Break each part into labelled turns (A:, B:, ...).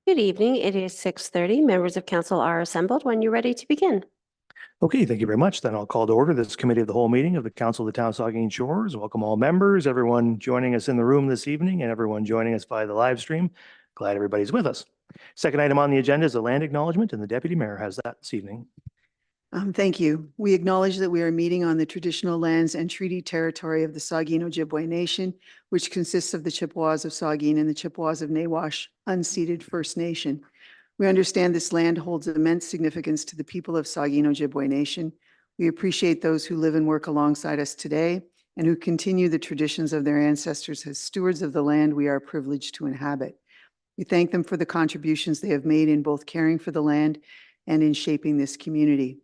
A: Good evening. It is 6:30. Members of council are assembled when you're ready to begin.
B: Okay, thank you very much. Then I'll call to order this committee of the whole meeting of the Council of the Town of Saugeen Shores. Welcome all members, everyone joining us in the room this evening and everyone joining us via the live stream. Glad everybody's with us. Second item on the agenda is a land acknowledgement, and the Deputy Mayor has that this evening.
C: Thank you. We acknowledge that we are meeting on the traditional lands and treaty territory of the Saugeen Ojibwe Nation, which consists of the Chippewas of Saugeen and the Chippewas of Nawash unceded First Nation. We understand this land holds immense significance to the people of Saugeen Ojibwe Nation. We appreciate those who live and work alongside us today and who continue the traditions of their ancestors as stewards of the land we are privileged to inhabit. We thank them for the contributions they have made in both caring for the land and in shaping this community.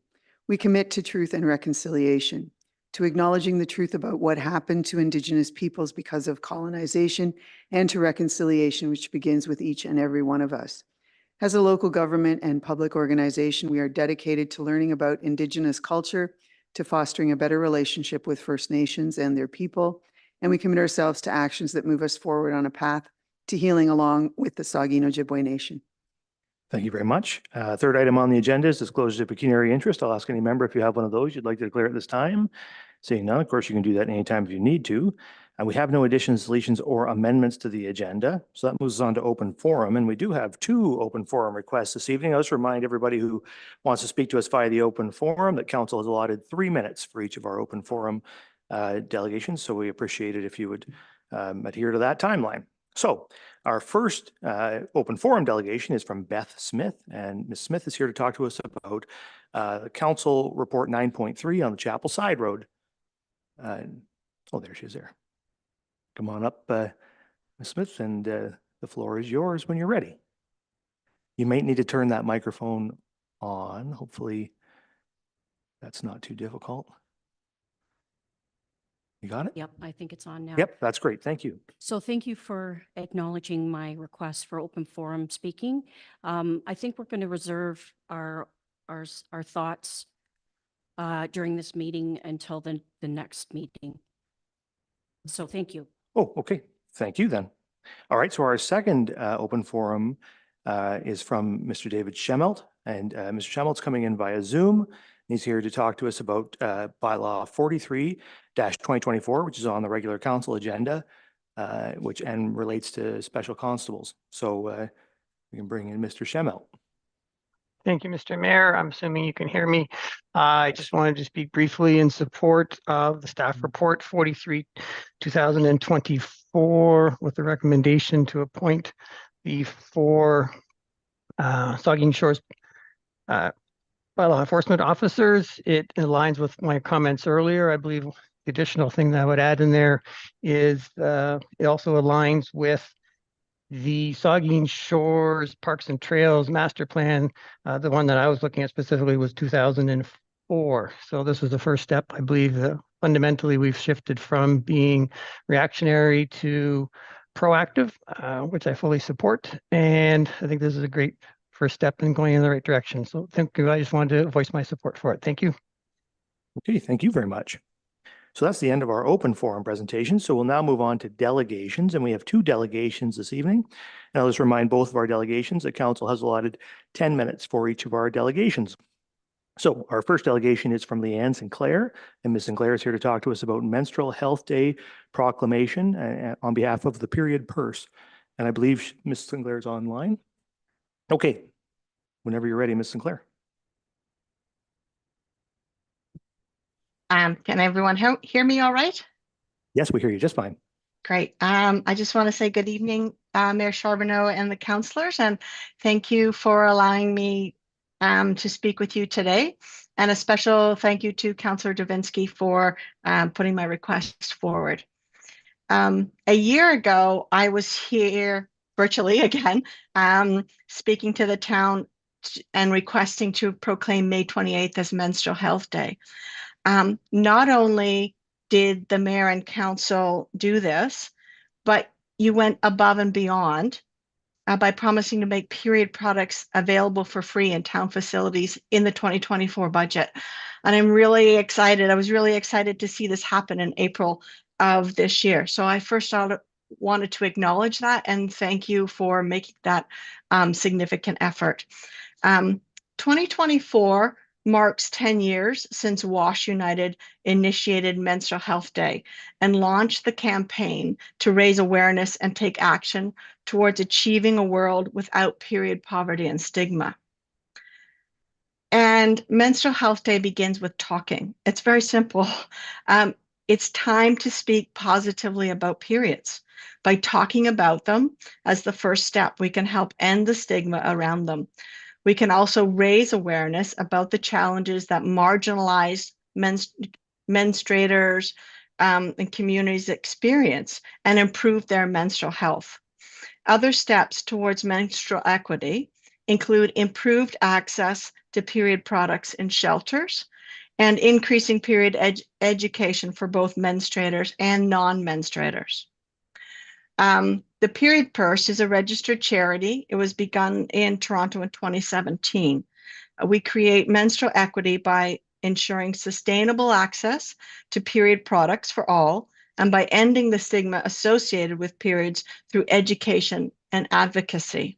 C: We commit to truth and reconciliation, to acknowledging the truth about what happened to Indigenous peoples because of colonization, and to reconciliation, which begins with each and every one of us. As a local government and public organization, we are dedicated to learning about Indigenous culture, to fostering a better relationship with First Nations and their people, and we commit ourselves to actions that move us forward on a path to healing along with the Saugeen Ojibwe Nation.
B: Thank you very much. Third item on the agenda is disclosure of pecuniary interest. I'll ask any member if you have one of those you'd like to declare at this time. Seeing none, of course, you can do that anytime if you need to. And we have no additions, deletions, or amendments to the agenda. So that moves us on to open forum. And we do have two open forum requests this evening. I'll just remind everybody who wants to speak to us via the open forum that council has allotted 3 minutes for each of our open forum delegations. So we appreciate it if you would adhere to that timeline. So our first open forum delegation is from Beth Smith, and Ms. Smith is here to talk to us about the Council Report 9.3 on the Chapel Side Road. Oh, there she is there. Come on up, Ms. Smith, and the floor is yours when you're ready. You might need to turn that microphone on. Hopefully that's not too difficult. You got it?
D: Yep, I think it's on now.
B: Yep, that's great. Thank you.
D: So thank you for acknowledging my request for open forum speaking. I think we're going to reserve our thoughts during this meeting until the next meeting. So thank you.
B: Oh, okay. Thank you then. All right. So our second open forum is from Mr. David Schemmelt, and Mr. Schemmelt's coming in via Zoom. He's here to talk to us about bylaw 43-2024, which is on the regular council agenda, which relates to special constables. So we can bring in Mr. Schemmelt.
E: Thank you, Mr. Mayor. I'm assuming you can hear me. I just wanted to speak briefly in support of the staff report 43-2024 with the recommendation to appoint the 4 Saugeen Shores bylaw enforcement officers. It aligns with my comments earlier. I believe the additional thing that I would add in there is it also aligns with the Saugeen Shores Parks and Trails Master Plan. The one that I was looking at specifically was 2004. So this was the first step. I believe that fundamentally we've shifted from being reactionary to proactive, which I fully support. And I think this is a great first step in going in the right direction. So thank you. I just wanted to voice my support for it. Thank you.
B: Okay, thank you very much. So that's the end of our open forum presentation. So we'll now move on to delegations, and we have 2 delegations this evening. And I'll just remind both of our delegations that council has allotted 10 minutes for each of our delegations. So our first delegation is from Leanne Sinclair, and Ms. Sinclair is here to talk to us about Menstrual Health Day proclamation on behalf of the Period Purse. And I believe Ms. Sinclair is online. Okay, whenever you're ready, Ms. Sinclair.
F: Can everyone hear me all right?
B: Yes, we hear you just fine.
F: Great. I just want to say good evening, Mayor Charbonneau and the councillors, and thank you for allowing me to speak with you today. And a special thank you to Councillor Davinsky for putting my request forward. A year ago, I was here virtually again, speaking to the town and requesting to proclaim May 28th as Menstrual Health Day. Not only did the mayor and council do this, but you went above and beyond by promising to make period products available for free in town facilities in the 2024 budget. And I'm really excited. I was really excited to see this happen in April of this year. So I first wanted to acknowledge that and thank you for making that significant effort. 2024 marks 10 years since WASH United initiated Menstrual Health Day and launched the campaign to raise awareness and take action towards achieving a world without period poverty and stigma. And Menstrual Health Day begins with talking. It's very simple. It's time to speak positively about periods. By talking about them as the first step, we can help end the stigma around them. We can also raise awareness about the challenges that marginalized menstruators and communities experience and improve their menstrual health. Other steps towards menstrual equity include improved access to period products in shelters and increasing period education for both menstruators and non-menstruators. The Period Purse is a registered charity. It was begun in Toronto in 2017. We create menstrual equity by ensuring sustainable access to period products for all and by ending the stigma associated with periods through education and advocacy.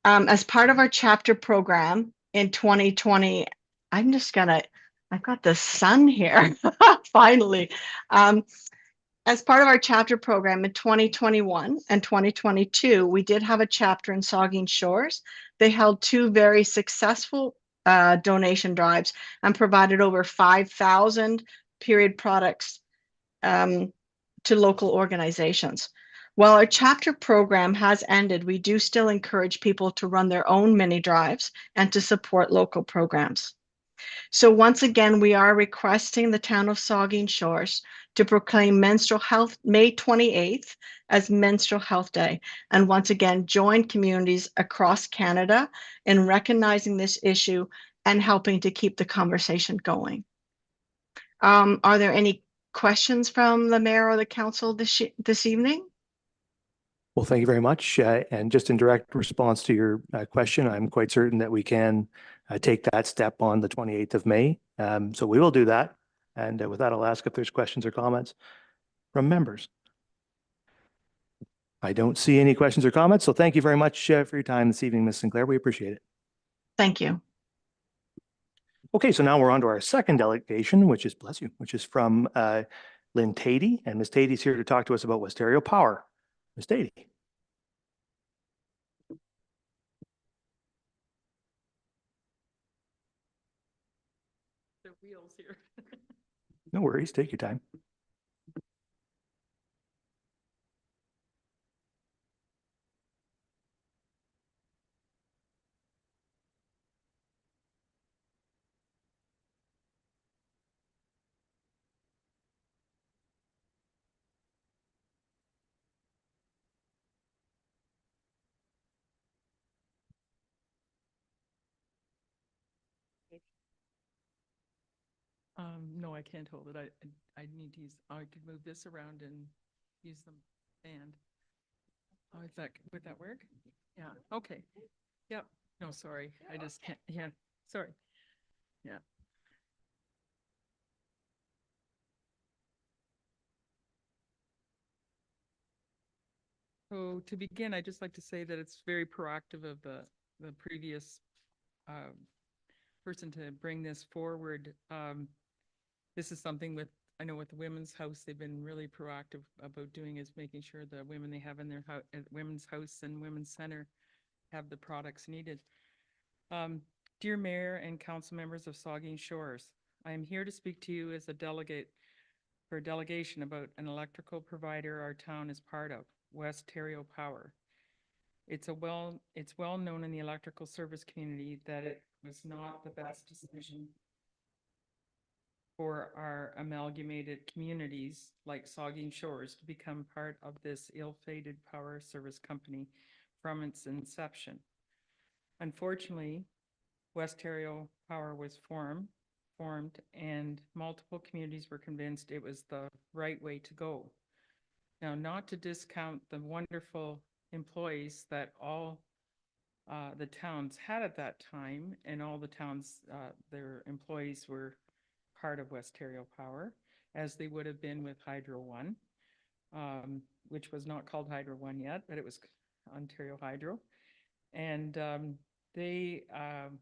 F: As part of our chapter program in 2020, I've got the sun here, finally. As part of our chapter program in 2021 and 2022, we did have a chapter in Saugeen Shores. They held 2 very successful donation drives and provided over 5,000 period products to local organizations. While our chapter program has ended, we do still encourage people to run their own mini drives and to support local programs. So once again, we are requesting the town of Saugeen Shores to proclaim Menstrual Health May 28th as Menstrual Health Day. And once again, join communities across Canada in recognizing this issue and helping to keep the conversation going. Are there any questions from the mayor or the council this evening?
B: Well, thank you very much. And just in direct response to your question, I'm quite certain that we can take that step on the 28th of May. So we will do that. And with that, I'll ask if there's questions or comments from members. I don't see any questions or comments. So thank you very much for your time this evening, Ms. Sinclair. We appreciate it.
F: Thank you.
B: Okay, so now we're on to our second delegation, which is, bless you, which is from Lynn Tatey. And Ms. Tatey's here to talk to us about Westerio Power. Ms. Tatey.
G: The wheels here.
B: No worries, take your time.
G: No, I can't hold it. I need to use, I could move this around and use the band. Oh, would that work? Yeah, okay. Yep. No, sorry. I just can't, yeah, sorry. Yeah. So to begin, I'd just like to say that it's very proactive of the previous person to bring this forward. This is something I know with the Women's House, they've been really proactive about doing is making sure the women they have in their Women's House and Women's Center have the products needed. Dear Mayor and Council members of Saugeen Shores, I am here to speak to you as a delegate for a delegation about an electrical provider our town is part of, Westerio Power. It's well known in the electrical service community that it was not the best decision for our amalgamated communities like Saugeen Shores to become part of this ill-fated power service company from its inception. Unfortunately, Westerio Power was formed and multiple communities were convinced it was the right way to go. Now, not to discount the wonderful employees that all the towns had at that time, and all the towns, their employees were part of Westerio Power, as they would have been with Hydro One. which was not called Hydro One yet, but it was Ontario Hydro. And there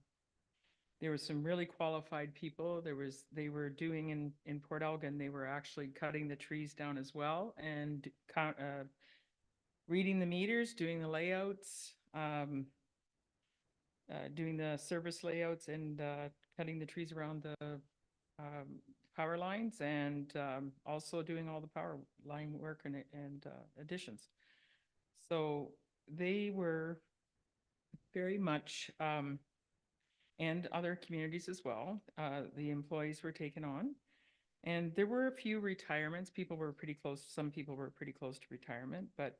G: were some really qualified people. They were doing in Port Elgin, they were actually cutting the trees down as well and reading the meters, doing the layouts, doing the service layouts, and cutting the trees around the power lines, and also doing all the power line work and additions. So they were very much, and other communities as well, the employees were taken on. And there were a few retirements. People were pretty close, some people were pretty close to retirement, but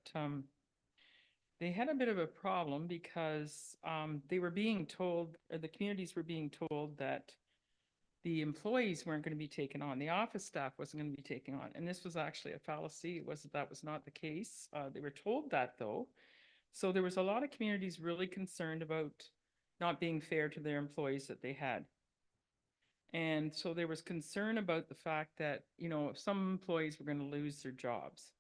G: they had a bit of a problem because they were being told, or the communities were being told, that the employees weren't going to be taken on. The office staff wasn't going to be taken on. And this was actually a fallacy. That was not the case. They were told that, though. So there was a lot of communities really concerned about not being fair to their employees that they had. And so there was concern about the fact that, you know, some employees were going to lose their jobs.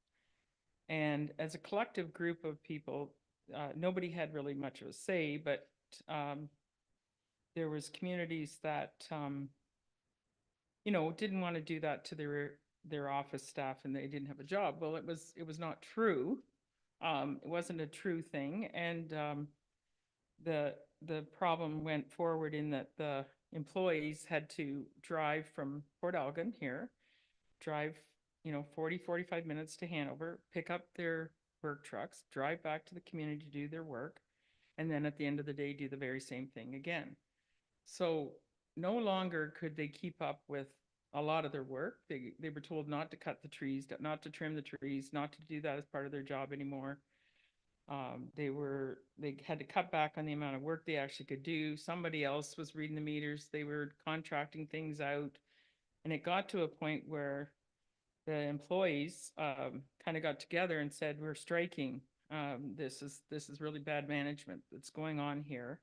G: And as a collective group of people, nobody had really much of a say, but there was communities that, you know, didn't want to do that to their office staff, and they didn't have a job. Well, it was not true. It wasn't a true thing. And the problem went forward in that the employees had to drive from Port Elgin here, drive, you know, 45 minutes to Hanover, pick up their work trucks, drive back to the community to do their work, and then at the end of the day, do the very same thing again. So no longer could they keep up with a lot of their work. They were told not to cut the trees, not to trim the trees, not to do that as part of their job anymore. They had to cut back on the amount of work they actually could do. Somebody else was reading the meters. They were contracting things out. And it got to a point where the employees kind of got together and said, we're striking. This is really bad management that's going on here.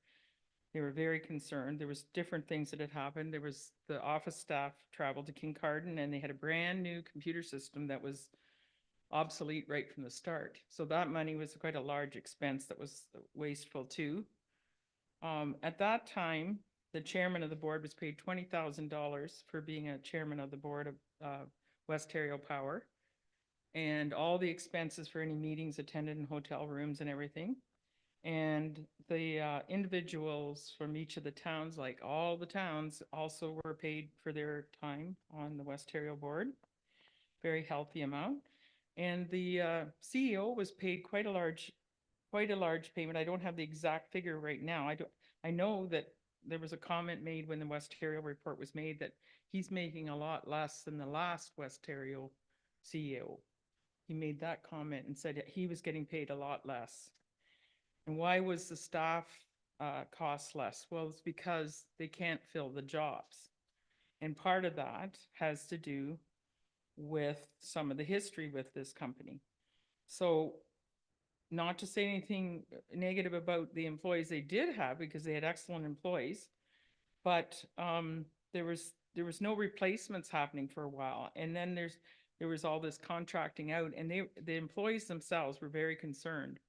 G: They were very concerned. There was different things that had happened. There was the office staff traveled to Kincardine, and they had a brand new computer system that was obsolete right from the start. So that money was quite a large expense that was wasteful too. At that time, the chairman of the board was paid $20,000 for being a chairman of the board of West Ontario Power, and all the expenses for any meetings attended in hotel rooms and everything. And the individuals from each of the towns, like all the towns, also were paid for their time on the West Ontario board. Very healthy amount. And the CEO was paid quite a large payment. I don't have the exact figure right now. I know that there was a comment made when the West Ontario report was made that he's making a lot less than the last West Ontario CEO. He made that comment and said he was getting paid a lot less. And why was the staff cost less? Well, it's because they can't fill the jobs. And part of that has to do with some of the history with this company. So not to say anything negative about the employees they did have, because they had excellent employees, but there was no replacements happening for a while. And then there was all this contracting out, and the employees themselves were very concerned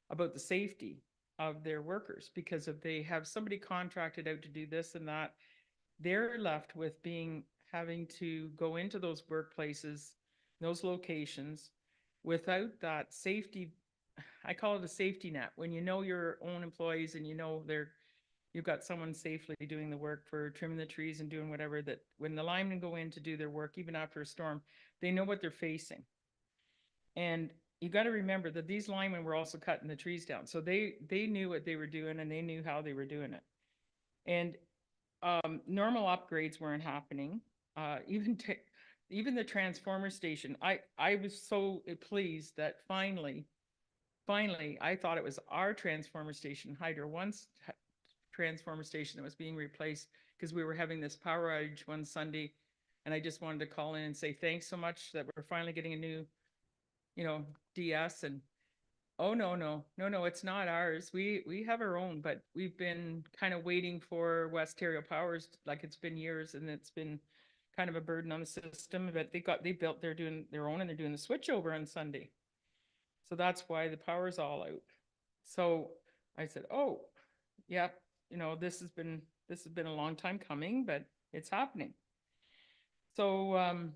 G: about the safety of their workers, because if they have somebody contracted out to do this and that, they're left with having to go into those workplaces, those locations, without that safety. I call it a safety net. When you know your own employees and you know you've got someone safely doing the work for trimming the trees and doing whatever, that when the linemen go in to do their work, even after a storm, they know what they're facing. And you got to remember that these linemen were also cutting the trees down. So they knew what they were doing, and they knew how they were doing it. And normal upgrades weren't happening. Even the transformer station, I was so pleased that finally, I thought it was our transformer station, Hydro One's transformer station, that was being replaced, because we were having this power outage one Sunday, and I just wanted to call in and say thanks so much that we're finally getting a new, you know, DS. And oh, no, it's not ours. We have our own, but we've been kind of waiting for West Ontario Powers, like it's been years, and it's been kind of a burden on the system. But they're doing their own, and they're doing the switchover on Sunday. So that's why the power's all out. So I said, oh, yeah, this has been a long time coming, but it's happening. So,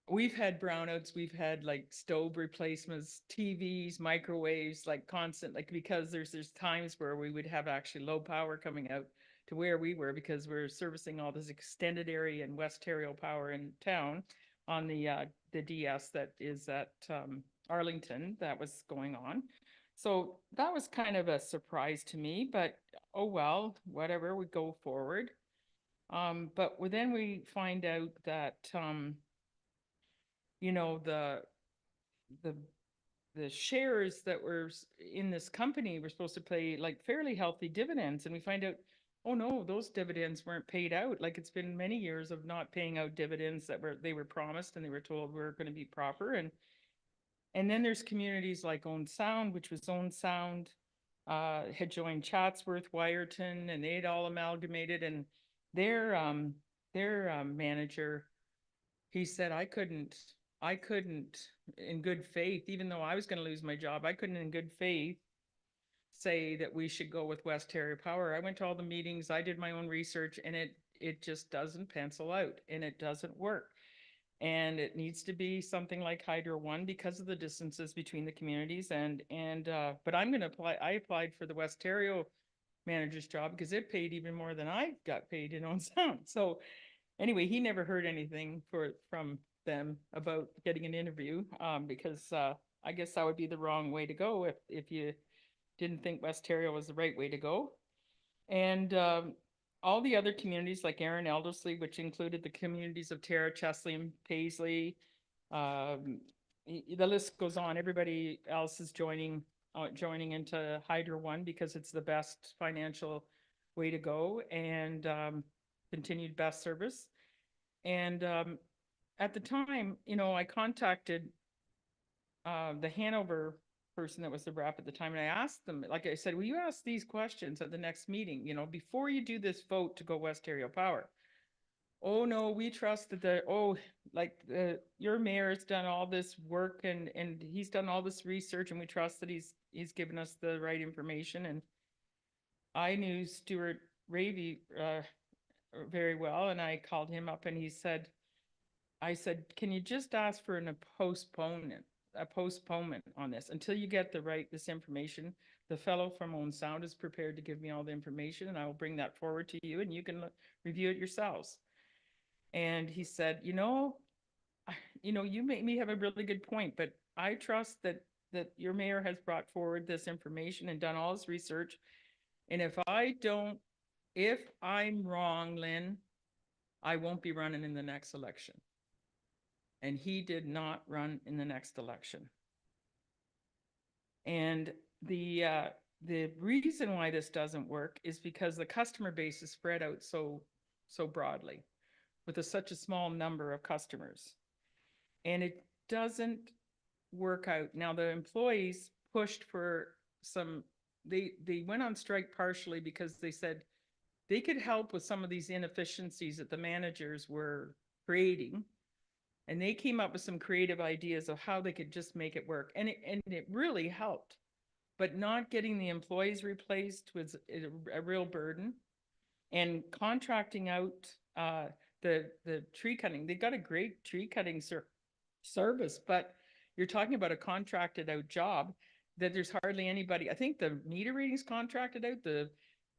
G: we've had brownouts, we've had like stove replacements, TVs, microwaves, like constant, like because there's times where we would have actually low power coming out to where we were because we're servicing all this extended area in West Ontario Power in town on the DS that is at Arlington that was going on. So that was kind of a surprise to me, but oh well, whatever, we go forward. But then we find out that the the the shares that were in this company were supposed to pay like fairly healthy dividends, and we find out, oh no, those dividends weren't paid out. Like it's been many years of not paying out dividends that they were promised and they were told were going to be proper. And then there's communities like Owen Sound, which was Owen Sound, had joined Chatsworth, Wyerton, and they'd all amalgamated, and their manager, he said, I couldn't in good faith, even though I was going to lose my job, I couldn't in good faith say that we should go with West Ontario Power. I went to all the meetings, I did my own research, and it just doesn't pencil out and it doesn't work. And it needs to be something like Hydro One because of the distances between the communities but I'm going to apply. I applied for the West Ontario manager's job because it paid even more than I got paid in Owen Sound. So anyway, he never heard anything from them about getting an interview because I guess that would be the wrong way to go if you didn't think West Ontario was the right way to go. And all the other communities like Erin Eldersley, which included the communities of Tara, Chesley, and Paisley, the list goes on. Everybody else is joining into Hydro One because it's the best financial way to go and continued best service. And at the time, I contacted the Hanover person that was the rep at the time, and I asked them, like I said, will you ask these questions at the next meeting, before you do this vote to go West Ontario Power? Oh no, we trust that your mayor's done all this work and he's done all this research, and we trust that he's given us the right information. And I knew Stuart Ravey very well, and I called him up and I said, can you just ask for a postponement on this until you get this information? The fellow from Owen Sound is prepared to give me all the information, and I will bring that forward to you and you can review it yourselves. And he said, you may have a really good point, but I trust that your mayor has brought forward this information and done all this research. And if I'm wrong, Lynn, I won't be running in the next election. And he did not run in the next election. And the reason why this doesn't work is because the customer base is spread out so broadly with such a small number of customers. And it doesn't work out. Now the employees pushed for they went on strike partially because they said they could help with some of these inefficiencies that the managers were creating. And they came up with some creative ideas of how they could just make it work. And it really helped. But not getting the employees replaced was a real burden. And contracting out the tree cutting. They got a great tree cutting service, but you're talking about a contracted out job that there's hardly anybody. I think the meter readings contracted out, the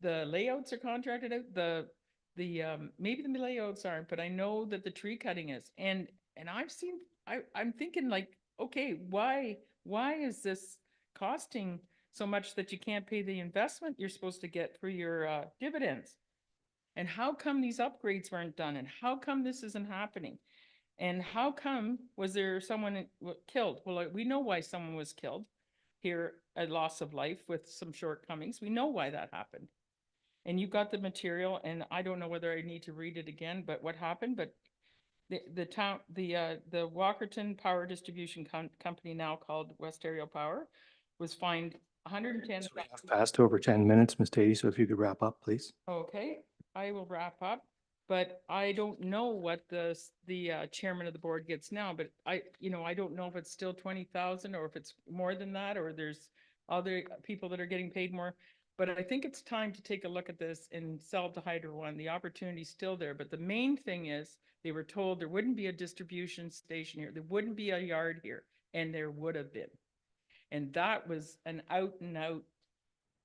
G: layouts are contracted out, the maybe the layouts aren't, but I know that the tree cutting is. And I'm thinking like, okay, why is this costing so much that you can't pay the investment you're supposed to get for your dividends? And how come these upgrades weren't done? And how come this isn't happening? And how come was there someone killed? Well, we know why someone was killed here, a loss of life with some shortcomings. We know why that happened. And you got the material, and I don't know whether I need to read it again, but what happened, but the Walkerton Power Distribution Company, now called West Ontario Power, was fined 110.
B: So we have passed over 10 minutes, Ms. Tatey, so if you could wrap up, please.
G: Okay, I will wrap up. But I don't know what the chairman of the board gets now, but I don't know if it's still 20,000 or if it's more than that, or there's other people that are getting paid more. But I think it's time to take a look at this and sell to Hydro One. The opportunity's still there, but the main thing is they were told there wouldn't be a distribution station here. There wouldn't be a yard here, and there would have been. And that was an out and out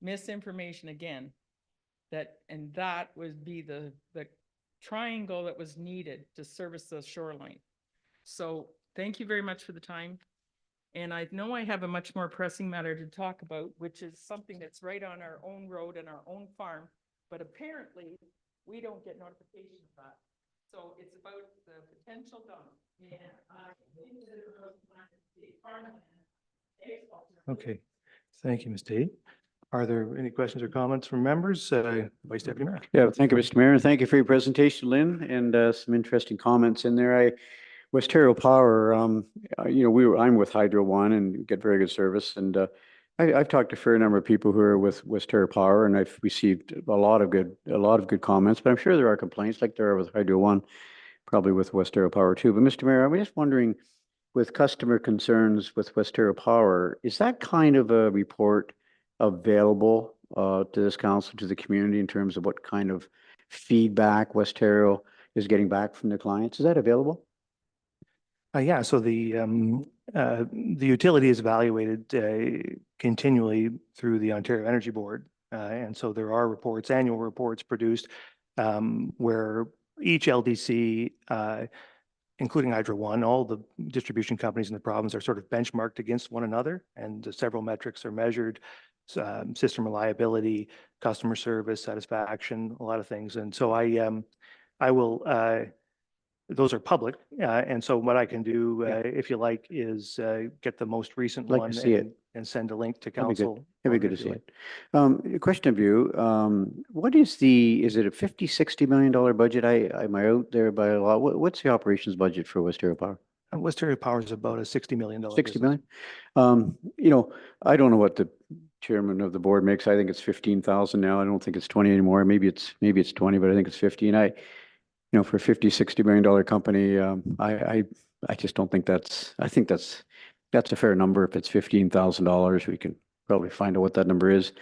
G: misinformation again. That would be the triangle that was needed to service the shoreline. So thank you very much for the time. And I know I have a much more pressing matter to talk about, which is something that's right on our own road and our own farm. But apparently we don't get notification of that. So it's about the potential dump. And
B: Okay, thank you, Ms. Tate. Are there any questions or comments from members? Vice Deputy Mayor.
H: Yeah, thank you, Mr. Mayor, and thank you for your presentation, Lynn, and some interesting comments in there. Westero Power, I'm with Hydro One and get very good service, and I've talked to a fair number of people who are with Westero Power, and I've received a lot of good comments. But I'm sure there are complaints like there are with Hydro One, probably with Westero Power too. But Mr. Mayor, I'm just wondering, with customer concerns with Westero Power, is that kind of a report available to this council, to the community, in terms of what kind of feedback Westero is getting back from their clients? Is that available?
B: Yeah, so the utility is evaluated continually through the Ontario Energy Board. And so there are reports, annual reports produced where each LDC, including Hydro One, all the distribution companies in the province are sort of benchmarked against one another, and several metrics are measured: system reliability, customer service, satisfaction, a lot of things. And so I will, those are public. And so what I can do, if you like, is get the most recent
H: Like to
B: one
H: see it.
B: and send a link to
H: That'd be good.
B: council.
H: It'd be good to see it. A question of you, what is is it a $50-60 million budget? Am I out there by a lot? What's the operations budget for Westero Power?
B: Westero Power is about a $60 million.
H: 60 million? I don't know what the chairman of the board makes. I think it's 15,000 now. I don't think it's 20 anymore. Maybe it's 20, but I think it's 15. For a $50-60 million company, I just don't think I think that's a fair number. If it's $15,000, we can probably find out what that number is.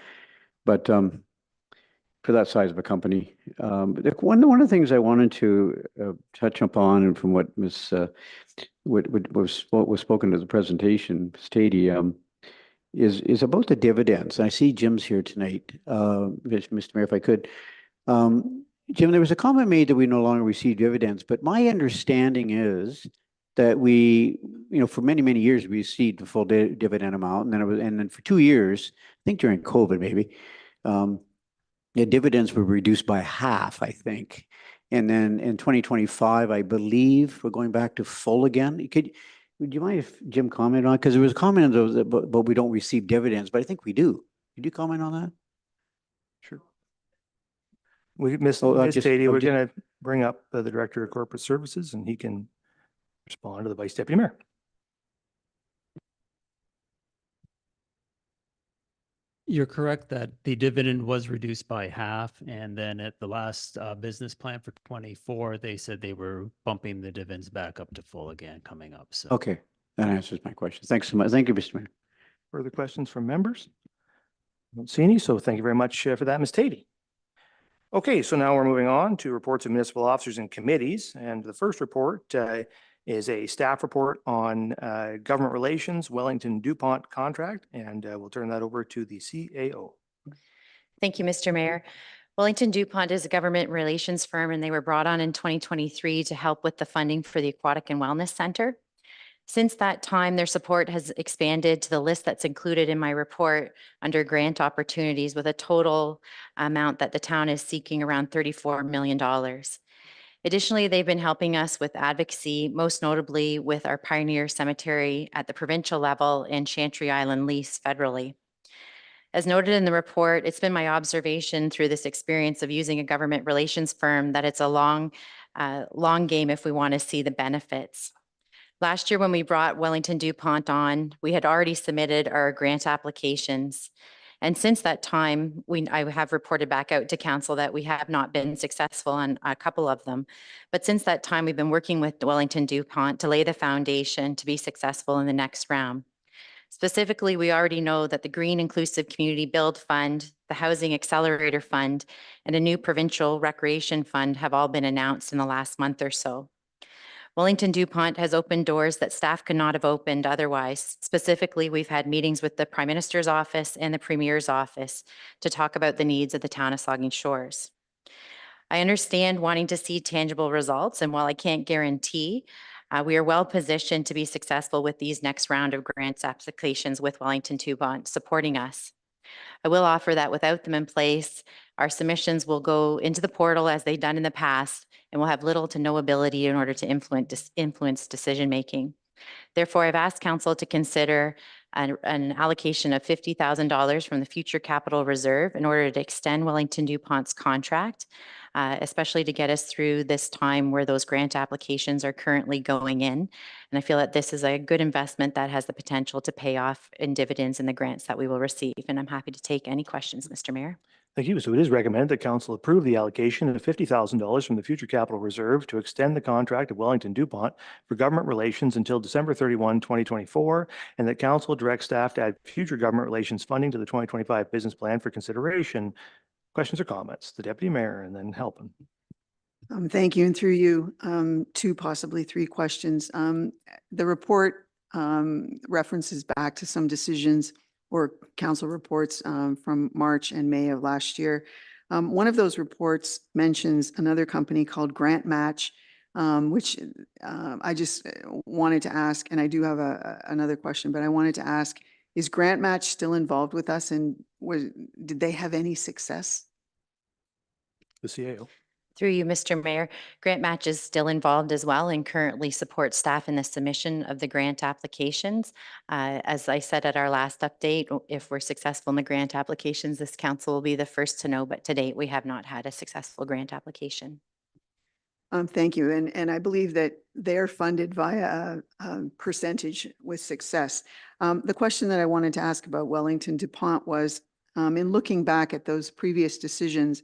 H: But for that size of a company, one of the things I wanted to touch upon, and from what was spoken to the presentation, Stady, is about the dividends. And I see Jim's here tonight, Mr. Mayor, if I could. Jim, there was a comment made that we no longer receive dividends, but my understanding is that we, for many, many years, we received the full dividend amount. And then for 2 years, I think during COVID, maybe, the dividends were reduced by half, I think. And then in 2025, I believe we're going back to full again. Would you mind if Jim commented on it? Because there was a comment on those, but we don't receive dividends, but I think we do. Could you comment on that?
B: Sure. Ms. Stady, we're going to bring up the Director of Corporate Services, and he can respond to the Vice Deputy Mayor.
I: You're correct that the dividend was reduced by half, and then at the last business plan for 24, they said they were bumping the dividends back up to full again coming up. So
H: okay, that answers my question. Thanks so much. Thank you, Mr. Mayor.
B: Further questions from members? I don't see any, so thank you very much for that, Ms. Stady. Okay, so now we're moving on to reports of municipal officers and committees, and the first report is a staff report on government relations, Wellington DuPont contract, and we'll turn that over to the CAO.
J: Thank you, Mr. Mayor. Wellington DuPont is a government relations firm, and they were brought on in 2023 to help with the funding for the Aquatic and Wellness Center. Since that time, their support has expanded to the list that's included in my report under grant opportunities, with a total amount that the town is seeking around $34 million. Additionally, they've been helping us with advocacy, most notably with our Pioneer Cemetery at the provincial level and Chantry Island lease federally. As noted in the report, it's been my observation through this experience of using a government relations firm that it's a long game if we want to see the benefits. Last year, when we brought Wellington DuPont on, we had already submitted our grant applications. And since that time, I have reported back out to council that we have not been successful on a couple of them. But since that time, we've been working with Wellington DuPont to lay the foundation to be successful in the next round. Specifically, we already know that the Green Inclusive Community Build Fund, the Housing Accelerator Fund, and a new provincial recreation fund have all been announced in the last month or so. Wellington DuPont has opened doors that staff could not have opened otherwise. Specifically, we've had meetings with the Prime Minister's office and the Premier's office to talk about the needs of the town of Saugeen Shores. I understand wanting to see tangible results, and while I can't guarantee, we are well positioned to be successful with these next round of grants applications with Wellington DuPont supporting us. I will offer that without them in place, our submissions will go into the portal as they've done in the past and will have little to no ability in order to influence decision-making. Therefore, I've asked council to consider an allocation of $50,000 from the Future Capital Reserve in order to extend Wellington DuPont's contract, especially to get us through this time where those grant applications are currently going in. And I feel that this is a good investment that has the potential to pay off in dividends in the grants that we will receive. And I'm happy to take any questions, Mr. Mayor.
B: Thank you. So it is recommended that council approve the allocation of $50,000 from the Future Capital Reserve to extend the contract of Wellington DuPont for government relations until December 31, 2024, and that council direct staff to add future government relations funding to the 2025 business plan for consideration. Questions or comments? The Deputy Mayor and then Halpin.
C: Thank you. And through you, two, possibly three questions. The report references back to some decisions or council reports from March and May of last year. One of those reports mentions another company called Grant Match, which I just wanted to ask, and I do have another question, but I wanted to ask, is Grant Match still involved with us, and did they have any success?
B: The CAO.
J: Through you, Mr. Mayor, Grant Match is still involved as well and currently supports staff in the submission of the grant applications. As I said at our last update, if we're successful in the grant applications, this council will be the first to know, but to date, we have not had a successful grant application.
C: Thank you. And I believe that they're funded via a percentage with success. The question that I wanted to ask about Wellington DuPont was, in looking back at those previous decisions,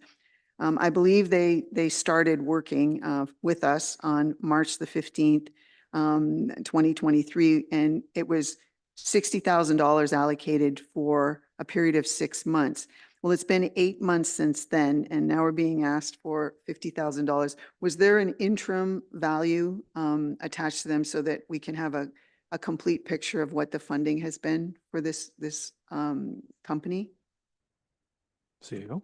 C: I believe they started working with us on March the 15th, 2023, and it was $60,000 allocated for a period of 6 months. Well, it's been 8 months since then, and now we're being asked for $50,000. Was there an interim value attached to them so that we can have a complete picture of what the funding has been for this company?
B: CAO.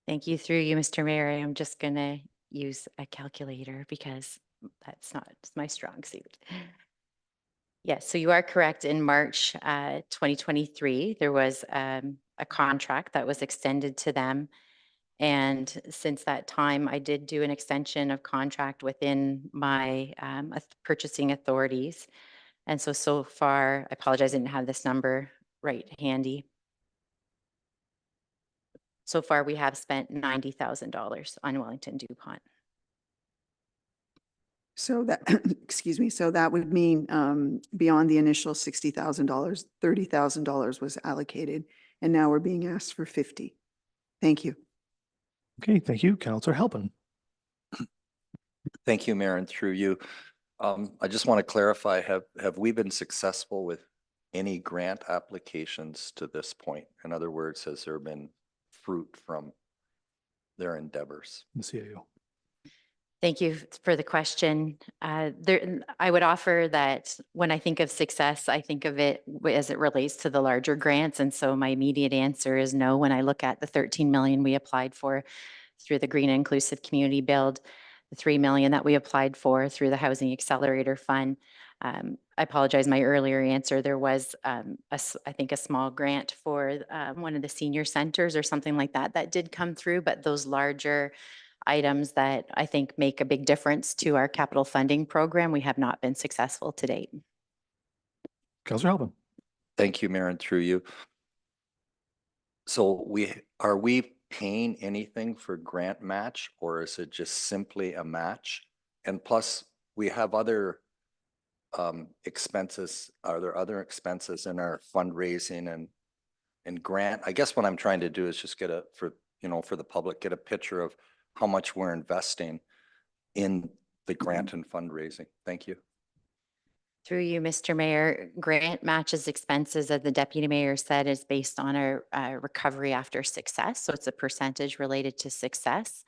J: Thank you. Through you, Mr. Mayor, I'm just going to use a calculator because that's not my strong suit. Yes, so you are correct. In March 2023, there was a contract that was extended to them. And since that time, I did do an extension of contract within my purchasing authorities. And so far, I apologize, I didn't have this number right handy. So far, we have spent $90,000 on Wellington DuPont.
C: So that, excuse me, so that would mean beyond the initial $60,000, $30,000 was allocated, and now we're being asked for 50. Thank you.
B: Okay, thank you. Councillor Halpin.
K: Thank you, Mayor, and through you. I just want to clarify, have we been successful with any grant applications to this point? In other words, has there been fruit from their endeavors?
B: The CAO.
J: Thank you for the question. I would offer that when I think of success, I think of it as it relates to the larger grants. And so my immediate answer is no. When I look at the 13 million we applied for through the Green Inclusive Community Build, the 3 million that we applied for through the Housing Accelerator Fund. I apologize, my earlier answer, there was, I think, a small grant for one of the senior centers or something like that that did come through, but those larger items that I think make a big difference to our capital funding program, we have not been successful to date.
B: Councillor Halpin.
K: Thank you, Mayor, and through you. So are we paying anything for grant match, or is it just simply a match? And plus, we have other expenses. Are there other expenses in our fundraising and grant. I guess what I'm trying to do is just get for the public, get a picture of how much we're investing in the grant and fundraising. Thank you.
J: Through you, Mr. Mayor, grant matches expenses, as the deputy mayor said, is based on a recovery after success. So it's a percentage related to success.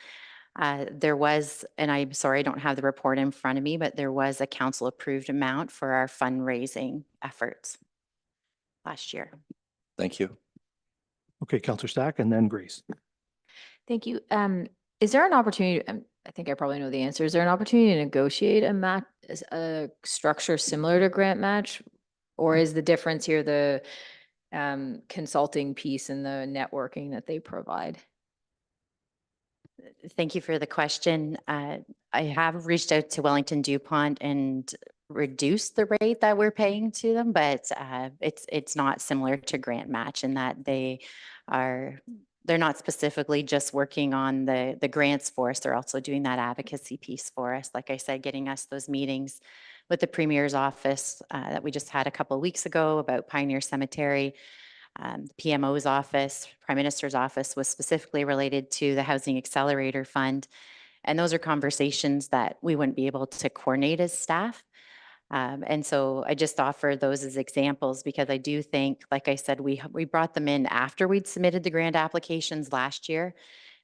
J: There was, and I'm sorry, I don't have the report in front of me, but there was a council approved amount for our fundraising efforts last year.
K: Thank you.
B: Okay, Councillor Stack and then Grace.
L: Thank you. Is there an opportunity, I think I probably know the answer. Is there an opportunity to negotiate a structure similar to grant match? Or is the difference here the consulting piece and the networking that they provide?
J: Thank you for the question. I have reached out to Wellington DuPont and reduced the rate that we're paying to them, but it's not similar to grant match in that they're not specifically just working on the grants for us. They're also doing that advocacy piece for us. Like I said, getting us those meetings with the Premier's office that we just had a couple of weeks ago about Pioneer Cemetery. The PMO's office, Prime Minister's office was specifically related to the Housing Accelerator Fund. And those are conversations that we wouldn't be able to coordinate as staff. And so I just offer those as examples because I do think, like I said, we brought them in after we'd submitted the grant applications last year.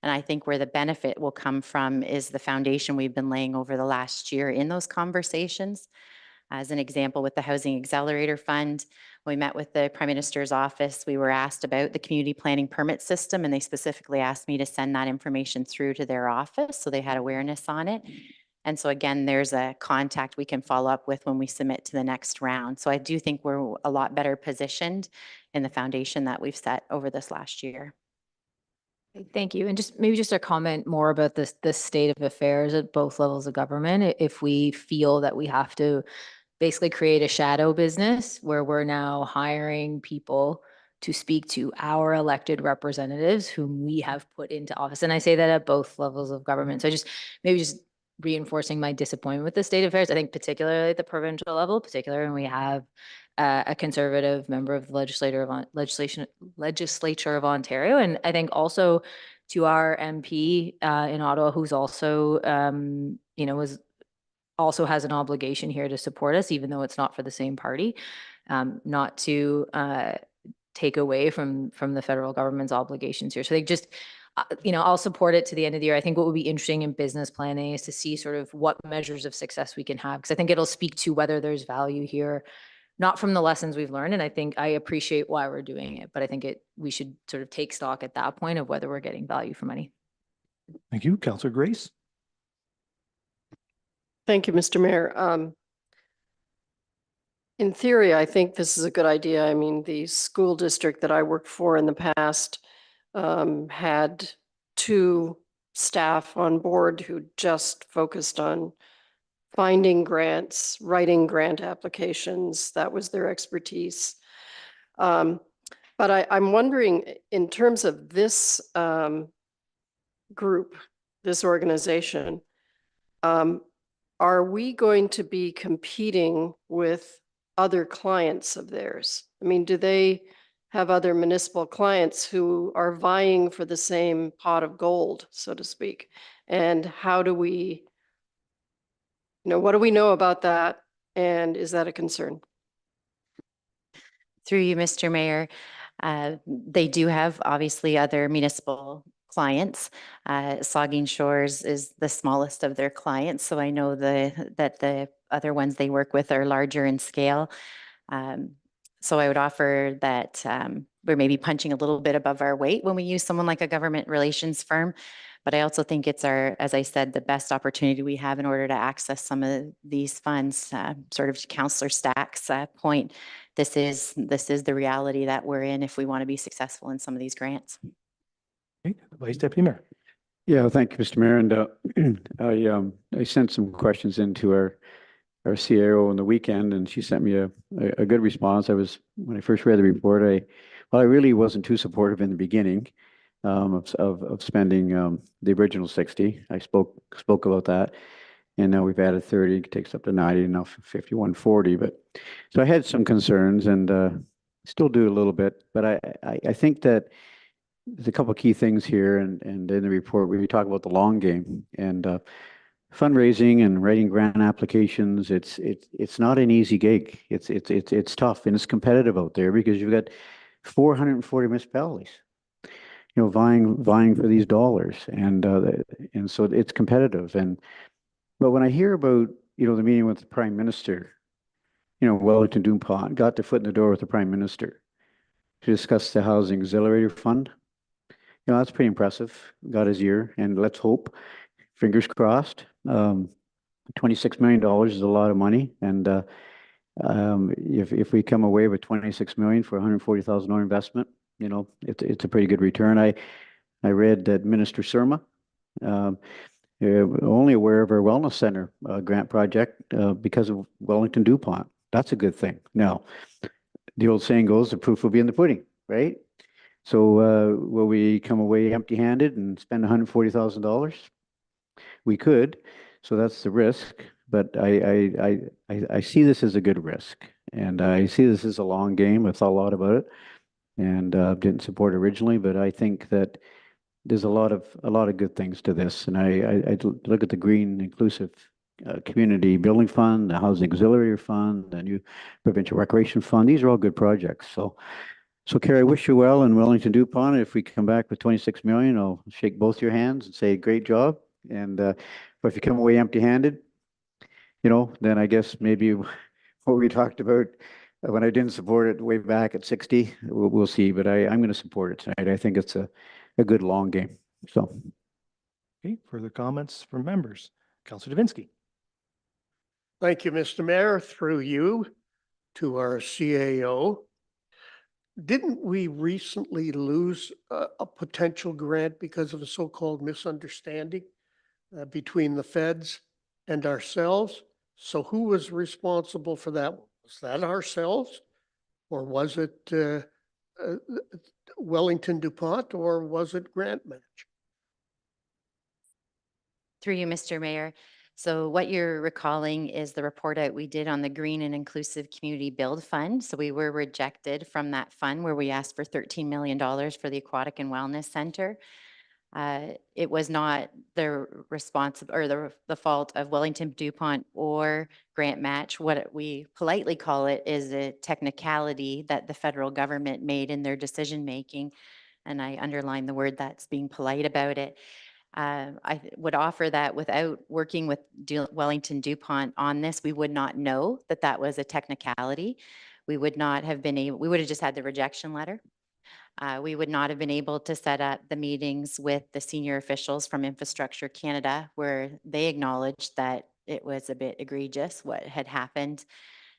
J: And I think where the benefit will come from is the foundation we've been laying over the last year in those conversations. As an example, with the Housing Accelerator Fund, we met with the Prime Minister's office. We were asked about the community planning permit system, and they specifically asked me to send that information through to their office so they had awareness on it. And so again, there's a contact we can follow up with when we submit to the next round. So I do think we're a lot better positioned in the foundation that we've set over this last year.
L: Thank you. And maybe just a comment more about the state of affairs at both levels of government. If we feel that we have to basically create a shadow business where we're now hiring people to speak to our elected representatives whom we have put into office. And I say that at both levels of government. So maybe just reinforcing my disappointment with the state of affairs. I think particularly at the provincial level, particularly when we have a conservative member of the legislature of Ontario. And I think also to our MP in Ottawa, who's also, also has an obligation here to support us, even though it's not for the same party, not to take away from the federal government's obligations here. So they just, I'll support it to the end of the year. I think what would be interesting in business planning is to see sort of what measures of success we can have, because I think it'll speak to whether there's value here, not from the lessons we've learned. And I think I appreciate why we're doing it, but I think we should sort of take stock at that point of whether we're getting value for money.
B: Thank you. Councillor Grace.
M: Thank you, Mr. Mayor. In theory, I think this is a good idea. I mean, the school district that I worked for in the past had 2 staff on board who just focused on finding grants, writing grant applications. That was their expertise. But I'm wondering, in terms of this group, this organization, are we going to be competing with other clients of theirs? I mean, do they have other municipal clients who are vying for the same pot of gold, so to speak? And how do we, what do we know about that? And is that a concern?
J: Through you, Mr. Mayor, they do have obviously other municipal clients. Saugeen Shores is the smallest of their clients, so I know that the other ones they work with are larger in scale. So I would offer that we're maybe punching a little bit above our weight when we use someone like a government relations firm. But I also think it's as I said, the best opportunity we have in order to access some of these funds, sort of to Councillor Stack's point. This is the reality that we're in if we want to be successful in some of these grants.
B: Okay. Vice Deputy Mayor.
H: Yeah, thank you, Mr. Mayor. And I sent some questions into our CAO on the weekend, and she sent me a good response. When I first read the report, I really wasn't too supportive in the beginning of spending the original 60. I spoke about that, and now we've added 30, it takes up to 90, and now 5140. But so I had some concerns, and Still do a little bit, but I think that there's a couple of key things here and in the report where you talk about the long game and fundraising and writing grant applications. It's not an easy gig. It's tough and it's competitive out there because you've got 440 municipalities, you know, vying for these dollars, and so it's competitive. But when I hear about, you know, the meeting with the Prime Minister, you know, Wellington Dupont got their foot in the door with the Prime Minister to discuss the Housing Auxiliary Fund. You know, that's pretty impressive. Got his ear, and let's hope, fingers crossed. $26 million is a lot of money, and if we come away with 26 million for $140,000 investment, you know, it's a pretty good return. I read that Minister Surma, only aware of our wellness center grant project because of Wellington Dupont. That's a good thing. Now, the old saying goes, the proof will be in the pudding, right? So will we come away empty-handed and spend $140,000? We could, so that's the risk. But I see this as a good risk, and I see this as a long game. I thought a lot about it, and didn't support originally. But I think that there's a lot of good things to this, and I look at the Green Inclusive Community Building Fund, the Housing Auxiliary Fund, the new Provincial Recreation Fund. These are all good projects. So Carrie, I wish you well in Wellington Dupont. If we come back with 26 million, I'll shake both your hands and say great job. And but if you come away empty-handed, you know, then I guess maybe what we talked about when I didn't support it way back at 60, we'll see. But I'm going to support it tonight. I think it's a good long game. So.
B: Okay, further comments from members? Councillor Davinsky.
N: Thank you, Mr. Mayor. Through you to our CAO. Didn't we recently lose a potential grant because of a so-called misunderstanding between the feds and ourselves? So who was responsible for that? Was that ourselves? Or was it Wellington Dupont, or was it grant match?
J: Through you, Mr. Mayor. So what you're recalling is the report out we did on the Green and Inclusive Community Build Fund. So we were rejected from that fund where we asked for $13 million for the Aquatic and Wellness Center. It was not the response or the fault of Wellington Dupont or grant match. What we politely call it is a technicality that the federal government made in their decision making. And I underline the word that's being polite about it. I would offer that without working with Wellington Dupont on this, we would not know that that was a technicality. We would not have been able, we would have just had the rejection letter. We would not have been able to set up the meetings with the senior officials from Infrastructure Canada, where they acknowledged that it was a bit egregious what had happened.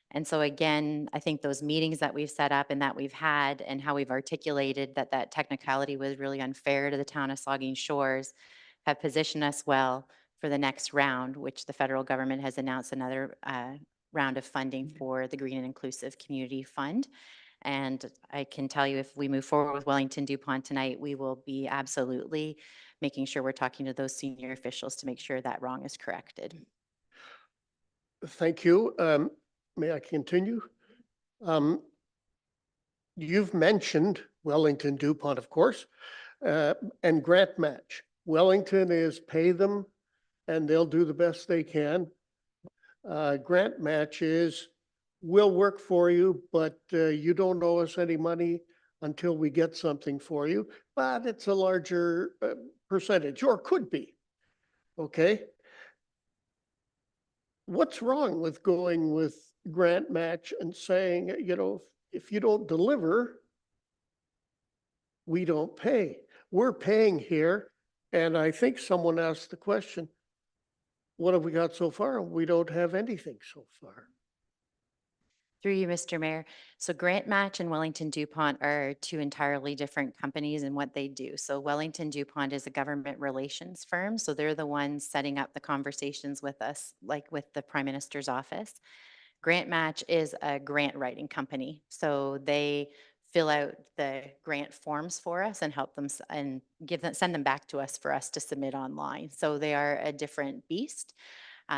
J: And so again, I think those meetings that we've set up and that we've had and how we've articulated that that technicality was really unfair to the town of Saugeen Shores have positioned us well for the next round, which the federal government has announced another round of funding for the Green and Inclusive Community Fund. And I can tell you, if we move forward with Wellington Dupont tonight, we will be absolutely making sure we're talking to those senior officials to make sure that wrong is corrected.
N: Thank you. May I continue? You've mentioned Wellington Dupont, of course, and grant match. Wellington is pay them and they'll do the best they can. Grant match is we'll work for you, but you don't owe us any money until we get something for you, but it's a larger percentage, or could be, okay? What's wrong with going with grant match and saying, you know, if you don't deliver, we don't pay. We're paying here, and I think someone asked the question, what have we got so far? We don't have anything so far.
J: Through you, Mr. Mayor. So Grant Match and Wellington Dupont are two entirely different companies in what they do. So Wellington Dupont is a government relations firm. So they're the ones setting up the conversations with us, like with the Prime Minister's office. Grant Match is a grant writing company. So they fill out the grant forms for us and help them and send them back to us for us to submit online. So they are a different beast.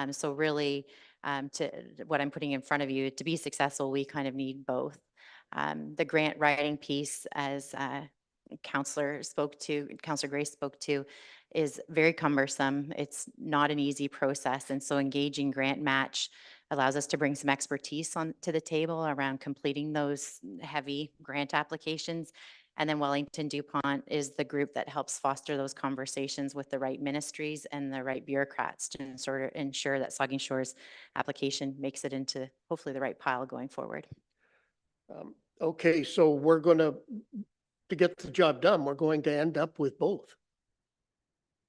J: So really, to what I'm putting in front of you, to be successful, we kind of need both. The grant writing piece, as Councillor Grace spoke to, is very cumbersome. It's not an easy process. And so engaging grant match allows us to bring some expertise to the table around completing those heavy grant applications. And then Wellington DuPont is the group that helps foster those conversations with the right ministries and the right bureaucrats to sort of ensure that Saugeen Shores application makes it into hopefully the right pile going forward.
N: Okay, so we're going to get the job done, we're going to end up with both.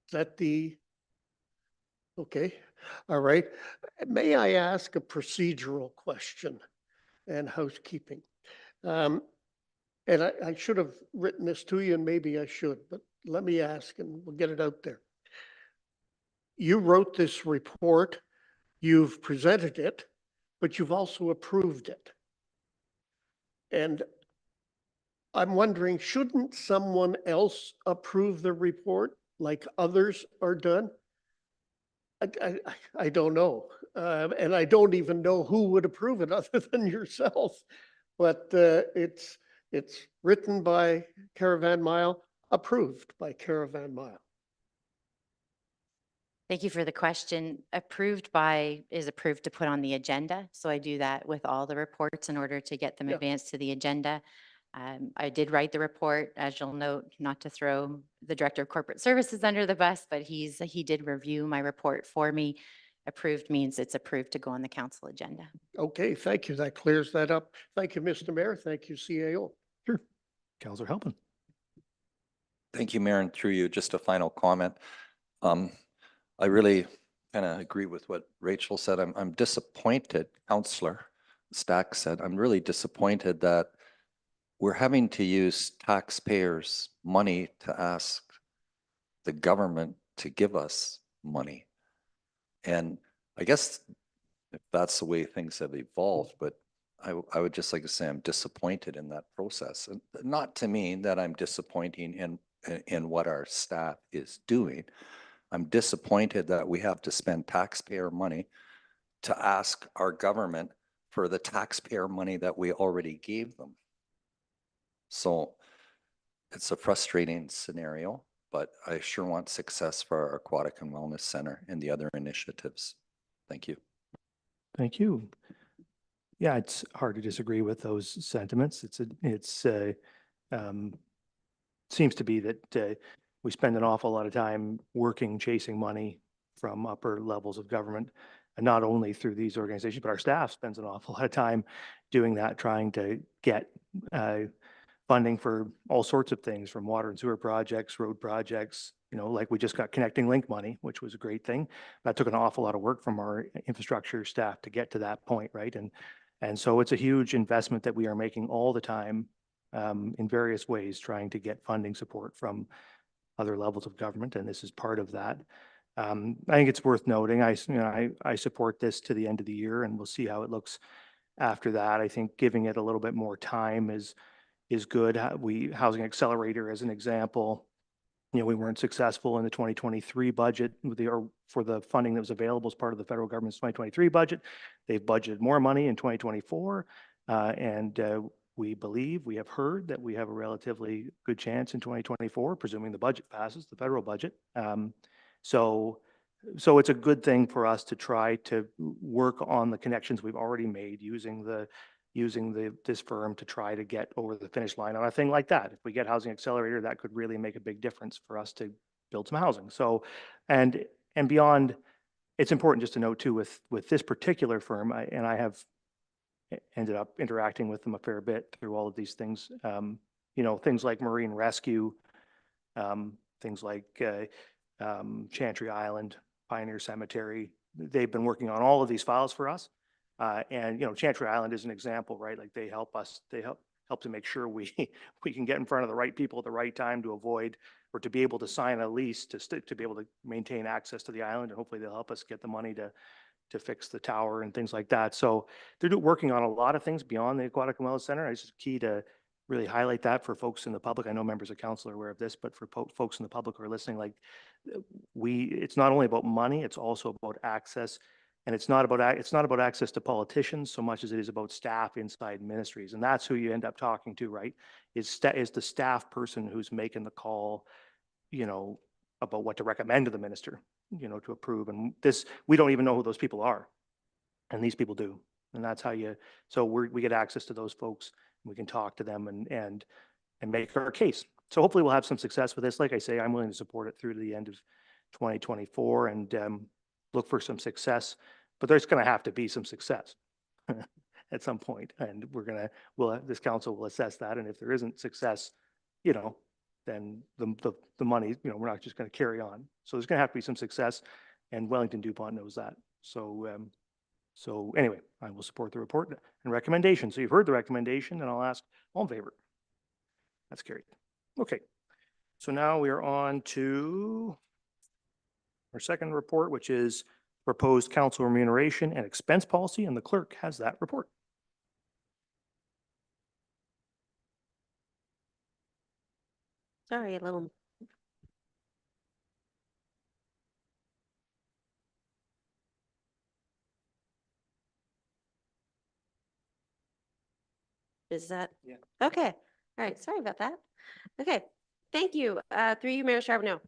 N: Is that okay, all right. May I ask a procedural question and housekeeping? And I should have written this to you, and maybe I should, but let me ask and we'll get it out there. You wrote this report, you've presented it, but you've also approved it. And I'm wondering, shouldn't someone else approve the report like others are done? I don't know. And I don't even know who would approve it other than yourself. But it's written by Caravan Mile, approved by Caravan Mile.
J: Thank you for the question. Approved by is approved to put on the agenda. So I do that with all the reports in order to get them advanced to the agenda. I did write the report, as you'll note, not to throw the Director of Corporate Services under the bus, but he did review my report for me. Approved means it's approved to go on the council agenda.
N: Okay, thank you. That clears that up. Thank you, Mr. Mayor. Thank you, CAO.
B: Sure. Councillor Halpin.
K: Thank you, Mayor, and through you, just a final comment. I really kind of agree with what Rachel said. I'm disappointed, Councillor Stack said, I'm really disappointed that we're having to use taxpayers' money to ask the government to give us money. And I guess if that's the way things have evolved, but I would just like to say I'm disappointed in that process. And not to mean that I'm disappointing in what our staff is doing. I'm disappointed that we have to spend taxpayer money to ask our government for the taxpayer money that we already gave them. So it's a frustrating scenario, but I sure want success for our Aquatic and Wellness Center and the other initiatives. Thank you.
B: Thank you. Yeah, it's hard to disagree with those sentiments. Seems to be that we spend an awful lot of time working, chasing money from upper levels of government, and not only through these organizations, but our staff spends an awful lot of time doing that, trying to get funding for all sorts of things, from water and sewer projects, road projects, like we just got Connecting Link money, which was a great thing. That took an awful lot of work from our infrastructure staff to get to that point, right? And so it's a huge investment that we are making all the time in various ways, trying to get funding support from other levels of government, and this is part of that. I think it's worth noting, I support this to the end of the year, and we'll see how it looks after that. I think giving it a little bit more time is good. Housing Accelerator, as an example, we weren't successful in the 2023 budget for the funding that was available as part of the federal government's 2023 budget. They've budgeted more money in 2024, and we have heard that we have a relatively good chance in 2024, presuming the budget passes, the federal budget. So it's a good thing for us to try to work on the connections we've already made using this firm to try to get over the finish line on a thing like that. If we get Housing Accelerator, that could really make a big difference for us to build some housing. So, and beyond, it's important just to note too, with this particular firm, I have ended up interacting with them a fair bit through all of these things. Things like marine rescue, things like Chantry Island, Pioneer Cemetery. They've been working on all of these files for us. And Chantry Island is an example, right? Like they help to make sure we can get in front of the right people at the right time to avoid, or to be able to sign a lease to be able to maintain access to the island. And hopefully they'll help us get the money to fix the tower and things like that. So they're working on a lot of things beyond the Aquatic and Wellness Center. It's key to really highlight that for folks in the public. I know members of council are aware of this, but for folks in the public who are listening, it's not only about money, it's also about access And it's not about, it's not about access to politicians so much as it is about staff inside ministries. And that's who you end up talking to, right? Is the staff person who's making the call, you know, about what to recommend to the minister, you know, to approve. And this, we don't even know who those people are. And these people do. And that's how you, so we get access to those folks. We can talk to them and make our case. So hopefully we'll have some success with this. Like I say, I'm willing to support it through to the end of 2024 and look for some success, but there's going to have to be some success at some point. And this council will assess that. And if there isn't success, you know, then the money, you know, we're not just going to carry on. So there's going to have to be some success, and Wellington DuPont knows that. So anyway, I will support the report and recommendation. So you've heard the recommendation, and I'll ask all in favor. That's carried. Okay. So now we are on to our second report, which is proposed council remuneration and expense policy, and the clerk has that report.
A: Sorry, a little. Is that?
B: Yeah.
A: Okay. All right. Sorry about that. Okay. Thank you. Through you, Mayor Charbonneau.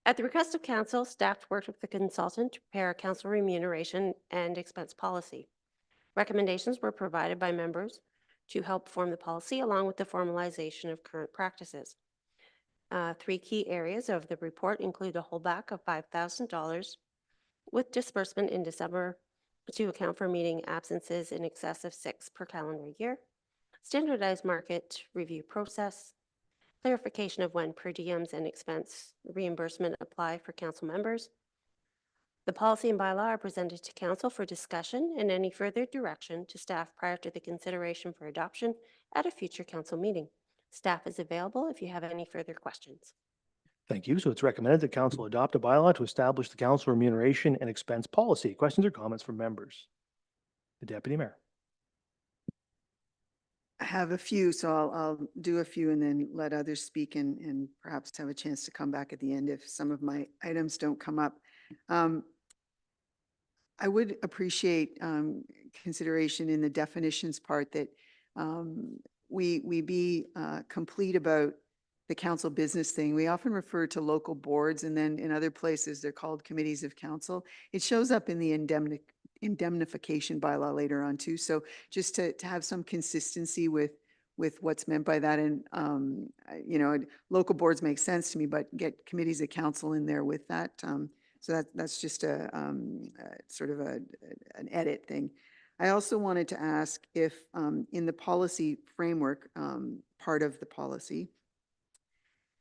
A: At the request of council, staff worked with the consultant to prepare a council remuneration and expense policy. Recommendations were provided by members to help form the policy along with the formalization of current practices. Three key areas of the report include a holdback of $5,000 with disbursement in December to account for meeting absences in excess of 6 per calendar year, standardized market review process, clarification of when per diems and expense reimbursement apply for council members. The policy and bylaw are presented to council for discussion and any further direction to staff prior to the consideration for adoption at a future council meeting. Staff is available if you have any further questions.
B: Thank you. So it's recommended that council adopt a bylaw to establish the council remuneration and expense policy. Questions or comments from members? The Deputy Mayor.
C: I have a few, so I'll do a few and then let others speak and perhaps have a chance to come back at the end if some of my items don't come up. I would appreciate consideration in the definitions part that we be complete about the council business thing. We often refer to local boards, and then in other places they're called committees of council. It shows up in the indemnification bylaw later on too. So just to have some consistency with what's meant by that. And, you know, local boards make sense to me, but get committees of council in there with that. So that's just a sort of an edit thing. I also wanted to ask if in the policy framework, part of the policy,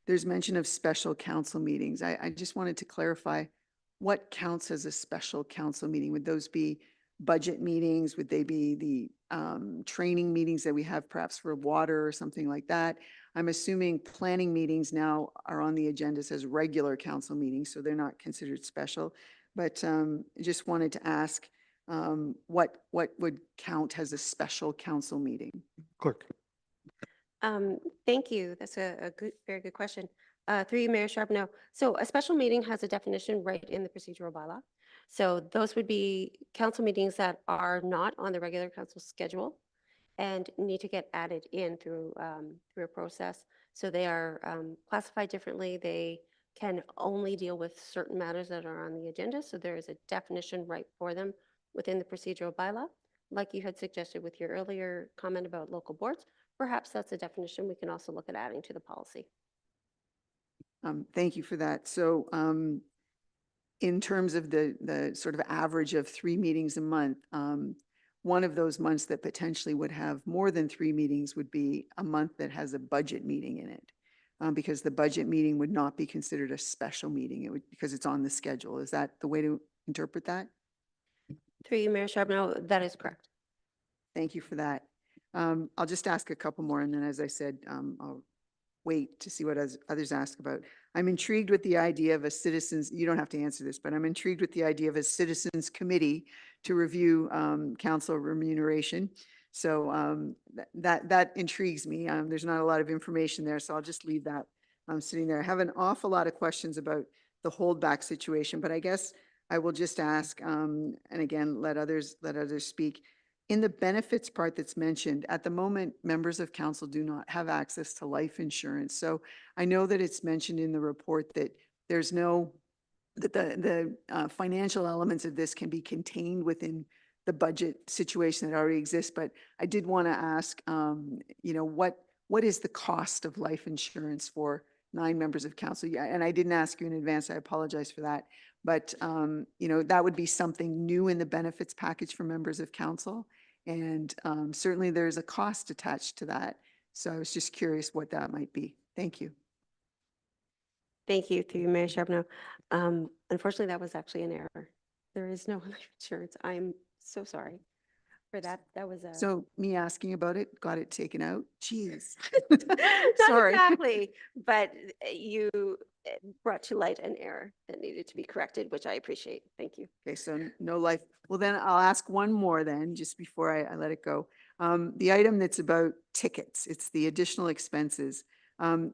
C: there's mention of special council meetings. I just wanted to clarify what counts as a special council meeting. Would those be budget meetings? Would they be the training meetings that we have perhaps for water or something like that? I'm assuming planning meetings now are on the agendas as regular council meetings, so they're not considered special. But just wanted to ask what would count as a special council meeting?
B: Clerk.
A: Thank you. That's a very good question. Through you, Mayor Charbonneau. So a special meeting has a definition right in the procedural bylaw. So those would be council meetings that are not on the regular council schedule and need to get added in through a process. So they are classified differently. They can only deal with certain matters that are on the agenda. So there is a definition right for them within the procedural bylaw. Like you had suggested with your earlier comment about local boards, perhaps that's a definition we can also look at adding to the policy.
C: Thank you for that. So in terms of the sort of average of 3 meetings a month, one of those months that potentially would have more than 3 meetings would be a month that has a budget meeting in it. Because the budget meeting would not be considered a special meeting. It would, because it's on the schedule. Is that the way to interpret that?
A: Through you, Mayor Charbonneau, that is correct.
C: Thank you for that. I'll just ask a couple more, and then, as I said, I'll wait to see what others ask about. I'm intrigued with the idea of a citizens, you don't have to answer this, but I'm intrigued with the idea of a citizens committee to review council remuneration. So that intrigues me. There's not a lot of information there, so I'll just leave that sitting there. I have an awful lot of questions about the holdback situation, but I guess I will just ask, and again, let others speak. In the benefits part that's mentioned, at the moment, members of council do not have access to life insurance. So I know that it's mentioned in the report that there's no, that the financial elements of this can be contained within the budget situation that already exists. But I did want to ask, what is the cost of life insurance for 9 members of council? Yeah, and I didn't ask you in advance. I apologize for that. But, that would be something new in the benefits package for members of council. And certainly there's a cost attached to that. So I was just curious what that might be. Thank you.
A: Thank you, through you, Mayor Charbonneau. Unfortunately, that was actually an error. There is no life insurance. I'm so sorry for that. That was a.
C: So me asking about it, got it taken out? Jeez.
A: Not
C: Sorry.
A: exactly, but you brought to light an error that needed to be corrected, which I appreciate. Thank you.
C: Okay, so no life. Well, then I'll ask one more then, just before I let it go. The item that's about tickets, it's the additional expenses.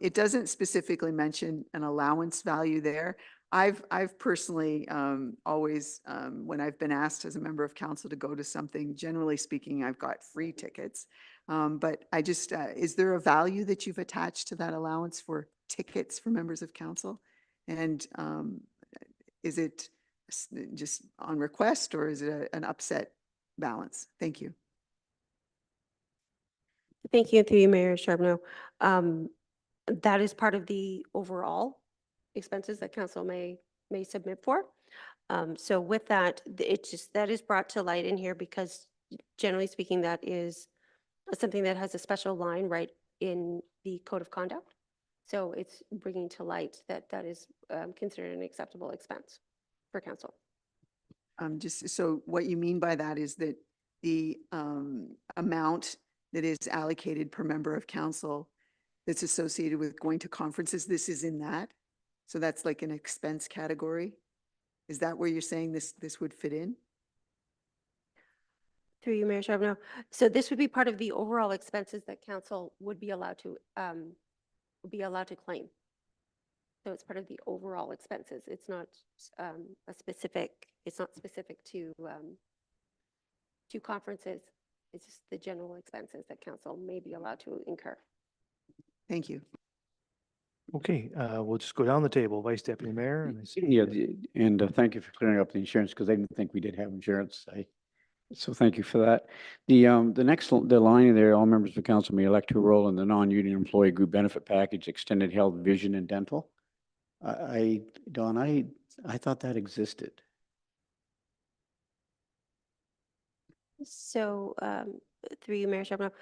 C: It doesn't specifically mention an allowance value there. I've personally always, when I've been asked as a member of council to go to something, generally speaking, I've got free tickets. But I just, is there a value that you've attached to that allowance for tickets for members of council? And is it just on request, or is it an upset balance? Thank you.
A: Thank you, through you, Mayor Charbonneau. That is part of the overall expenses that council may submit for. So with that, that is brought to light in here because generally speaking, that is something that has a special line right in the code of conduct. So it's bringing to light that that is considered an acceptable expense for council.
C: Just so what you mean by that is that the amount that is allocated per member of council that's associated with going to conferences, this is in that? So that's like an expense category? Is that where you're saying this would fit in?
A: Through you, Mayor Charbonneau. So this would be part of the overall expenses that council would be allowed to claim. So it's part of the overall expenses. It's not it's not specific to conferences. It's just the general expenses that council may be allowed to incur.
C: Thank you.
B: Okay, we'll just go down the table. Vice Deputy Mayor. And I see
H: Yeah, and thank you for clearing up the insurance because I didn't think we did have insurance. So thank you for that. The next, the line there, all members of council may elect to enroll in the non-union employee group benefit package, extended health, vision, and dental. Don, I thought that existed.
A: So through you, Mayor Charbonneau,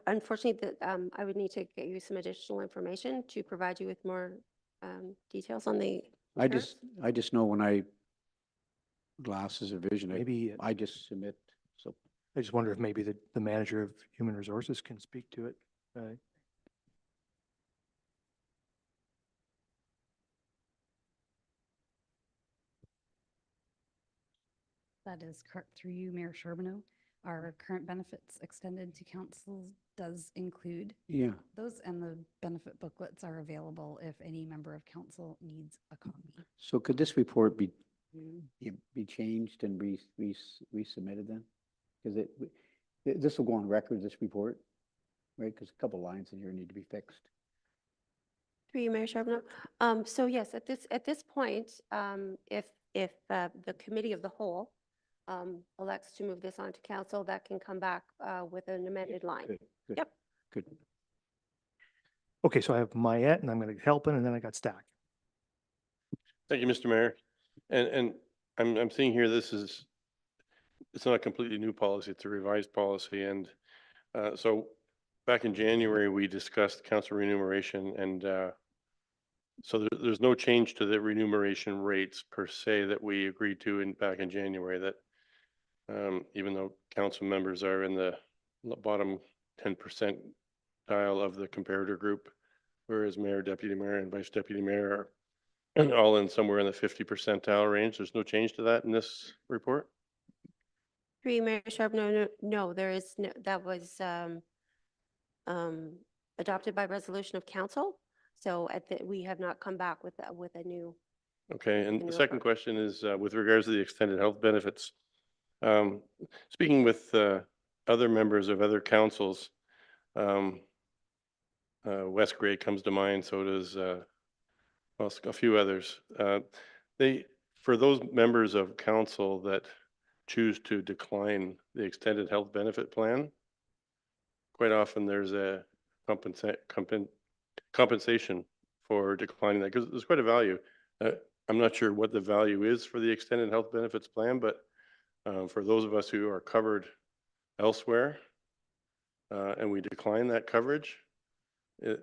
A: unfortunately, I would need to get you some additional information to provide you with more details on the insurance.
H: I just know when I glasses of vision,
B: maybe
H: I just submit. So
B: I just wonder if maybe the manager of human resources can speak to it.
O: That is correct, through you, Mayor Charbonneau. Our current benefits extended to council does include those, and the benefit booklets are available if any member of council needs a copy.
H: So could this report be changed and resubmitted then? Because this will go on record, this report, right? Because a couple lines in here need to be fixed.
A: Through you, Mayor Charbonneau. So yes, at this point, if the committee of the whole elects to move this on to council, that can come back with an amended line.
H: Good.
A: Yep.
H: Good.
B: Okay, so I have Mayette and I'm going to help in, and then I got Stack.
P: Thank you, Mr. Mayor. And I'm seeing here, it's not a completely new policy, it's a revised policy. And so back in January, we discussed council remuneration, and so there's no change to the remuneration rates per se that we agreed to back in January, that even though council members are in the bottom 10% dial of the comparator group, whereas mayor, deputy mayor, and vice deputy mayor are all in somewhere in the 50 percentile range. There's no change to that in this report?
A: Through you, Mayor Charbonneau, no, there is no, that was adopted by resolution of council. So we have not come back with a new
P: Okay, and
A: Can
P: the
A: you
P: second
A: affirm?
P: question is with regards to the extended health benefits. Um, Speaking with other members of other councils, um, West Grey comes to mind, so does well, a few others. They, for those members of council that choose to decline the extended health benefit plan, quite often there's a compensation for declining that because there's quite a value. I'm not sure what the value is for the extended health benefits plan, but for those of us who are covered elsewhere and we decline that coverage, is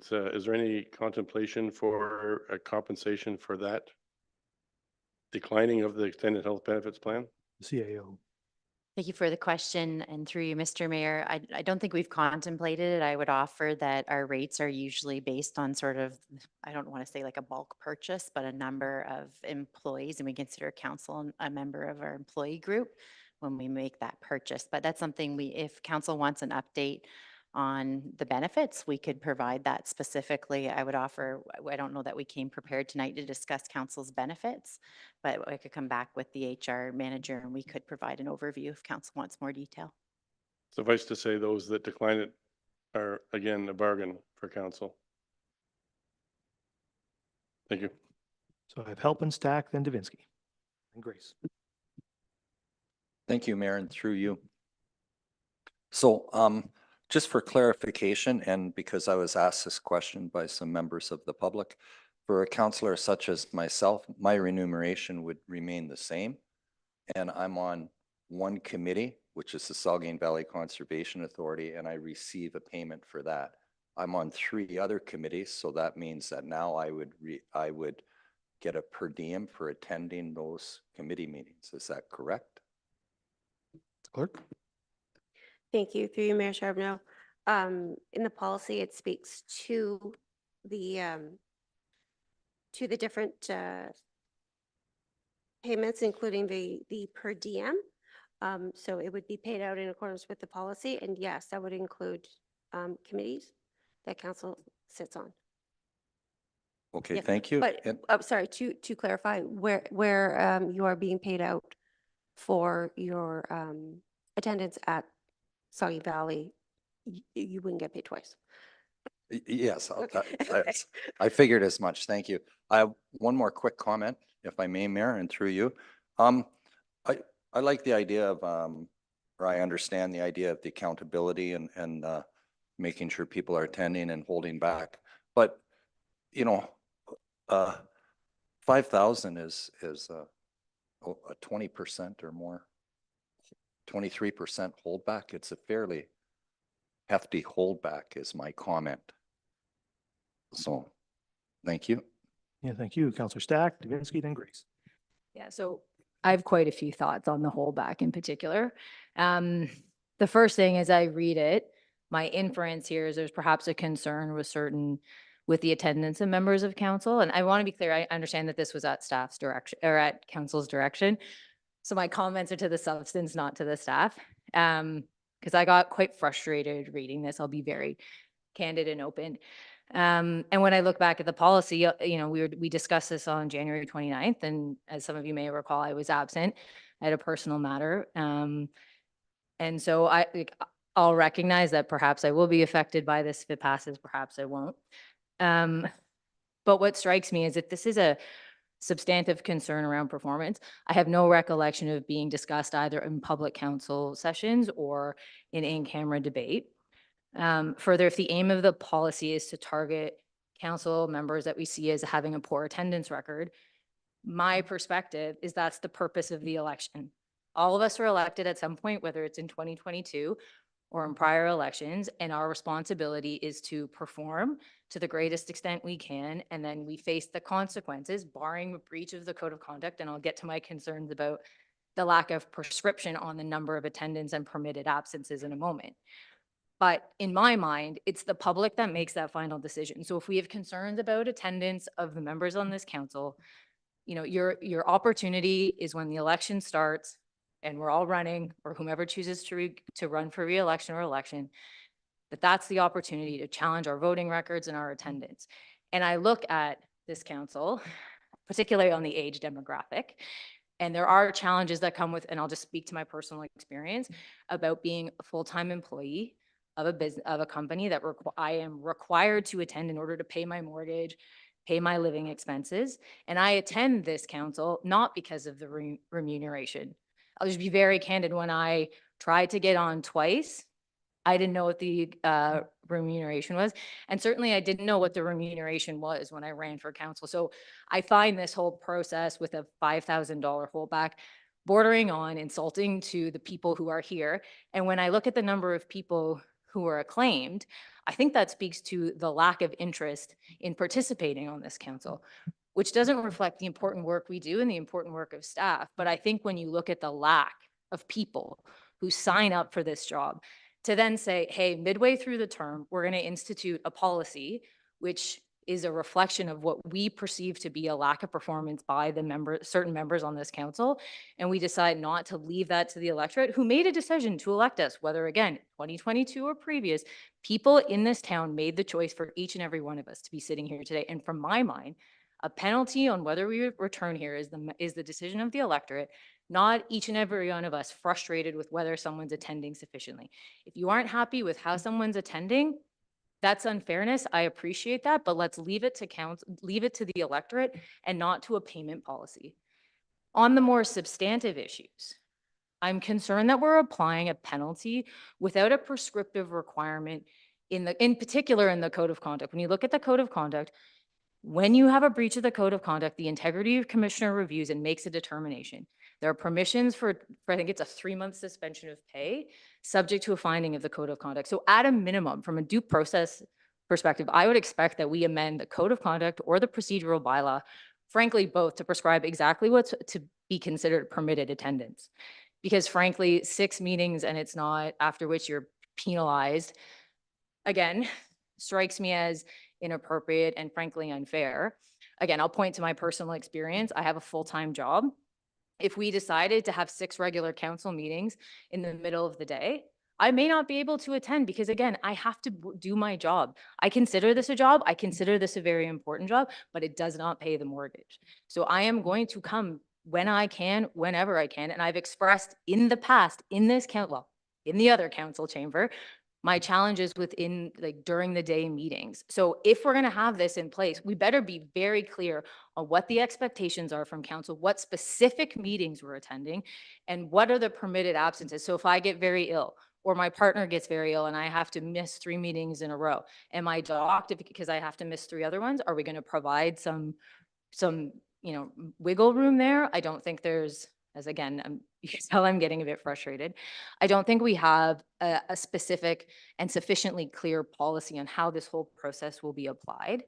P: there any contemplation for a compensation for that declining of the extended health benefits plan?
B: CAO.
J: Thank you for the question, and through you, Mr. Mayor, I don't think we've contemplated it. I would offer that our rates are usually based on sort of, I don't want to say like a bulk purchase, but a number of employees, and we consider council a member of our employee group when we make that purchase. But that's something if council wants an update on the benefits, we could provide that specifically. I would offer, I don't know that we came prepared tonight to discuss council's benefits, but I could come back with the HR manager and we could provide an overview if council wants more detail.
P: Suffice to say, those that decline it are, again, a bargain for council. Thank you.
B: So I have Halpin, Stack, then Davinsky, and Grace.
K: Thank you, Mayor, and through you. So just for clarification, and because I was asked this question by some members of the public, for a councillor such as myself, my remuneration would remain the same. And I'm on one committee, which is the Saugeen Valley Conservation Authority, and I receive a payment for that. I'm on 3 other committees, so that means that now I would get a per diem for attending those committee meetings. Is that correct?
B: Clerk?
A: Thank you. Through you, Mayor Charbonneau. In the policy, it speaks to the different payments, including the per diem. So it would be paid out in accordance with the policy. And yes, that would include committees that council sits on.
K: Okay,
A: Yes,
K: thank you.
A: But
K: And
A: I'm sorry, to clarify, where you are being paid out for your attendance at Saugeen Valley, you wouldn't get paid twice.
K: yes,
A: Okay.
K: I figured as much. Thank you. I have one more quick comment, if I may, Mayor, and through you. I like the idea of, or I understand the idea of the accountability and making sure people are attending and holding back. But, you know, 5,000 is a 20% or more, 23% holdback. It's a fairly hefty holdback is my comment. So, thank you.
B: Yeah, thank you. Councillor Stack, Davinsky, then Grace.
L: Yeah, so I have quite a few thoughts on the holdback in particular. The first thing as I read it, my inference here is there's perhaps a concern with the attendance of members of council. And I want to be clear, I understand that this was at staff's direction or at council's direction. So my comments are to the substance, not to the staff. Because I got quite frustrated reading this. I'll be very candid and open. And when I look back at the policy, we discussed this on January 29th. And as some of you may recall, I was absent. I had a personal matter. And so I'll recognize that perhaps I will be affected by this if it passes, perhaps I won't. But what strikes me is if this is a substantive concern around performance, I have no recollection of being discussed either in public council sessions or in-camera debate. Further, if the aim of the policy is to target council members that we see as having a poor attendance record, my perspective is that's the purpose of the election. All of us are elected at some point, whether it's in 2022 or in prior elections, and our responsibility is to perform to the greatest extent we can, and then we face the consequences, barring a breach of the code of conduct, and I'll get to my concerns about the lack of prescription on the number of attendance and permitted absences in a moment. But in my mind, it's the public that makes that final decision. So if we have concerns about attendance of the members on this council, your opportunity is when the election starts and we're all running, or whomever chooses to run for re-election or election, that's the opportunity to challenge our voting records and our attendance. And I look at this council, particularly on the age demographic. And there are challenges that come with, and I'll just speak to my personal experience about being a full-time employee of a business, of a company that I am required to attend in order to pay my mortgage, pay my living expenses. And I attend this council not because of the remuneration. I'll just be very candid. When I tried to get on twice, I didn't know what the remuneration was. And certainly I didn't know what the remuneration was when I ran for council. So I find this whole process with a $5,000 holdback bordering on insulting to the people who are here. And when I look at the number of people who are acclaimed, I think that speaks to the lack of interest in participating on this council, which doesn't reflect the important work we do and the important work of staff. But I think when you look at the lack of people who sign up for this job, to then say, hey, midway through the term, we're going to institute a policy which is a reflection of what we perceive to be a lack of performance by the certain members on this council. And we decide not to leave that to the electorate who made a decision to elect us, whether again, 2022 or previous. People in this town made the choice for each and every one of us to be sitting here today. And from my mind, a penalty on whether we return here is the decision of the electorate, not each and every one of us frustrated with whether someone's attending sufficiently. If you aren't happy with how someone's attending, that's unfairness. I appreciate that, but let's leave it to council, leave it to the electorate and not to a payment policy. On the more substantive issues, I'm concerned that we're applying a penalty without a prescriptive requirement in particular in the code of conduct. When you look at the code of conduct, when you have a breach of the code of conduct, the integrity of commissioner reviews and makes a determination. There are permissions for I think it's a 3-month suspension of pay, subject to a finding of the code of conduct. So at a minimum, from a due process perspective, I would expect that we amend the code of conduct or the procedural bylaw, frankly, both, to prescribe exactly what's to be considered permitted attendance. Because frankly, 6 meetings and it's not, after which you're penalized, again, strikes me as inappropriate and frankly unfair. Again, I'll point to my personal experience. I have a full-time job. If we decided to have 6 regular council meetings in the middle of the day, I may not be able to attend because again, I have to do my job. I consider this a job. I consider this a very important job, but it does not pay the mortgage. So I am going to come when I can, whenever I can. And I've expressed in the past in this well, in the other council chamber, my challenges within during the day meetings. So if we're going to have this in place, we better be very clear on what the expectations are from council, what specific meetings we're attending, and what are the permitted absences. So if I get very ill or my partner gets very ill and I have to miss 3 meetings in a row, am I docked because I have to miss 3 other ones? Are we going to provide some wiggle room there? I don't think there's, as again, you can tell I'm getting a bit frustrated. I don't think we have a specific and sufficiently clear policy on how this whole process will be applied.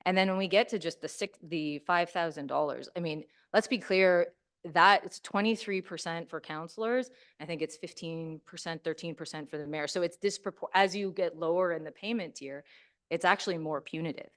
L: And then when we get to just the $5,000, I mean, let's be clear that it's 23% for councillors. I think it's 15%, 13% for the mayor. So it's as you get lower in the payment tier, it's actually more punitive.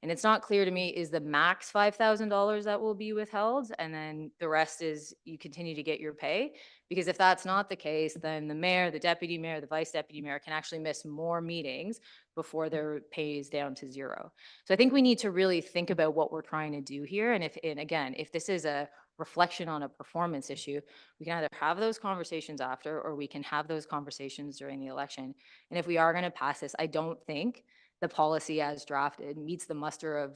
L: And it's not clear to me, is the max $5,000 that will be withheld and then the rest is you continue to get your pay? Because if that's not the case, then the mayor, the deputy mayor, the vice deputy mayor can actually miss more meetings before their pay is down to 0. So I think we need to really think about what we're trying to do here. And again, if this is a reflection on a performance issue, we can either have those conversations after or we can have those conversations during the election. And if we are going to pass this, I don't think the policy as drafted meets the muster of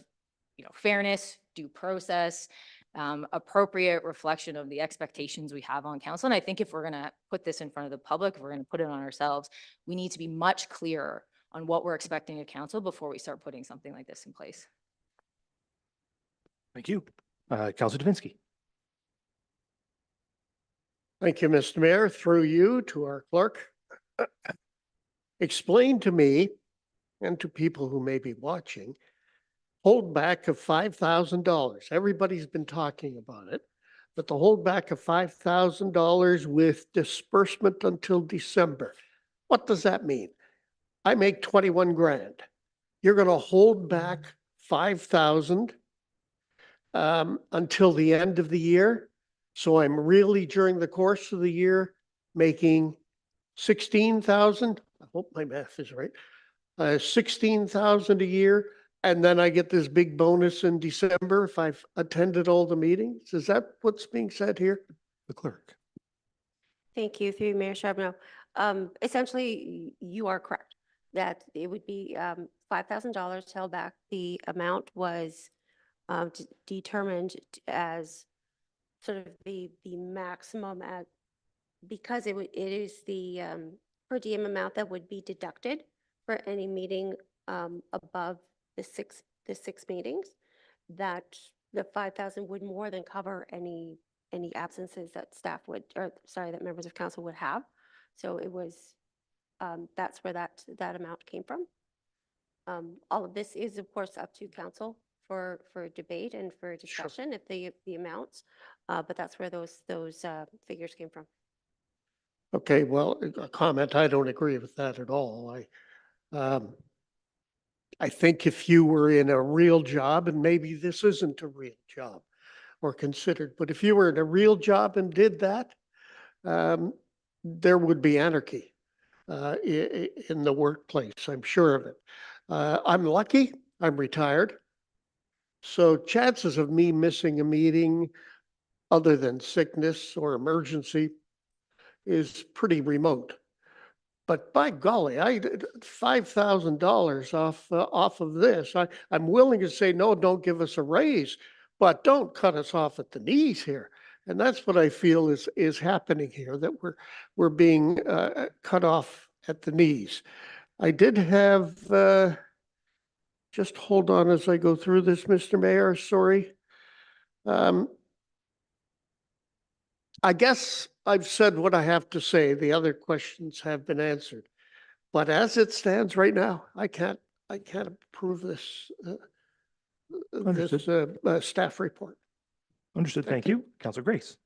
L: fairness, due process, appropriate reflection of the expectations we have on council. And I think if we're going to put this in front of the public, if we're going to put it on ourselves, we need to be much clearer on what we're expecting of council before we start putting something like this in place.
B: Thank you. Councilor Davinsky.
N: Thank you, Mr. Mayor. Through you to our clerk. Explain to me and to people who may be watching, holdback of $5,000. Everybody's been talking about it, but the holdback of $5,000 with disbursement until December. What does that mean? I make 21 grand. You're going to hold back 5,000 until the end of the year. So I'm really during the course of the year making 16,000. I hope my math is right. 16,000 a year, And then I get this big bonus in December if I've attended all the meetings? Is that what's being said here?
B: The clerk.
A: Thank you, through you, Mayor Charbonneau. Essentially, you are correct that it would be $5,000 held back. The amount was determined as sort of the maximum at, because it is the per diem amount that would be deducted for any meeting above the six meetings, that the 5,000 would more than cover any absences that staff would, or sorry, that members of council would have. So it was, that's where that amount came from. All of this is, of course, up to council for debate and for discussion if the amounts, but that's where those figures came from.
N: Okay, well, a comment, I don't agree with that at all. I think if you were in a real job, and maybe this isn't a real job or considered, but if you were in a real job and did that, there would be anarchy in the workplace. I'm sure of it. I'm lucky. I'm retired. So chances of me missing a meeting other than sickness or emergency is pretty remote. But by golly, $5,000 off of this. I'm willing to say, no, don't give us a raise, but don't cut us off at the knees here. And that's what I feel is happening here, that we're being cut off at the knees. I did have, just hold on as I go through this, Mr. Mayor, sorry. I guess I've said what I have to say. The other questions have been answered. But as it stands right now, I can't approve this, staff report.
B: Understood. Thank you. Councillor Grace.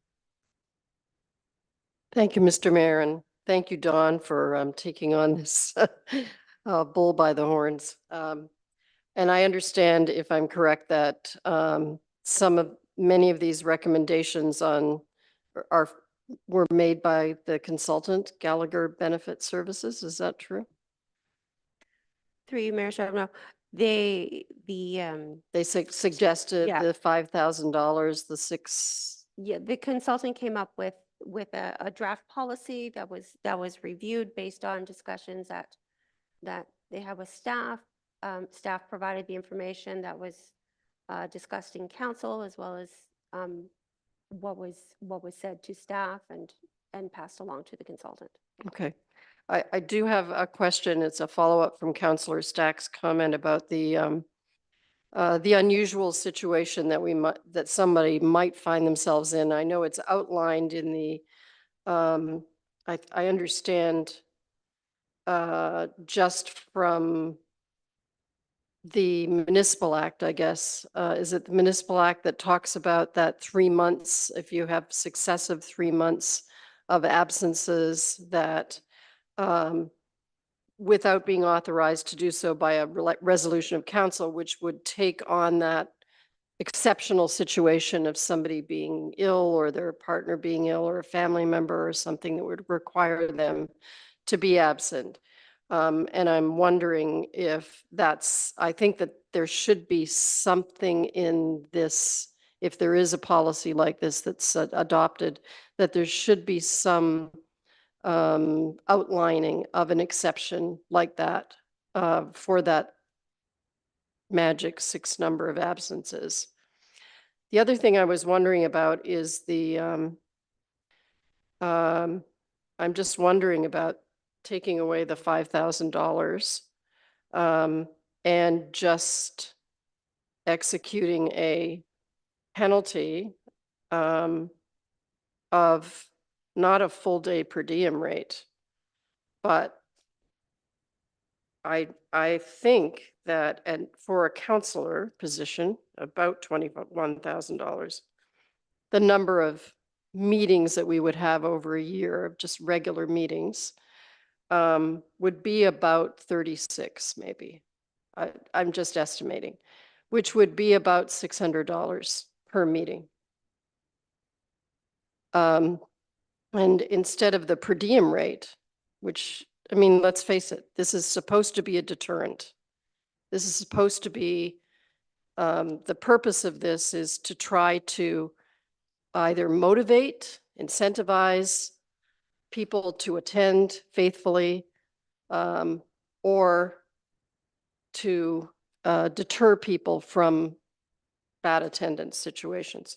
M: Thank you, Mr. Mayor, and thank you, Dawn, for taking on this bull by the horns. And I understand, if I'm correct, that many of these recommendations were made by the consultant, Gallagher Benefit Services. Is that true?
A: Through you, Mayor Charbonneau, they
M: suggested
A: yeah.
M: the $5,000, the six.
A: Yeah, the consultant came up with a draft policy that was reviewed based on discussions that they have with staff. Staff provided the information that was discussed in council, as well as what was said to staff and passed along to the consultant.
M: Okay. I do have a question. It's a follow-up from Councillor Stack's comment about the unusual situation that somebody might find themselves in. I know it's outlined in the, I understand just from the municipal act, I guess. Is it the municipal act that talks about that 3 months, if you have successive 3 months of absences, that without being authorized to do so by a resolution of council, which would take on that exceptional situation of somebody being ill or their partner being ill or a family member or something that would require them to be absent. And I'm wondering if I think that there should be something in this, if there is a policy like this that's adopted, that there should be some outlining of an exception like that for that magic 6 number of absences. The other thing I was wondering about is I'm just wondering about taking away the $5,000 and just executing a penalty of not a full day per diem rate, but I think that, and for a counselor position, about $21,000, the number of meetings that we would have over a year of just regular meetings would be about 36, maybe. I'm just estimating, which would be about $600 per meeting. And instead of the per diem rate, which, I mean, let's face it, this is supposed to be a deterrent. This is supposed to be, the purpose of this is to try to either motivate, incentivize people to attend faithfully, or to deter people from bad attendance situations.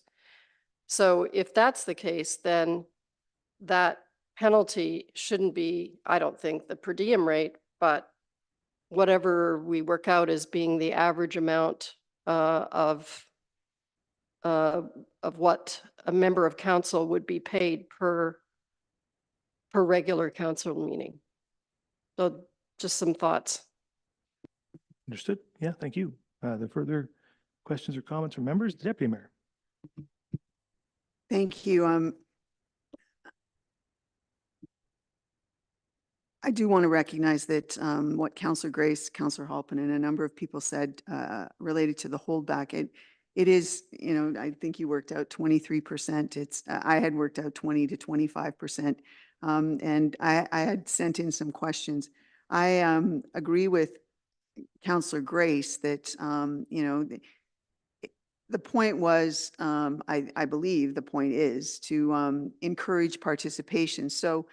M: So if that's the case, then that penalty shouldn't be, I don't think, the per diem rate, but whatever we work out as being the average amount of what a member of council would be paid per regular council meeting. So just some thoughts.
B: Understood. Yeah, thank you. The further questions or comments from members? The Deputy Mayor.
C: Thank you. I do want to recognize that what Councillor Grace, Councillor Halpin, and a number of people said related to the holdback. It is, you know, I think you worked out 23%. It's I had worked out 20 to 25%, and I had sent in some questions. I agree with Councillor Grace that you know, the point was, I believe the point is to encourage participation. So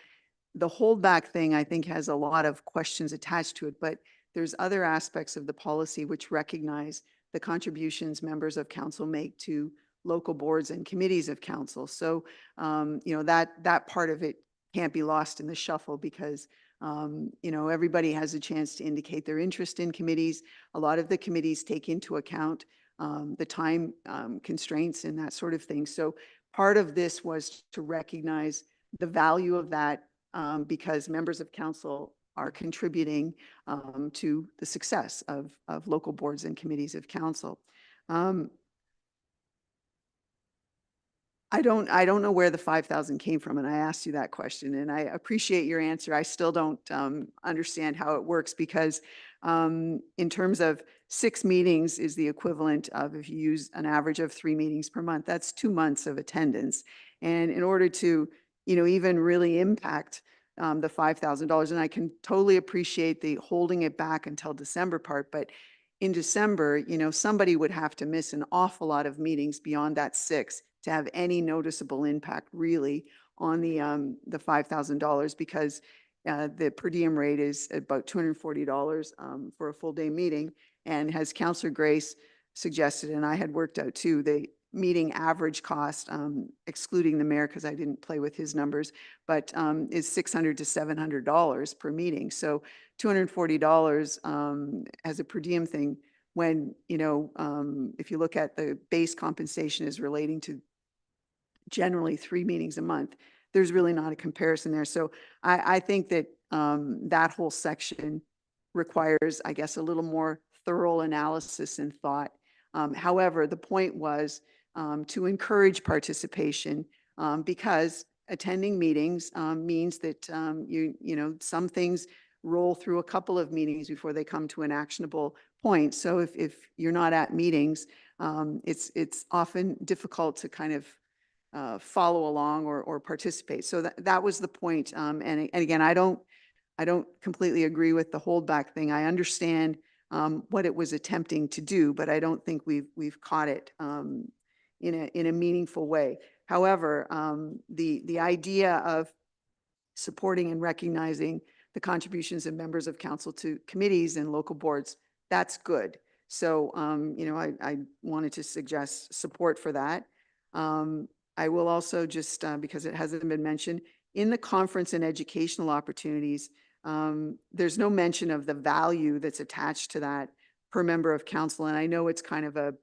C: the holdback thing, I think, has a lot of questions attached to it, but there's other aspects of the policy which recognize the contributions members of council make to local boards and committees of council. So, you know, that part of it can't be lost in the shuffle because, you know, everybody has a chance to indicate their interest in committees. A lot of the committees take into account the time constraints and that sort of thing. So part of this was to recognize the value of that because members of council are contributing to the success of local boards and committees of council. I don't know where the 5,000 came from, and I asked you that question, and I appreciate your answer. I still don't understand how it works because in terms of 6 meetings is the equivalent of, if you use an average of 3 meetings per month, that's 2 months of attendance. And in order to, you know, even really impact the $5,000, and I can totally appreciate the holding it back until December part, but in December, you know, somebody would have to miss an awful lot of meetings beyond that 6 to have any noticeable impact really on the $5,000 because the per diem rate is about $240 for a full day meeting. And as Councillor Grace suggested, and I had worked out too, the meeting average cost, excluding the mayor because I didn't play with his numbers, but is $600 to $700 per meeting. So $240 as a per diem thing when, you know, if you look at the base compensation is relating to generally 3 meetings a month, there's really not a comparison there. So I think that that whole section requires, I guess, a little more thorough analysis and thought. However, the point was to encourage participation because attending meetings means that you know, some things roll through a couple of meetings before they come to an actionable point. So if you're not at meetings, it's often difficult to kind of follow along or participate. So that was the point. And again, I don't completely agree with the holdback thing. I understand what it was attempting to do, but I don't think we've caught it in a meaningful way. However, the idea of supporting and recognizing the contributions of members of council to committees and local boards, that's good. So, you know, I wanted to suggest support for that. I will also just, because it hasn't been mentioned, in the conference and educational opportunities, there's no mention of the value that's attached to that per member of council. And I know it's kind of a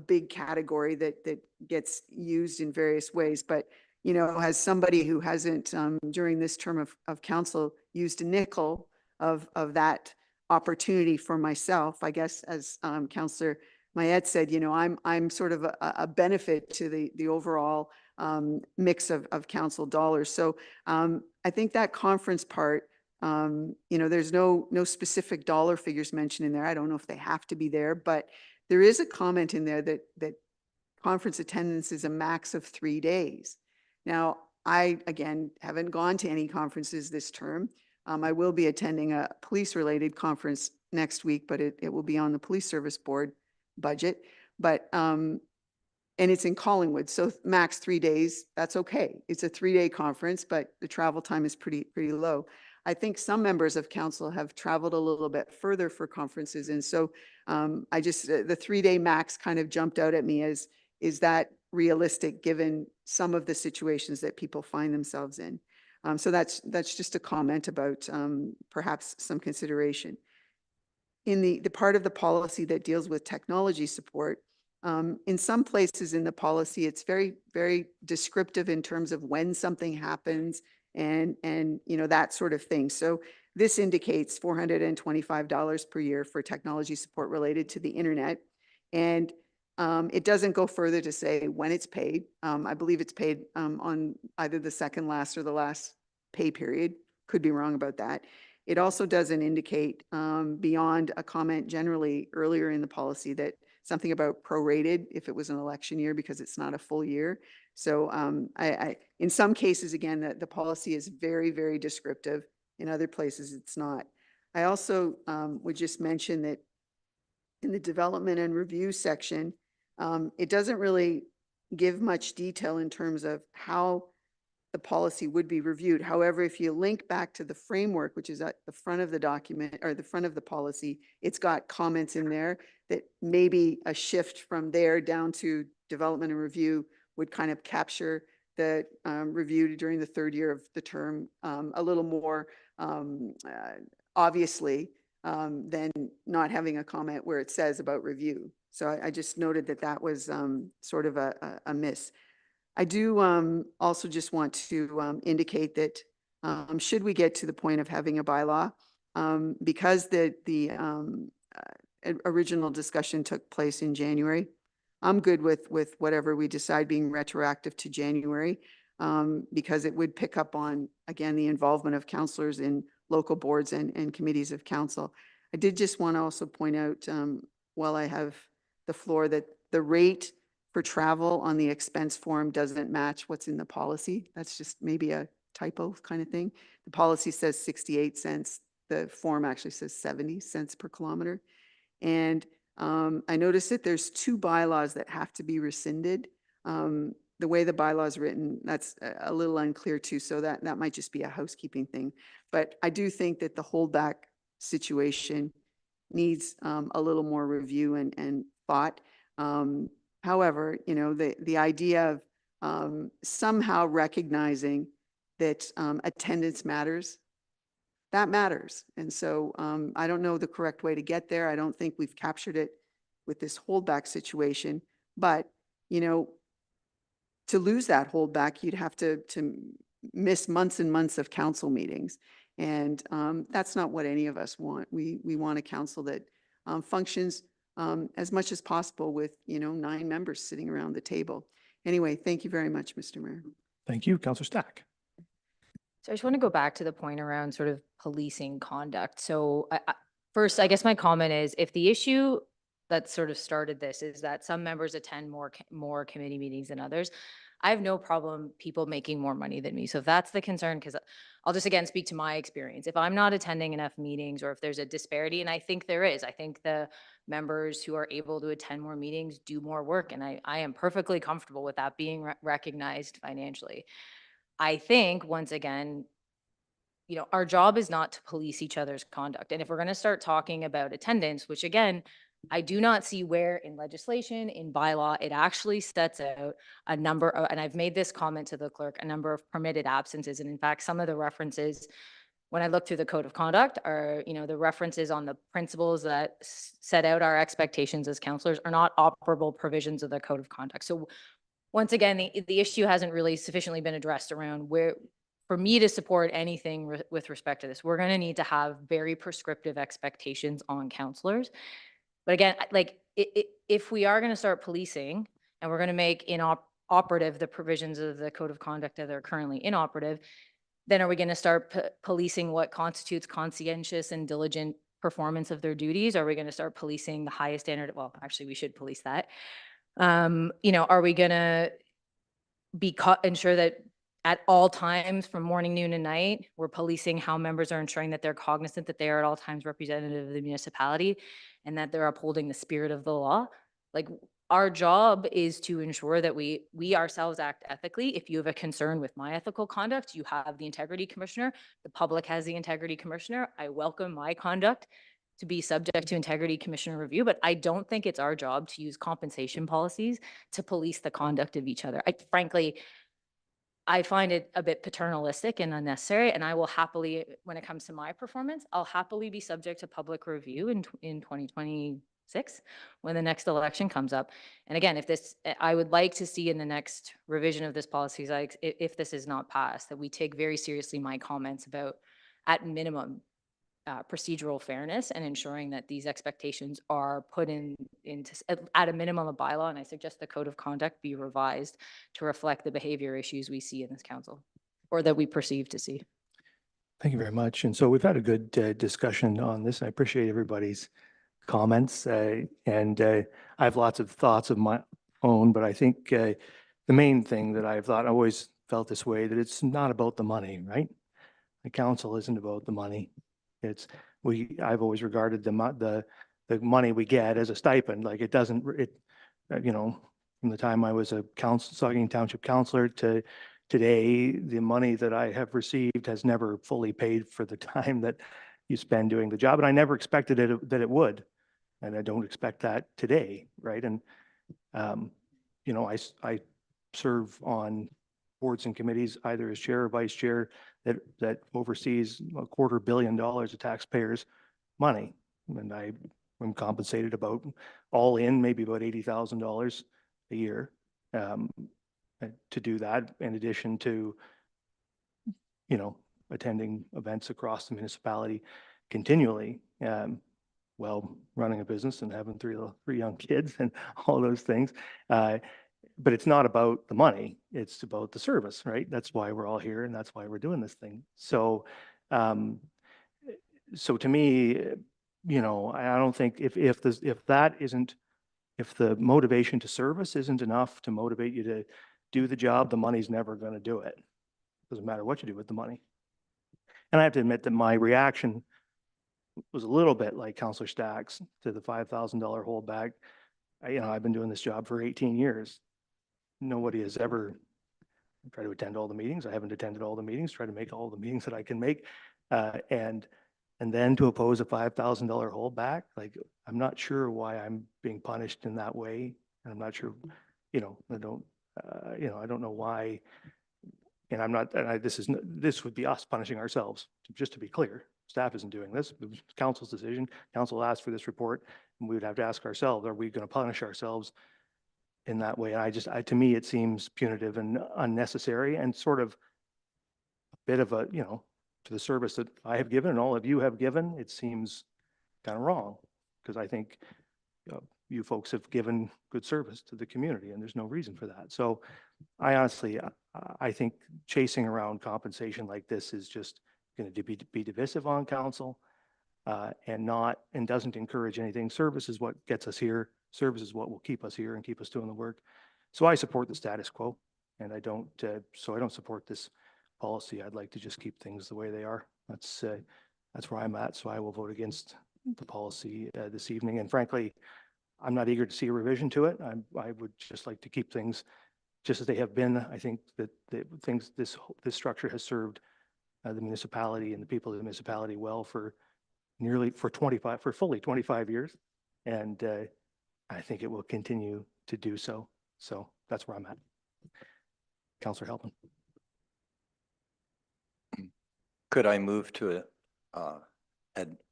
C: big category that gets used in various ways, but you know, as somebody who hasn't during this term of council used a nickel of that opportunity for myself, I guess as Councillor Mayette said, you know, I'm sort of a benefit to the overall mix of council dollars. So I think that conference part, you know, there's no specific dollar figures mentioned in there. I don't know if they have to be there, but there is a comment in there that conference attendance is a max of 3 days. Now, I, again, haven't gone to any conferences this term. I will be attending a police-related conference next week, but it will be on the Police Service Board budget. But, and it's in Collingwood, so max 3 days, that's okay. It's a 3-day conference, but the travel time is pretty low. I think some members of council have traveled a little bit further for conferences. And so I just, the 3-day max kind of jumped out at me as, is that realistic given some of the situations that people find themselves in? So that's just a comment about perhaps some consideration. In the part of the policy that deals with technology support, in some places in the policy, it's very descriptive in terms of when something happens and you know, that sort of thing. So this indicates $425 per year for technology support related to the internet. And it doesn't go further to say when it's paid. I believe it's paid on either the second last or the last pay period. Could be wrong about that. It also doesn't indicate beyond a comment generally earlier in the policy that something about prorated if it was an election year because it's not a full year. So in some cases, again, the policy is very descriptive. In other places, it's not. I also would just mention that in the development and review section, it doesn't really give much detail in terms of how the policy would be reviewed. However, if you link back to the framework, which is at the front of the document or the front of the policy, it's got comments in there that maybe a shift from there down to development and review would kind of capture the review during the 3rd year of the term a little more obviously than not having a comment where it says about review. So I just noted that that was sort of a miss. I do also just want to indicate that should we get to the point of having a bylaw, because the original discussion took place in January, I'm good with whatever we decide being retroactive to January, because it would pick up on, again, the involvement of councillors in local boards and committees of council. I did just want to also point out, while I have the floor, that the rate for travel on the expense form doesn't match what's in the policy. That's just maybe a typo kind of thing. The policy says 68 cents. The form actually says 70 cents per kilometer. And I noticed that there's 2 bylaws that have to be rescinded. The way the bylaw is written, that's a little unclear too. So that might just be a housekeeping thing. But I do think that the holdback situation needs a little more review and thought. However, you know, the idea of somehow recognizing that attendance matters, that matters. And so I don't know the correct way to get there. I don't think we've captured it with this holdback situation. But, you know, to lose that holdback, you'd have to miss months and months of council meetings. And that's not what any of us want. We want a council that functions as much as possible with, you know, 9 members sitting around the table. Anyway, thank you very much, Mr. Mayor.
B: Thank you, Councillor Stack.
L: So I just want to go back to the point around sort of policing conduct. So first, I guess my comment is if the issue that sort of started this is that some members attend more committee meetings than others, I have no problem people making more money than me. So if that's the concern, because I'll just again speak to my experience. If I'm not attending enough meetings or if there's a disparity, and I think there is, I think the members who are able to attend more meetings do more work. And I am perfectly comfortable with that being recognized financially. I think once again, you know, our job is not to police each other's conduct. And if we're going to start talking about attendance, which again, I do not see where in legislation, in bylaw, it actually sets out a number of, and I've made this comment to the clerk, a number of permitted absences. And in fact, some of the references, when I look through the code of conduct are, you know, the references on the principles that set out our expectations as counselors are not operable provisions of the code of conduct. So once again, the issue hasn't really sufficiently been addressed around where, for me to support anything with respect to this, we're going to need to have very prescriptive expectations on counselors. But again, like if we are going to start policing and we're going to make inoperative the provisions of the code of conduct that are currently inoperative, then are we going to start policing what constitutes conscientious and diligent performance of their duties? Are we going to start policing the highest standard? Well, actually, we should police that. You know, are we going to ensure that at all times from morning, noon and night. We're policing how members are ensuring that they're cognizant that they are at all times representative of the municipality and that they're upholding the spirit of the law. Like our job is to ensure that we ourselves act ethically. If you have a concern with my ethical conduct, you have the integrity commissioner. The public has the integrity commissioner. I welcome my conduct to be subject to integrity commissioner review, but I don't think it's our job to use compensation policies to police the conduct of each other. Frankly, I find it a bit paternalistic and unnecessary, and I will happily, when it comes to my performance, I'll happily be subject to public review in 2026 when the next election comes up. And again, if this, I would like to see in the next revision of this policy, like if this is not passed, that we take very seriously my comments about, at minimum, procedural fairness and ensuring that these expectations are put at a minimum a bylaw, and I suggest the code of conduct be revised to reflect the behavior issues we see in this council or that we perceive to see.
B: Thank you very much. And so we've had a good discussion on this. I appreciate everybody's comments. And I have lots of thoughts of my own, but I think the main thing that I've thought, I always felt this way, that it's not about the money, right? The council isn't about the money. It's, I've always regarded the money we get as a stipend. Like it doesn't, you know, from the time I was a Saugeen Township councillor to today, the money that I have received has never fully paid for the time that you spend doing the job. And I never expected that it would. And I don't expect that today, right? And, you know, I serve on boards and committees, either as chair or vice chair, that oversees $250 million of taxpayers' money. And I'm compensated about, all in, maybe about $80,000 a year to do that, in addition to, you know, attending events across the municipality continually, while running a business and having three young kids and all those things. But it's not about the money, it's about the service, right? That's why we're all here and that's why we're doing this thing. So, so to me, you know, I don't think if the motivation to service isn't enough to motivate you to do the job, the money's never going to do it. Doesn't matter what you do with the money. And I have to admit that my reaction was a little bit like Councillor Stacks to the $5,000 holdback. You know, I've been doing this job for 18 years. Nobody has ever tried to attend all the meetings. I haven't attended all the meetings, try to make all the meetings that I can make. And then to oppose a $5,000 holdback, like, I'm not sure why I'm being punished in that way. And I'm not sure, you know, I don't know why. And I'm not, and this would be us punishing ourselves, just to be clear. Staff isn't doing this. It was council's decision. Council asked for this report, and we would have to ask ourselves, are we going to punish ourselves in that way? And to me, it seems punitive and unnecessary and sort of a bit of a, you know, to the service that I have given and all of you have given, it seems kind of wrong, because I think you folks have given good service to the community and there's no reason for that. So I honestly, I think chasing around compensation like this is just going to be divisive on council and doesn't encourage anything. Service is what gets us here. Service is what will keep us here and keep us doing the work. So I support the status quo, and I don't support this policy. I'd like to just keep things the way they are. That's where I'm at. So I will vote against the policy this evening. And frankly, I'm not eager to see a revision to it. I would just like to keep things just as they have been. I think that this structure has served the municipality and the people of the municipality well for fully 25 years. And I think it will continue to do so. So that's where I'm at. Councillor Halpin.
K: Could I move to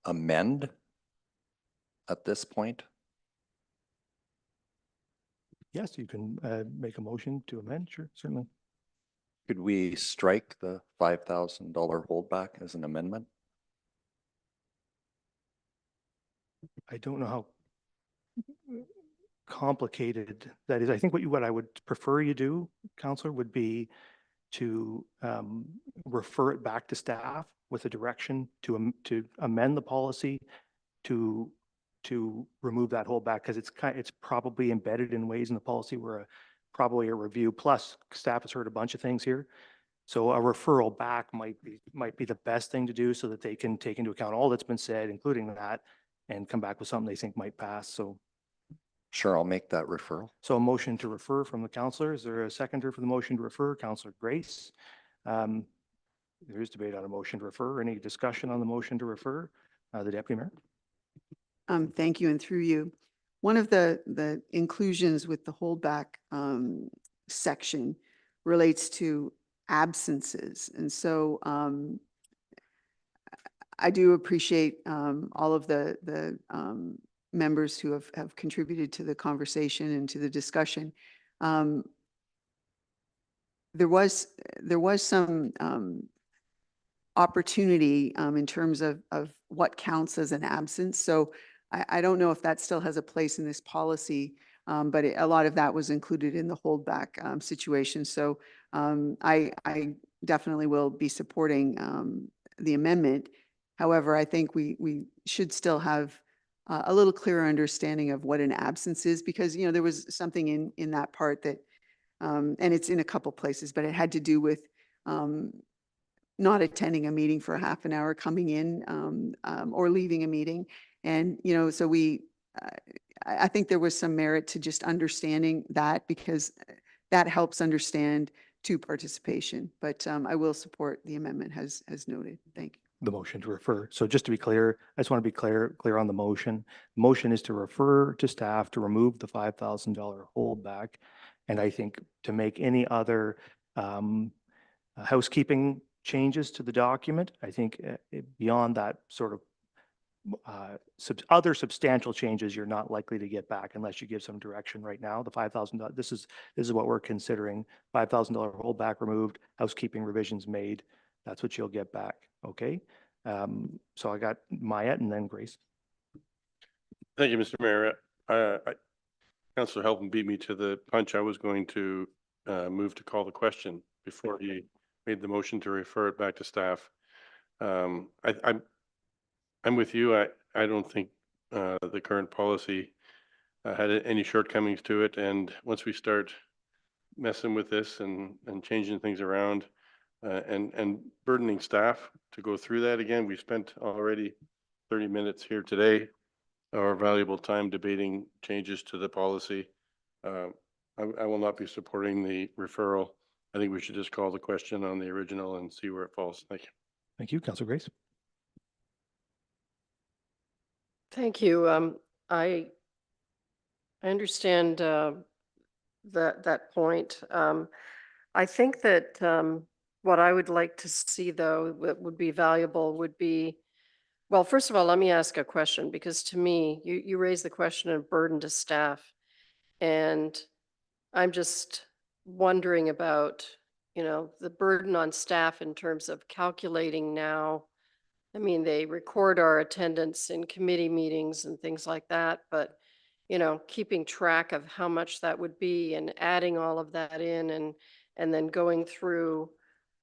K: amend at this point?
B: Yes, you can make a motion to amend. Sure, certainly.
K: Could we strike the $5,000 holdback as an amendment?
B: I don't know how complicated that is. I think what I would prefer you do, Councillor, would be to refer it back to staff with a direction to amend the policy to remove that holdback, because it's probably embedded in ways in the policy where probably a review, plus staff has heard a bunch of things here. So a referral back might be the best thing to do so that they can take into account all that's been said, including that, and come back with something they think might pass. So,
K: Sure, I'll make that referral.
B: so a motion to refer from the counselor. Is there a seconder for the motion to refer? Counselor Grace. There is debate on a motion to refer. Any discussion on the motion to refer? The Deputy Mayor.
C: Thank you, and through you. One of the inclusions with the holdback section relates to absences. And so I do appreciate all of the members who have contributed to the conversation and to the discussion. There was some opportunity in terms of what counts as an absence. So I don't know if that still has a place in this policy, but a lot of that was included in the holdback situation. So I definitely will be supporting the amendment. However, I think we should still have a little clearer understanding of what an absence is, because, you know, there was something in that part that, and it's in a couple places, but it had to do with not attending a meeting for a half an hour, coming in or leaving a meeting. And, you know, so I think there was some merit to just understanding that, because that helps understand to participation. But I will support the amendment as noted. Thank you.
B: The motion to refer. So just to be clear, I just want to be clear on the motion. The motion is to refer to staff to remove the $5,000 holdback. And I think to make any other housekeeping changes to the document, I think beyond that sort of other substantial changes, you're not likely to get back unless you give some direction right now. The $5,000, this is what we're considering. $5,000 holdback removed, housekeeping revisions made. That's what you'll get back. Okay. So I got Maya and then Grace.
P: Thank you, Mr. Mayor. Councillor Helpin beat me to the punch. I was going to move to call the question before he made the motion to refer it back to staff. I'm with you. I don't think the current policy had any shortcomings to it. And once we start messing with this and changing things around and burdening staff to go through that again, we've spent already 30 minutes here today, our valuable time debating changes to the policy. I will not be supporting the referral. I think we should just call the question on the original and see where it falls. Thank you.
B: Thank you, Councilor Grace.
M: Thank you. I understand that point. I think that what I would like to see, though, that would be valuable would be, well, first of all, let me ask a question, because to me, you raised the question of burden to staff. And I'm just wondering about, you know, the burden on staff in terms of calculating now. I mean, they record our attendance in committee meetings and things like that, but, you know, keeping track of how much that would be and adding all of that in and then going through,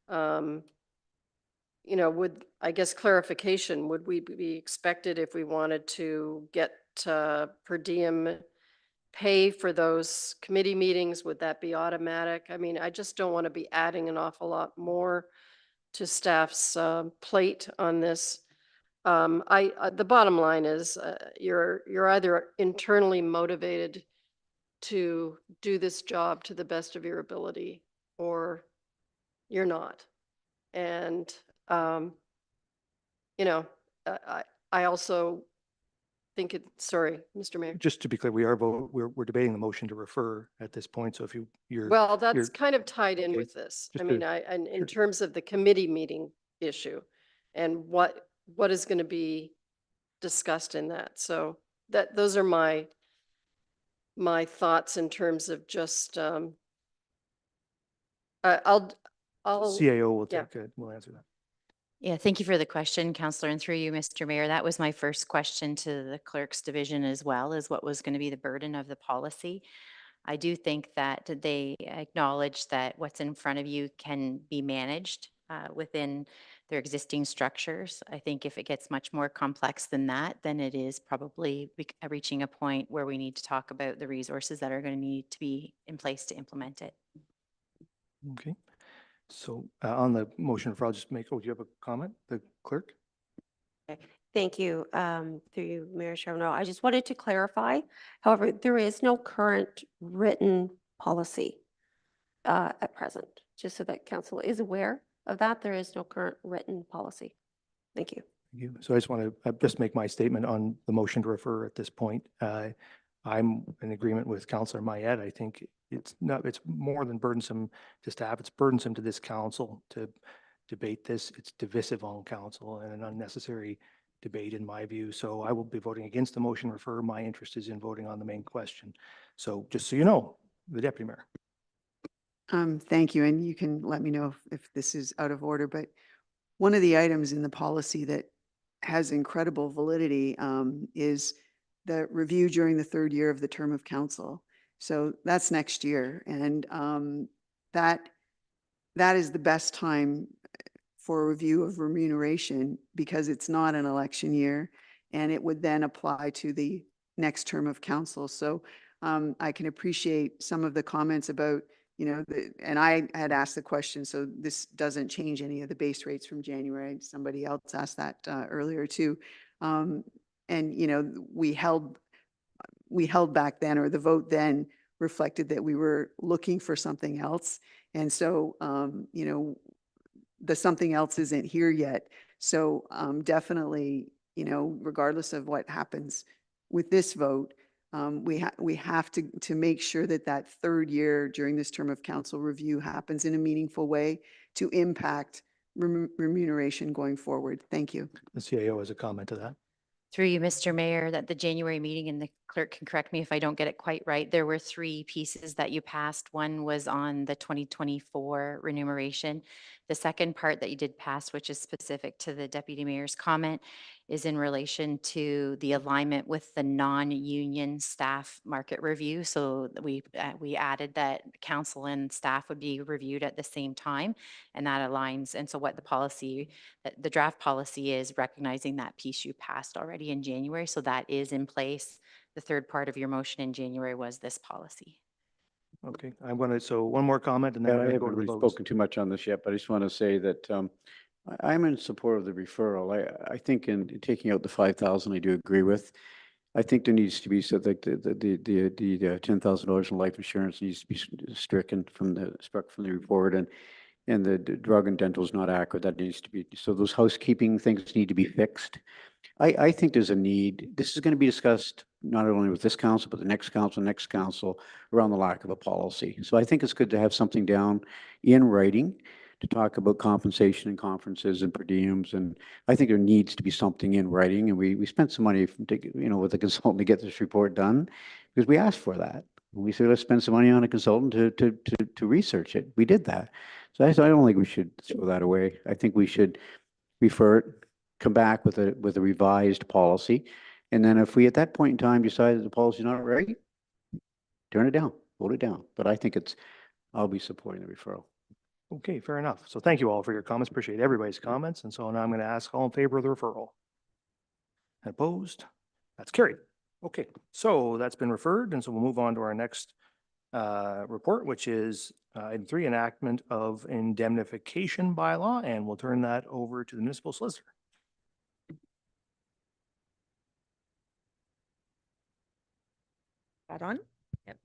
M: you know, I guess clarification, would we be expected if we wanted to get per diem pay for those committee meetings? Would that be automatic? I mean, I just don't want to be adding an awful lot more to staff's plate on this. The bottom line is you're either internally motivated to do this job to the best of your ability, or you're not. And you know, I also think sorry, Mr. Mayor.
B: Just to be clear, we're debating the motion to refer at this point. So if you're
M: Well, that's kind of tied in
B: okay.
M: with this. I
B: Just
M: mean,
B: to-
M: in terms of the committee meeting issue and what is going to be discussed in that. So those are my thoughts in terms of just I'll
B: CAO will
M: yeah.
B: take it. We'll answer that.
J: Yeah, thank you for the question, Councillor, and through you, Mr. Mayor. That was my first question to the clerk's division as well, as what was going to be the burden of the policy. I do think that they acknowledge that what's in front of you can be managed within their existing structures. I think if it gets much more complex than that, then it is probably reaching a point where we need to talk about the resources that are going to need to be in place to implement it.
B: Okay. So on the motion for, I'll just make, oh, do you have a comment, the clerk?
A: Thank you, through you, Mayor Charbonneau. I just wanted to clarify, however, there is no current written policy at present, just so that council is aware of that. There is no current written policy. Thank you.
B: Thank you. So I just want to just make my statement on the motion to refer at this point. I'm in agreement with Councillor Mayette. I think it's more than burdensome to staff. It's burdensome to this council to debate this. It's divisive on council and an unnecessary debate in my view. So I will be voting against the motion to refer. My interest is in voting on the main question. So just so you know, the Deputy Mayor.
C: Thank you. And you can let me know if this is out of order, but one of the items in the policy that has incredible validity is the review during the third year of the term of council. So that's next year. And that is the best time for a review of remuneration because it's not an election year and it would then apply to the next term of council. So I can appreciate some of the comments about, you know, and I had asked the question, so this doesn't change any of the base rates from January. Somebody else asked that earlier too. And, you know, we held back then, or the vote then reflected that we were looking for something else. And so, you know, the something else isn't here yet. So definitely, you know, regardless of what happens with this vote, we have to make sure that that third year during this term of council review happens in a meaningful way to impact remuneration going forward. Thank you.
B: The CAO has a comment to that.
J: Through you, Mr. Mayor, that the January meeting, and the clerk can correct me if I don't get it quite right, there were 3 pieces that you passed. One was on the 2024 remuneration. The second part that you did pass, which is specific to the Deputy Mayor's comment, is in relation to the alignment with the non-union staff market review. So we added that council and staff would be reviewed at the same time, and that aligns. And so what the policy, the draft policy is recognizing that piece you passed already in January. So that is in place. The third part of your motion in January was this policy.
B: Okay, I'm going to, so one more comment and then
H: Yeah,
B: we're
H: I
B: going to go
H: haven't
B: to the
H: really
B: votes.
H: spoken too much on this yet, but I just want to say that I'm in support of the referral. I think in taking out the 5,000, I do agree with. I think there needs to be, so that the $10,000 in life insurance needs to be struck from the report, and the drug and dental is not accurate. That needs to be, so those housekeeping things need to be fixed. I think there's a need. This is going to be discussed not only with this council, but the next council around the lack of a policy. So I think it's good to have something down in writing to talk about compensation and conferences and per diems. And I think there needs to be something in writing. And we spent some money, you know, with a consultant to get this report done because we asked for that. We said, let's spend some money on a consultant to research it. We did that. So I don't think we should throw that away. I think we should refer it, come back with a revised policy. And then if we, at that point in time, decide that the policy is not right, turn it down, vote it down. But I think I'll be supporting the referral.
B: Okay, fair enough. So thank you all for your comments. Appreciate everybody's comments. And so now I'm going to ask all in favor of the referral. Opposed? That's carried. Okay, so that's been referred. And so we'll move on to our next report, which is item 3, enactment of indemnification bylaw. And we'll turn that over to the municipal solicitor.
Q: That on? Yep.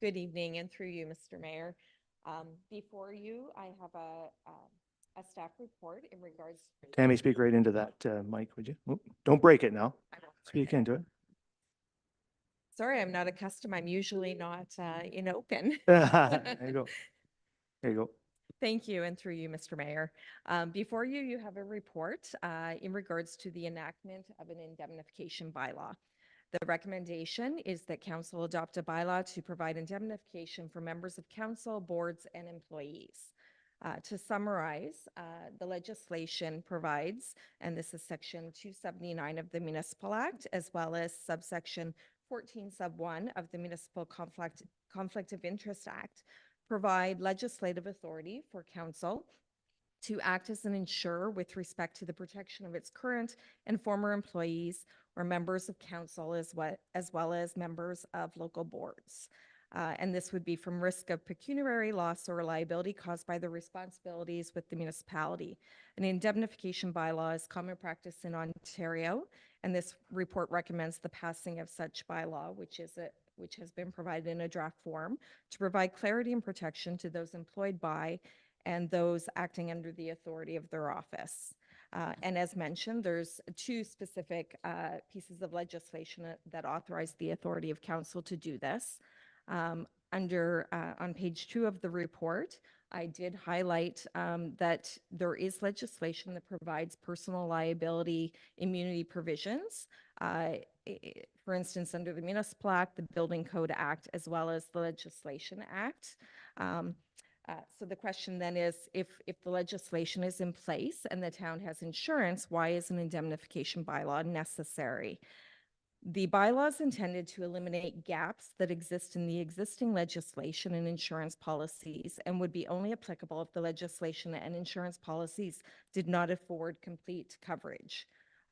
Q: Good evening, and through you, Mr. Mayor. Before you, I have a staff report in regards.
B: Tammy, speak right into that mic, would you? Oh, don't break it now. Speak into it.
Q: Sorry, I'm not accustomed. I'm usually not in open.
B: There you go. There you go.
Q: Thank you, and through you, Mr. Mayor. Before you, you have a report in regards to the enactment of an indemnification bylaw. The recommendation is that council adopt a bylaw to provide indemnification for members of council, boards, and employees. To summarize, the legislation provides, and this is section 279 of the Municipal Act, as well as subsection 14 sub 1 of the Municipal Conflict of Interest Act, provide legislative authority for council to act as an insurer with respect to the protection of its current and former employees or members of council, as well as members of local boards. And this would be from risk of pecuniary loss or liability caused by the responsibilities with the municipality. An indemnification bylaw is common practice in Ontario, and this report recommends the passing of such bylaw, which has been provided in a draft form, to provide clarity and protection to those employed by and those acting under the authority of their office. And as mentioned, there's two specific pieces of legislation that authorize the authority of council to do this. On page 2 of the report, I did highlight that there is legislation that provides personal liability immunity provisions. For instance, under the Municipal Act, the Building Code Act, as well as the Legislation Act. So the question then is, if the legislation is in place and the town has insurance, why is an indemnification bylaw necessary? The bylaw is intended to eliminate gaps that exist in the existing legislation and insurance policies and would be only applicable if the legislation and insurance policies did not afford complete coverage.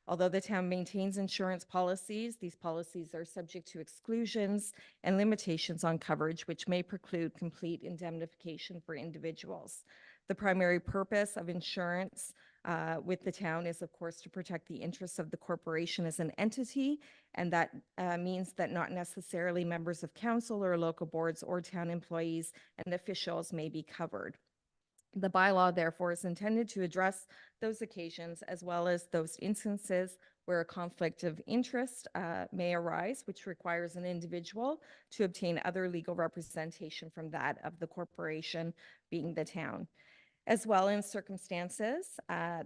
Q: Although the town maintains insurance policies, these policies are subject to exclusions and limitations on coverage, which may preclude complete indemnification for individuals. The primary purpose of insurance with the town is, of course, to protect the interests of the corporation as an entity, and that means that not necessarily members of council or local boards or town employees and officials may be covered. The bylaw, therefore, is intended to address those occasions as well as those instances where a conflict of interest may arise, which requires an individual to obtain other legal representation from that of the corporation, being the town. As well, in circumstances,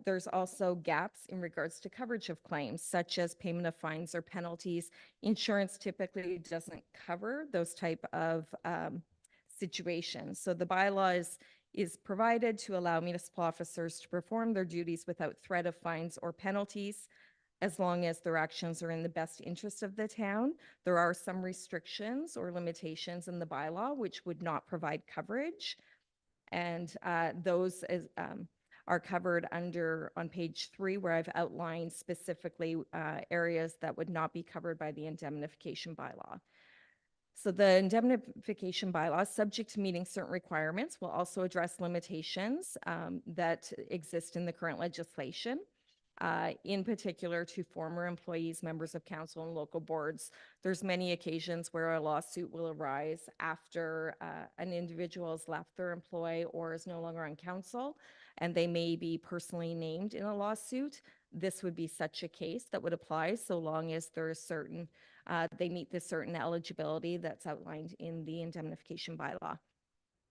Q: there's also gaps in regards to coverage of claims, such as payment of fines or penalties. Insurance typically doesn't cover those type of situations. So the bylaw is provided to allow municipal officers to perform their duties without threat of fines or penalties, as long as their actions are in the best interest of the town. There are some restrictions or limitations in the bylaw which would not provide coverage. And those are covered on page 3, where I've outlined specifically areas that would not be covered by the indemnification bylaw. So the indemnification bylaw, subject to meeting certain requirements, will also address limitations that exist in the current legislation. In particular to former employees, members of council and local boards. There's many occasions where a lawsuit will arise after an individual has left their employ or is no longer on council, and they may be personally named in a lawsuit. This would be such a case that would apply so long as there is certain, they meet the certain eligibility that's outlined in the indemnification bylaw.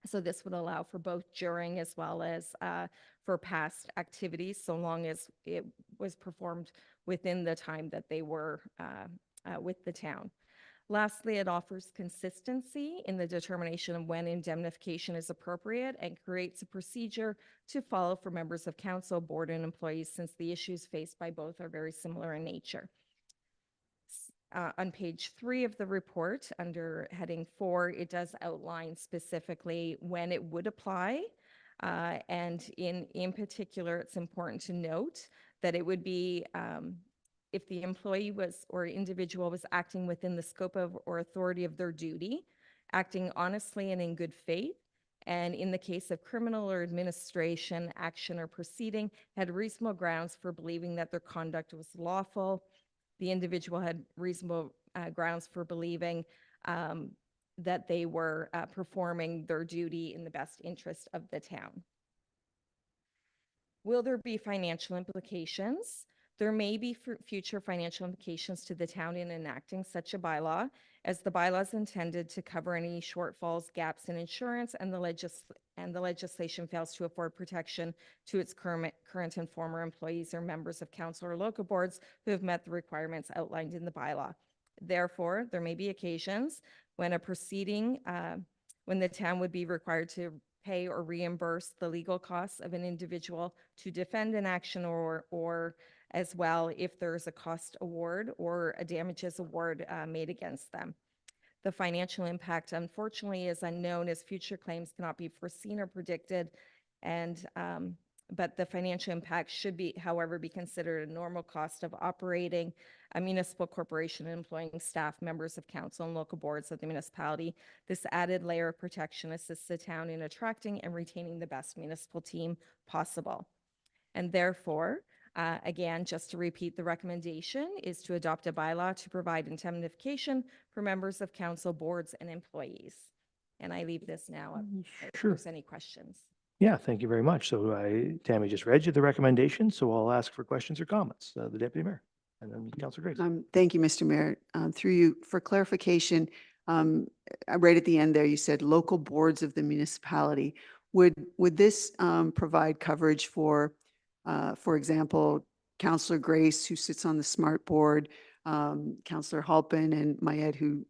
Q: So this would allow for both during as well as for past activities, so long as it was performed within the time that they were with the town. Lastly, it offers consistency in the determination of when indemnification is appropriate and creates a procedure to follow for members of council, board, and employees, since the issues faced by both are very similar in nature. On page 3 of the report, under heading 4, it does outline specifically when it would apply. And in particular, it's important to note that it would be if the employee was or individual was acting within the scope of or authority of their duty, acting honestly and in good faith, and in the case of criminal or administration action or proceeding, had reasonable grounds for believing that their conduct was lawful. The individual had reasonable grounds for believing that they were performing their duty in the best interest of the town. Will there be financial implications? There may be future financial implications to the town in enacting such a bylaw, as the bylaw is intended to cover any shortfalls, gaps in insurance, and the legislation fails to afford protection to its current and former employees or members of council or local boards who have met the requirements outlined in the bylaw. Therefore, there may be occasions when a proceeding, when the town would be required to pay or reimburse the legal costs of an individual to defend an action, or as well if there's a cost award or a damages award made against them. The financial impact, unfortunately, is unknown, as future claims cannot be foreseen or predicted, and but the financial impact should be, however, be considered a normal cost of operating a municipal corporation and employing staff, members of council, and local boards of the municipality. This added layer of protection assists the town in attracting and retaining the best municipal team possible. And therefore, again, just to repeat, the recommendation is to adopt a bylaw to provide indemnification for members of council, boards, and employees. And I leave this now if
B: Sure.
Q: there's any questions.
B: Yeah, thank you very much. So Tammy just read you the recommendation, so I'll ask for questions or comments. The Deputy Mayor and then Councillor Grace.
C: Thank you, Mr. Mayor. Through you, for clarification, right at the end there, you said local boards of the municipality. Would this provide coverage for example, Councillor Grace, who sits on the SMART board, Councillor Halpin and Mayed, who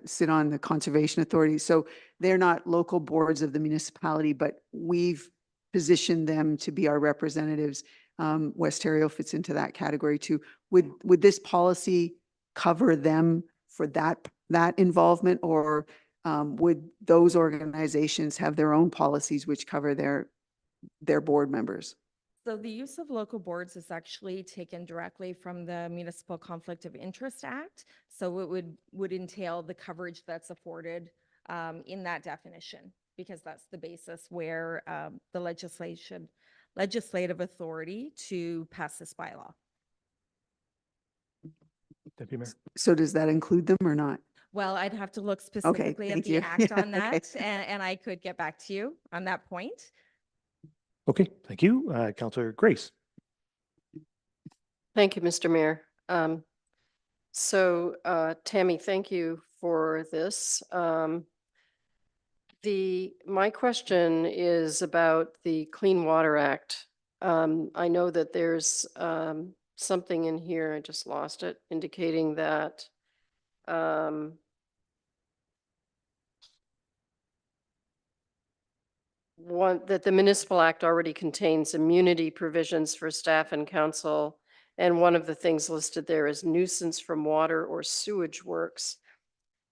C: sit on the Conservation Authority. So they're not local boards of the municipality, but we've positioned them to be our representatives. Westario fits into that category too. Would this policy cover them for that involvement, or would those organizations have their own policies which cover their board members?
Q: So the use of local boards is actually taken directly from the Municipal Conflict of Interest Act. So it would entail the coverage that's afforded in that definition, because that's the basis where the legislative authority to pass this bylaw.
B: Deputy Mayor.
C: So does that include them or not?
Q: Well, I'd have to look specifically at
C: thank
Q: the
C: you.
Q: act on
C: Yeah, okay.
Q: that, and I could get back to you on that point.
B: Okay, thank you. Councillor Grace.
M: Thank you, Mr. Mayor. Tammy, thank you for this. My question is about the Clean Water Act. I know that there's something in here, I just lost it, indicating that that the municipal act already contains immunity provisions for staff and council. And one of the things listed there is nuisance from water or sewage works.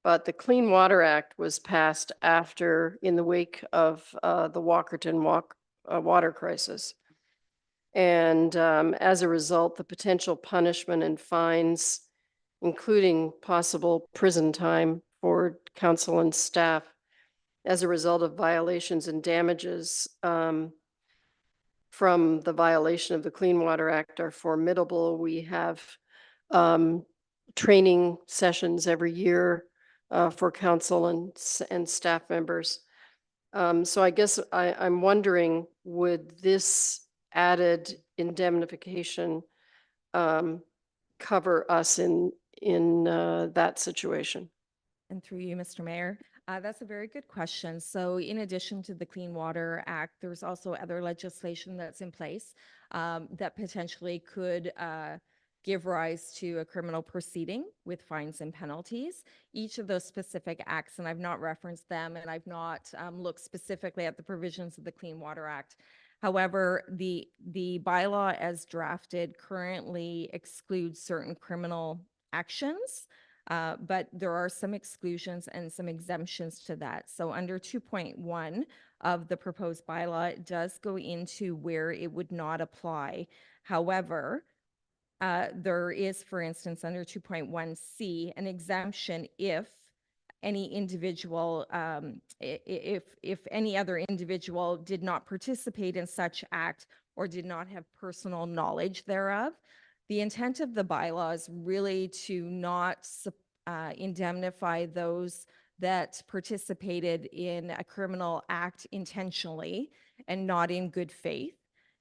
M: But the Clean Water Act was passed after, in the wake of the Walkerton water crisis. And as a result, the potential punishment and fines, including possible prison time for council and staff as a result of violations and damages from the violation of the Clean Water Act, are formidable. We have training sessions every year for council and staff members. So I guess I'm wondering, would this added indemnification cover us in that situation?
Q: And through you, Mr. Mayor, that's a very good question. So in addition to the Clean Water Act, there's also other legislation that's in place that potentially could give rise to a criminal proceeding with fines and penalties. Each of those specific acts, and I've not referenced them, and I've not looked specifically at the provisions of the Clean Water Act. However, the bylaw as drafted currently excludes certain criminal actions, but there are some exclusions and some exemptions to that. So under 2.1 of the proposed bylaw, it does go into where it would not apply. However, there is, for instance, under 2.1C, an exemption if any individual, if any other individual did not participate in such act or did not have personal knowledge thereof. The intent of the bylaw is really to not indemnify those that participated in a criminal act intentionally and not in good faith.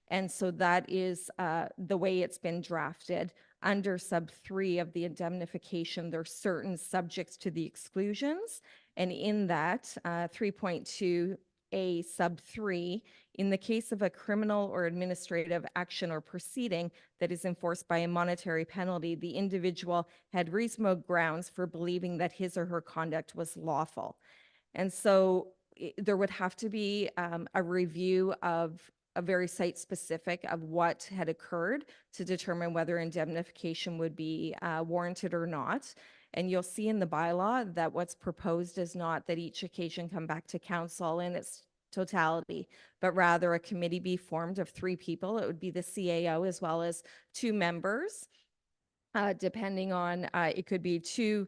Q: And so that is the way it's been drafted. Under sub 3 of the indemnification, there are certain subjects to the exclusions. And in that, 3.2A sub 3, in the case of a criminal or administrative action or proceeding that is enforced by a monetary penalty, the individual had reasonable grounds for believing that his or her conduct was lawful. And so there would have to be a review of a very site specific of what had occurred to determine whether indemnification would be warranted or not. And you'll see in the bylaw that what's proposed is not that each occasion come back to council, and it's totality, but rather a committee be formed of 3 people. It would be the CAO as well as 2 members, depending on, it could be two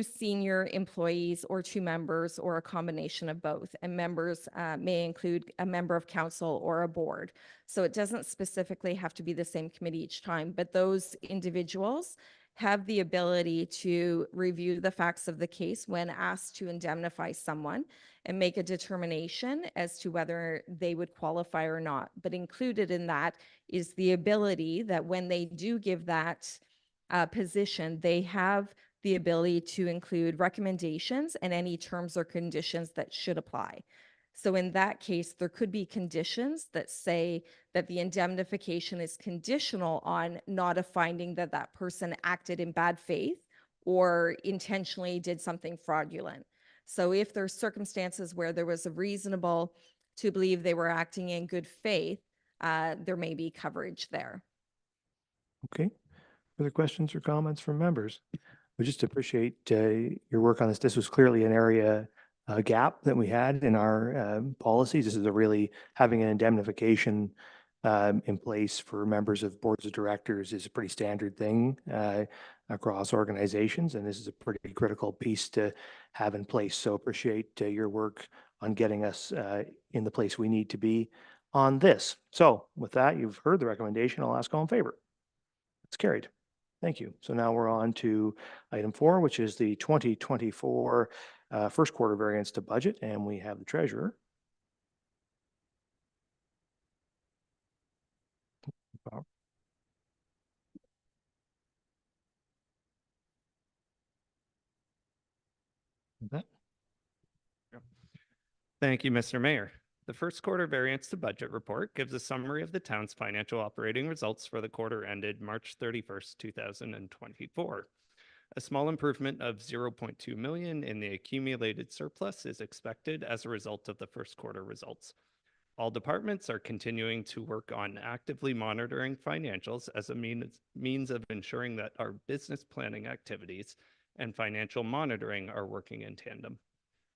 Q: senior employees or 2 members or a combination of both. And members may include a member of council or a board. So it doesn't specifically have to be the same committee each time, but those individuals have the ability to review the facts of the case when asked to indemnify someone and make a determination as to whether they would qualify or not. But included in that is the ability that when they do give that position, they have the ability to include recommendations and any terms or conditions that should apply. So in that case, there could be conditions that say that the indemnification is conditional on not a finding that that person acted in bad faith or intentionally did something fraudulent. So if there's circumstances where there was a reasonable to believe they were acting in good faith, there may be coverage there.
B: Okay. Further questions or comments from members? We just appreciate your work on this. This was clearly an area gap that we had in our policies. This is a really having an indemnification in place for members of boards of directors is a pretty standard thing across organizations, and this is a pretty critical piece to have in place. So appreciate your work on getting us in the place we need to be on this. So with that, you've heard the recommendation. I'll ask all in favor. It's carried. Thank you. So now we're on to item 4, which is the 2024 first quarter variance to budget, and we have the treasurer.
R: Thank you, Mr. Mayor. The first quarter variance to budget report gives a summary of the town's financial operating results for the quarter ended March 31st, 2024. A small improvement of 0.2 million in the accumulated surplus is expected as a result of the first quarter results. All departments are continuing to work on actively monitoring financials as a means of ensuring that our business planning activities and financial monitoring are working in tandem.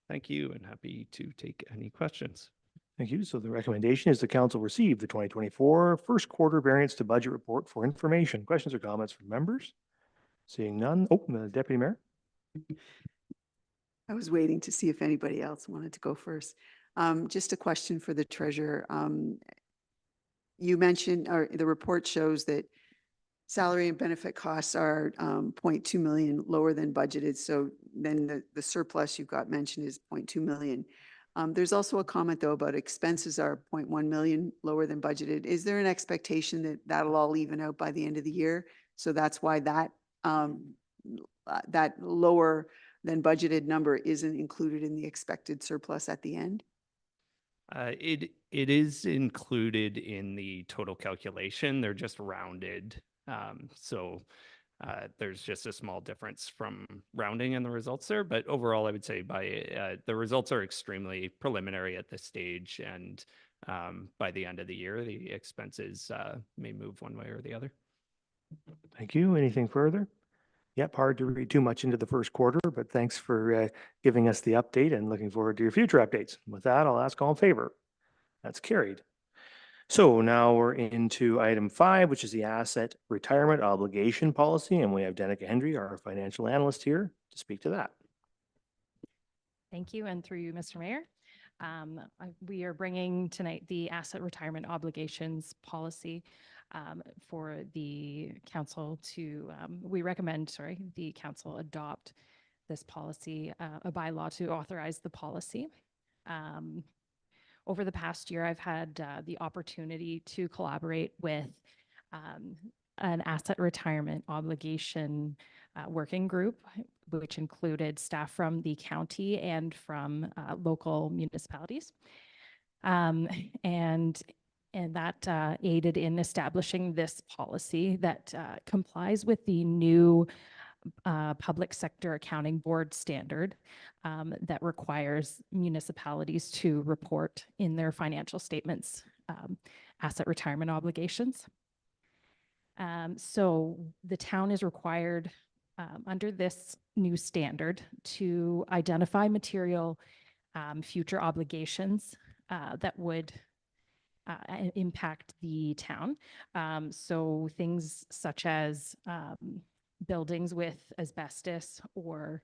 R: Thank you, and happy to take any questions.
B: Thank you. So the recommendation is the council receive the 2024 first quarter variance to budget report for information. Questions or comments from members? Seeing none. Oh, the Deputy Mayor.
C: I was waiting to see if anybody else wanted to go first. Just a question for the treasurer. You mentioned, or the report shows that salary and benefit costs are 0.2 million lower than budgeted. So then the surplus you've got mentioned is 0.2 million. There's also a comment though about expenses are 0.1 million lower than budgeted. Is there an expectation that that'll all even out by the end of the year? So that's why that that lower than budgeted number isn't included in the expected surplus at the end?
R: It is included in the total calculation. They're just rounded. So there's just a small difference from rounding in the results there. But overall, I would say the results are extremely preliminary at this stage. And by the end of the year, the expenses may move one way or the other.
B: Thank you. Anything further? Yep, hard to read too much into the first quarter, but thanks for giving us the update and looking forward to your future updates. With that, I'll ask all in favor. That's carried. So now we're into item 5, which is the asset retirement obligation policy. And we have Danica Hendry, our financial analyst here to speak to that.
S: Thank you. And through you, Mr. Mayor, we are bringing tonight the asset retirement obligations policy for the council to, we recommend, the council adopt this policy, a bylaw to authorize the policy. Over the past year, I've had the opportunity to collaborate with an asset retirement obligation working group, which included staff from the county and from local municipalities. And that aided in establishing this policy that complies with the new public sector accounting board standard that requires municipalities to report in their financial statements asset retirement obligations. So the town is required under this new standard to identify material future obligations that would impact the town. So things such as buildings with asbestos or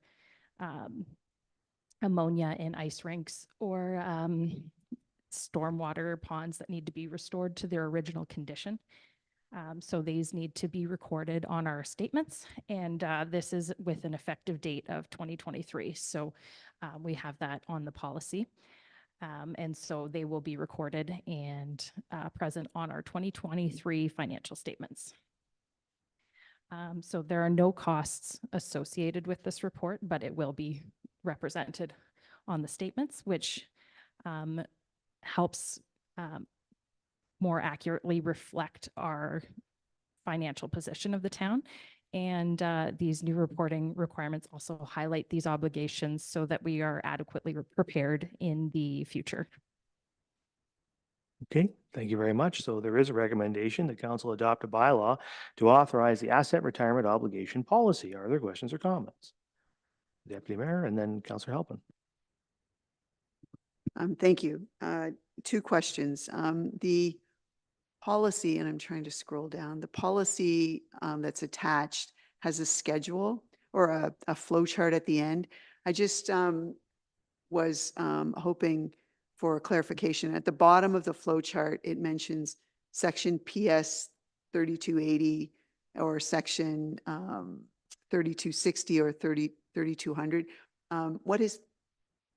S: ammonia in ice rinks or stormwater ponds that need to be restored to their original condition. So these need to be recorded on our statements, and this is with an effective date of 2023. So we have that on the policy. And so they will be recorded and present on our 2023 financial statements. So there are no costs associated with this report, but it will be represented on the statements, which helps more accurately reflect our financial position of the town. And these new reporting requirements also highlight these obligations so that we are adequately prepared in the future.
B: Okay, thank you very much. So there is a recommendation that council adopt a bylaw to authorize the asset retirement obligation policy. Are there questions or comments? Deputy Mayor and then Councillor Halpin.
C: Thank you. Two questions. The policy, and I'm trying to scroll down, the policy that's attached has a schedule or a flow chart at the end. I just was hoping for clarification. At the bottom of the flow chart, it mentions section PS 3280 or section 3260 or 3200.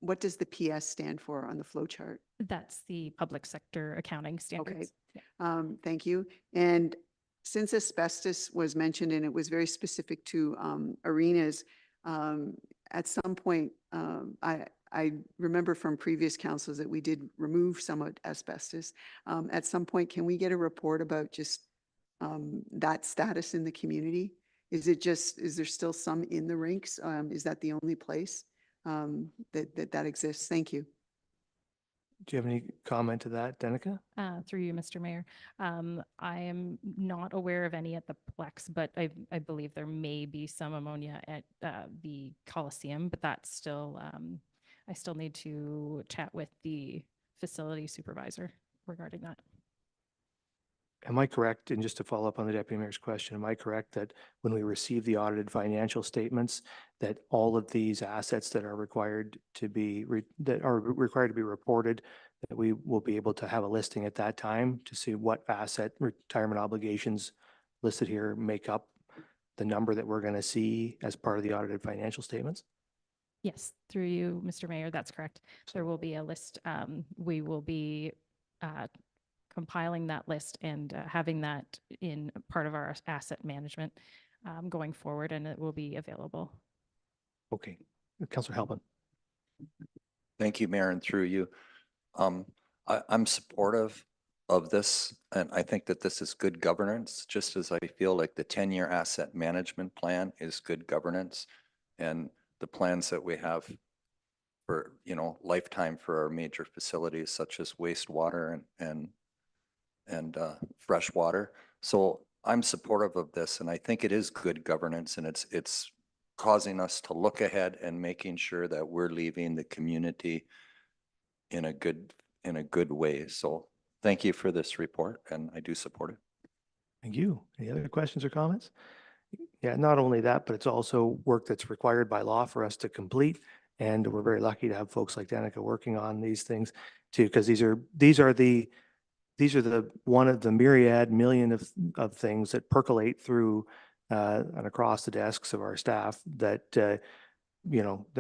C: What does the PS stand for on the flow chart?
S: That's the public sector accounting standards.
C: Okay. Thank you. And since asbestos was mentioned and it was very specific to arenas, at some point, I remember from previous councils that we did remove some of asbestos. At some point, can we get a report about just that status in the community? Is there still some in the rinks? Is that the only place that exists? Thank you.
B: Do you have any comment to that, Danica?
S: Through you, Mr. Mayor. I am not aware of any at the Plex, but I believe there may be some ammonia at the Coliseum, but that's still, I still need to chat with the facility supervisor regarding that.
B: Am I correct, and just to follow up on the Deputy Mayor's question, am I correct that when we receive the audited financial statements, that all of these assets that are required to be reported, that we will be able to have a listing at that time to see what asset retirement obligations listed here make up the number that we're going to see as part of the audited financial statements?
S: Yes, through you, Mr. Mayor, that's correct. There will be a list. We will be compiling that list and having that in part of our asset management going forward, and it will be available.
B: Okay. Councillor Halpin.
K: Thank you, Mayor, and through you. I'm supportive of this, and I think that this is good governance, just as I feel like the 10-year asset management plan is good governance, and the plans that we have for, lifetime for our major facilities such as wastewater and fresh water. So I'm supportive of this, and I think it is good governance, and it's causing us to look ahead and making sure that we're leaving the community in a good way. So thank you for this report, and I do support it.
B: Thank you. Any other questions or comments? Yeah, not only that, but it's also work that's required by law for us to complete. And we're very lucky to have folks like Danica working on these things too, because these are the one of the myriad million of things that percolate through and across the desks of our staff that that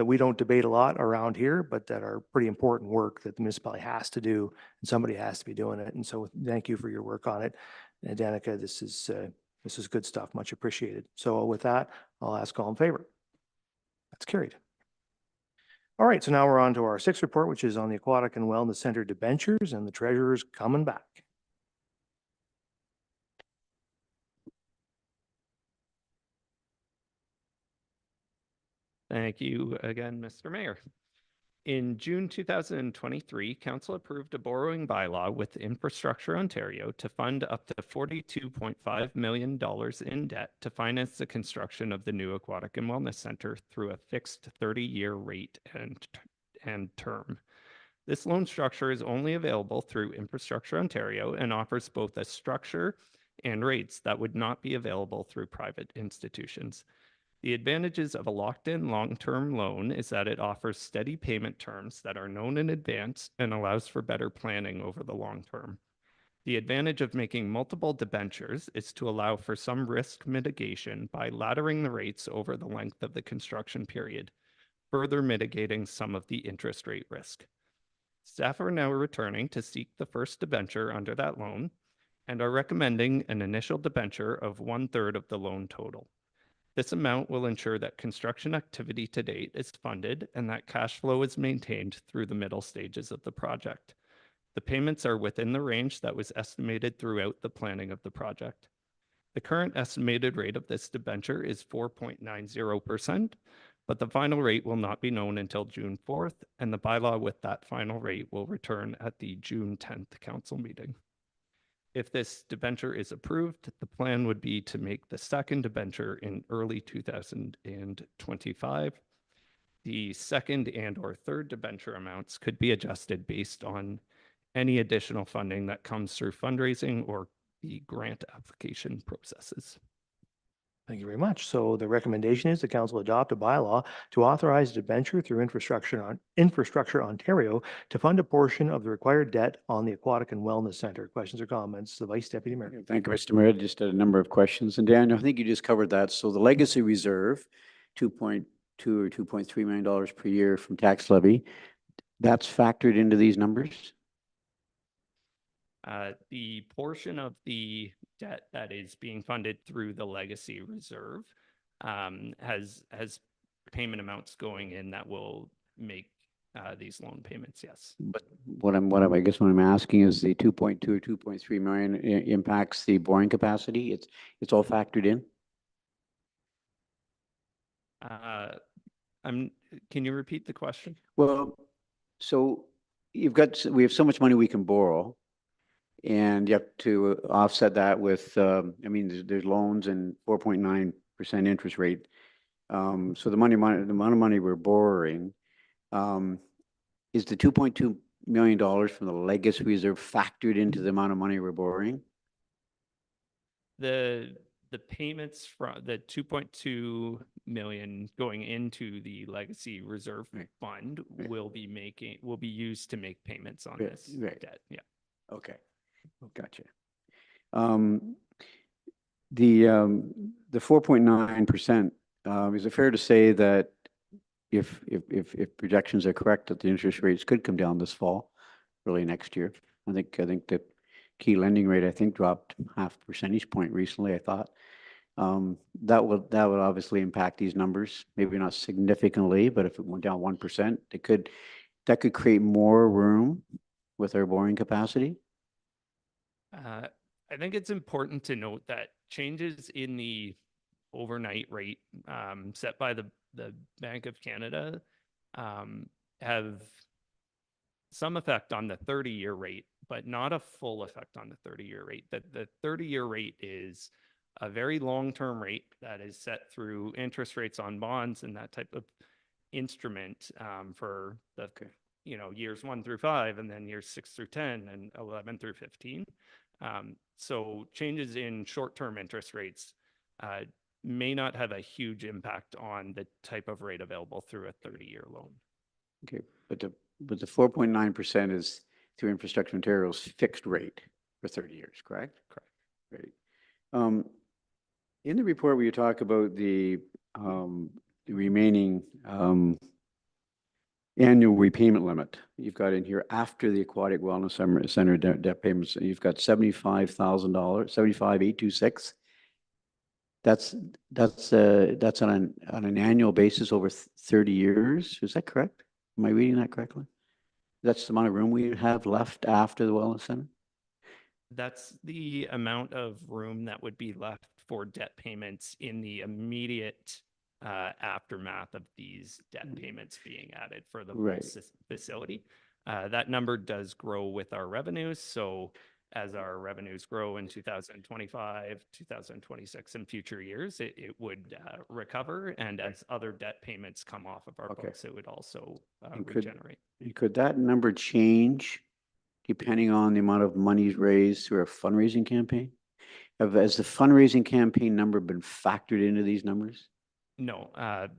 B: we don't debate a lot around here, but that are pretty important work that the municipality has to do, and somebody has to be doing it. And so thank you for your work on it. And Danica, this is good stuff, much appreciated. So with that, I'll ask all in favor. That's carried. All right, so now we're on to our sixth report, which is on the Aquatic and Wellness Center debentures, and the treasurer's coming back.
R: Thank you again, Mr. Mayor. In June 2023, Council approved a borrowing bylaw with Infrastructure Ontario to fund up to $42.5 million in debt to finance the construction of the new Aquatic and Wellness Center through a fixed 30-year rate and term. This loan structure is only available through Infrastructure Ontario and offers both a structure and rates that would not be available through private institutions. The advantages of a locked-in long-term loan is that it offers steady payment terms that are known in advance and allows for better planning over the long term. The advantage of making multiple debentures is to allow for some risk mitigation by laddering the rates over the length of the construction period, further mitigating some of the interest rate risk. Staff are now returning to seek the first debenture under that loan and are recommending an initial debenture of 1/3 of the loan total. This amount will ensure that construction activity to date is funded and that cash flow is maintained through the middle stages of the project. The payments are within the range that was estimated throughout the planning of the project. The current estimated rate of this debenture is 4.90%, but the final rate will not be known until June 4th, and the bylaw with that final rate will return at the June 10th council meeting. If this debenture is approved, the plan would be to make the second debenture in early 2025. The second and/or third debenture amounts could be adjusted based on any additional funding that comes through fundraising or the grant application processes.
B: Thank you very much. So the recommendation is the council adopt a bylaw to authorize a debenture through Infrastructure Ontario to fund a portion of the required debt on the Aquatic and Wellness Center. Questions or comments? The Vice Deputy Mayor.
H: Thank you, Mr. Mayor. Just had a number of questions. And Daniel, I think you just covered that. So the legacy reserve, $2.2 or $2.3 million per year from tax levy, that's factored into these numbers?
R: The portion of the debt that is being funded through the legacy reserve has payment amounts going in that will make these loan payments, yes.
H: But what I guess what I'm asking is the 2.2 or 2.3 million impacts the borrowing capacity. It's all factored in?
R: Can you repeat the question?
H: Well, so we have so much money we can borrow, and you have to offset that with, I mean, there's loans and 4.9% interest rate. So the amount of money we're borrowing, is the $2.2 million from the legacy reserve factored into the amount of money we're borrowing?
R: The payments from the 2.2 million going into the legacy reserve fund will be used to make payments on this debt. Yeah.
H: Okay. Gotcha. The 4.9%, is it fair to say that if projections are correct, that the interest rates could come down this fall, early next year? I think the key lending rate, dropped 0.5 percentage point recently, I thought. That would obviously impact these numbers, maybe not significantly, but if it went down 1%, that could create more room with our borrowing capacity.
R: I think it's important to note that changes in the overnight rate set by the Bank of Canada have some effect on the 30-year rate, but not a full effect on the 30-year rate. The 30-year rate is a very long-term rate that is set through interest rates on bonds and that type of instrument for the years 1 through 5, and then years 6 through 10, and 11 through 15. So changes in short-term interest rates may not have a huge impact on the type of rate available through a 30-year loan.
H: Okay, but the 4.9% is through Infrastructure Ontario's fixed rate for 30 years, correct?
R: Correct.
H: Right. In the report where you talk about the remaining annual repayment limit, you've got in here after the Aquatic Wellness Center debt payments, you've got $75,000, $75,826. That's on an annual basis over 30 years. Is that correct? Am I reading that correctly? That's the amount of room we have left after the Wellness Center?
R: That's the amount of room that would be left for debt payments in the immediate aftermath of these debt payments being added for the whole facility. That number does grow with our revenues. So as our revenues grow in 2025, 2026, and future years, it would recover. And as other debt payments come off of our
H: Okay.
R: books, it would also
H: And
R: regenerate.
H: Could that number change depending on the amount of monies raised through a fundraising campaign? Has the fundraising campaign number been factored into these numbers?
R: No,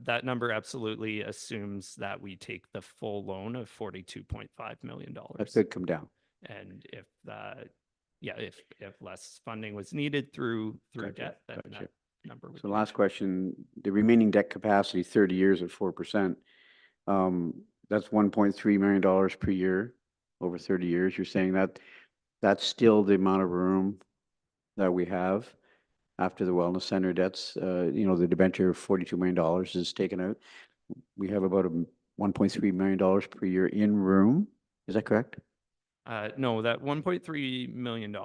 R: that number absolutely assumes that we take the full loan of $42.5 million.
H: That could come down.
R: And if if less funding was needed through
H: Gotcha,
R: debt, then
H: gotcha.
R: that number would.
H: So last question, the remaining debt capacity, 30 years at 4%, that's $1.3 million per year over 30 years. You're saying that that's still the amount of room that we have after the wellness center debts, the debenture of $42 million is taken out. We have about $1.3 million per year in room. Is that correct?
R: No, that $1.3 million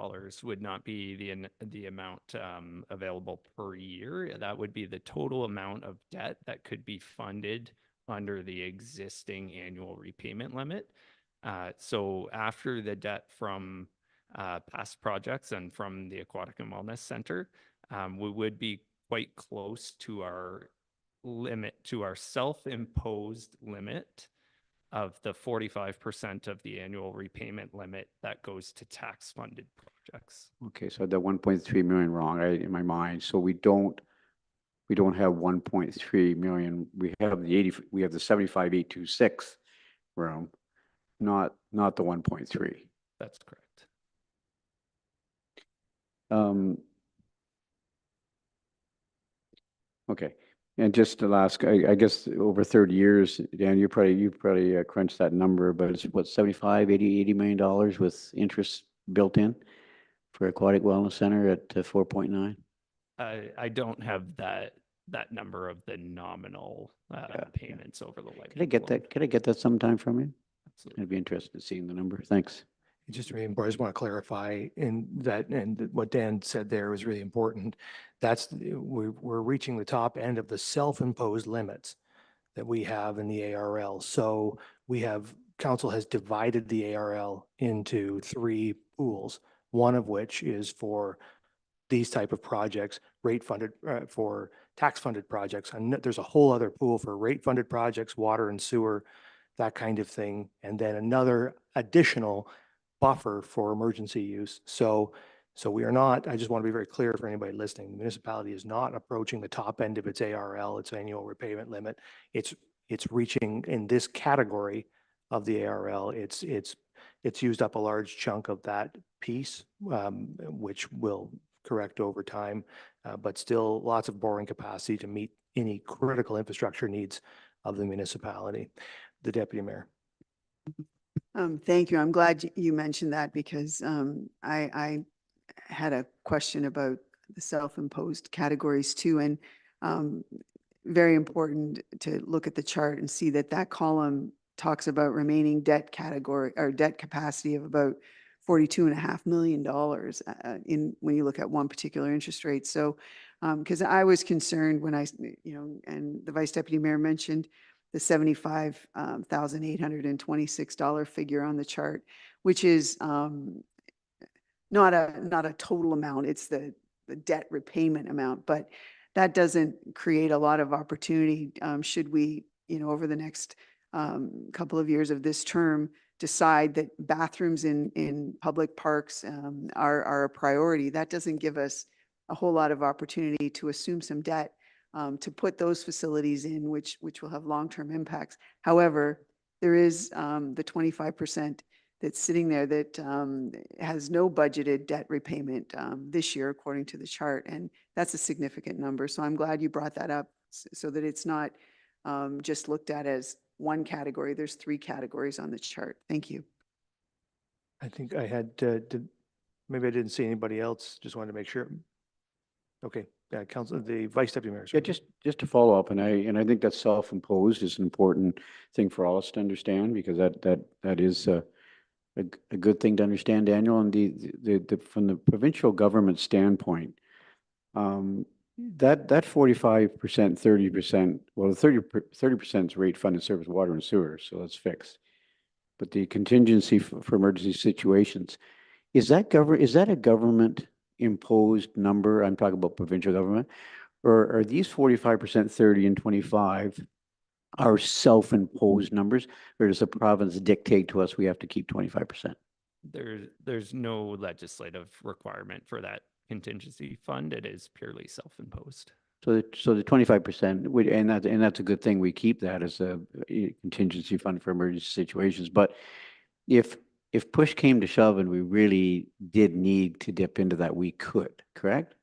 R: would not be the amount available per year. That would be the total amount of debt that could be funded under the existing annual repayment limit. So after the debt from past projects and from the Aquatic and Wellness Center, we would be quite close to our limit, to our self-imposed limit of the 45% of the annual repayment limit that goes to tax-funded projects.
H: Okay, so the 1.3 million wrong in my mind. So we don't have 1.3 million. We have the 75,826 room, not the 1.3.
R: That's correct.
H: Okay. And just the last, I guess over 30 years, Dan, you probably crunched that number, but it's what, 75, 80 million dollars with interest built in for Aquatic Wellness Center at 4.9?
R: I don't have that number of the nominal payments over the life.
H: Could I get that? Could I get that sometime from you?
R: Absolutely.
H: I'd be interested in seeing the number. Thanks.
B: Just really important, I just want to clarify in that, and what Dan said there was really important. We're reaching the top end of the self-imposed limits that we have in the ARL. So council has divided the ARL into 3 pools, one of which is for these type of projects, rate funded, for tax funded projects. And there's a whole other pool for rate funded projects, water and sewer, that kind of thing. And then another additional buffer for emergency use. So we are not, I just want to be very clear for anybody listening, the municipality is not approaching the top end of its ARL, its annual repayment limit. It's reaching in this category of the ARL. It's used up a large chunk of that piece, which will correct over time, but still lots of borrowing capacity to meet any critical infrastructure needs of the municipality. The Deputy Mayor.
C: Thank you. I'm glad you mentioned that because I had a question about the self-imposed categories too. And very important to look at the chart and see that column talks about remaining debt category or debt capacity of about $42.5 million when you look at one particular interest rate. So because I was concerned when and the Vice Deputy Mayor mentioned the $75,826 figure on the chart, which is not a total amount. It's the debt repayment amount, but that doesn't create a lot of opportunity should we, over the next couple of years of this term, decide that bathrooms in public parks are a priority. That doesn't give us a whole lot of opportunity to assume some debt to put those facilities in, which will have long-term impacts. However, there is the 25% that's sitting there that has no budgeted debt repayment this year, according to the chart, and that's a significant number. So I'm glad you brought that up so that it's not just looked at as one category. There's 3 categories on the chart. Thank you.
B: I think I had, maybe I didn't see anybody else. Just wanted to make sure. Okay, Council, the Vice Deputy Mayor.
H: Yeah, just to follow up, and I think that self-imposed is an important thing for all of us to understand, because that is a good thing to understand, Daniel. And from the provincial government standpoint, that 45%, 30%, well, 30% is rate funded service, water and sewer, so that's fixed. But the contingency for emergency situations is that a government imposed number? I'm talking about provincial government, or are these 45%, 30 and 25 are self-imposed numbers, or does the province dictate to us we have to keep 25%?
R: There's no legislative requirement for that contingency fund. It is purely self-imposed.
H: So the 25%, and that's a good thing. We keep that as a contingency fund for emergency situations. But if push came to shove and we really did need to dip into that, we could, correct?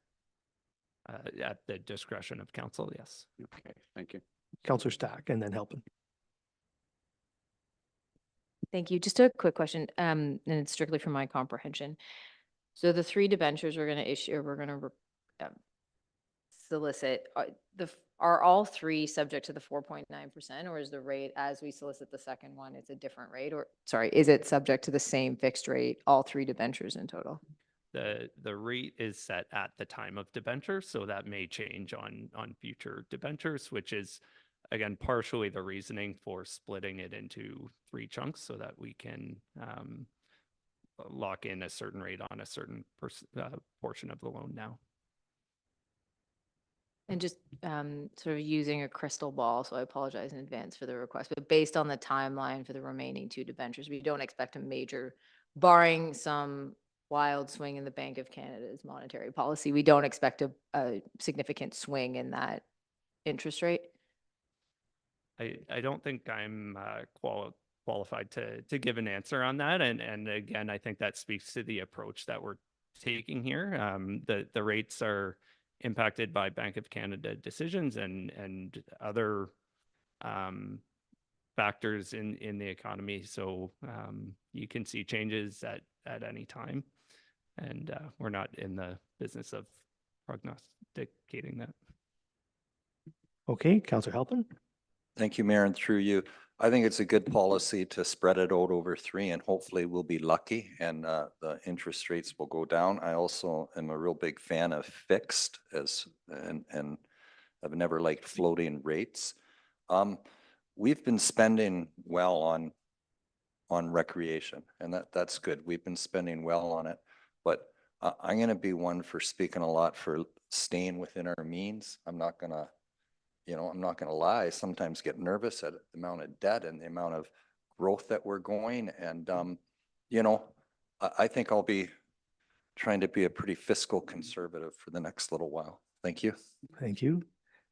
R: At the discretion of council, yes.
H: Okay, thank you.
B: Councillor Stack and then Halpin.
L: Thank you. Just a quick question, and it's strictly for my comprehension. So the 3 debentures we're going to issue, or we're going to solicit, are all 3 subject to the 4.9%, or is the rate as we solicit the second one, it's a different rate? Or sorry, is it subject to the same fixed rate, all 3 debentures in total?
R: The rate is set at the time of debenture, so that may change on future debentures, which is again partially the reasoning for splitting it into 3 chunks so that we can lock in a certain rate on a certain portion of the loan now.
L: And just sort of using a crystal ball, so I apologize in advance for the request, but based on the timeline for the remaining 2 debentures, we don't expect a major, barring some wild swing in the Bank of Canada's monetary policy, we don't expect a significant swing in that interest rate?
R: I don't think I'm qualified to give an answer on that. And again, I think that speaks to the approach that we're taking here. The rates are impacted by Bank of Canada decisions and other factors in the economy. So you can see changes at any time. And we're not in the business of prognosticating that.
B: Okay, Councillor Halpin.
K: Thank you, Mayor, and through you. I think it's a good policy to spread it out over 3, and hopefully we'll be lucky and the interest rates will go down. I also am a real big fan of fixed and I've never liked floating rates. We've been spending well on recreation, and that's good. We've been spending well on it, but I'm going to be one for speaking a lot for staying within our means. I'm not going to lie, sometimes get nervous at the amount of debt and the amount of growth that we're going. And, I think I'll be trying to be a pretty fiscal conservative for the next little while. Thank you.
B: Thank you.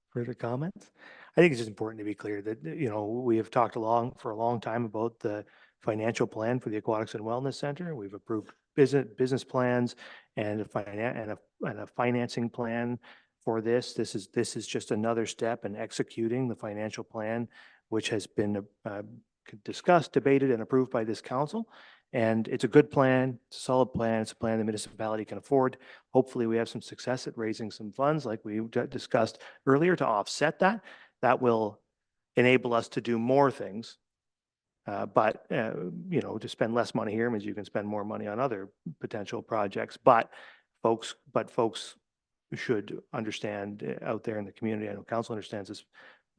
B: Further comments? I think it's just important to be clear that, we have talked for a long time about the financial plan for the Aquatics and Wellness Center. We've approved business plans and a financing plan for this. This is just another step in executing the financial plan, which has been discussed, debated, and approved by this council. And it's a good plan. It's a solid plan. It's a plan the municipality can afford. Hopefully, we have some success at raising some funds like we discussed earlier to offset that. That will enable us to do more things. But to spend less money here means you can spend more money on other potential projects. But folks should understand out there in the community, I know council understands this,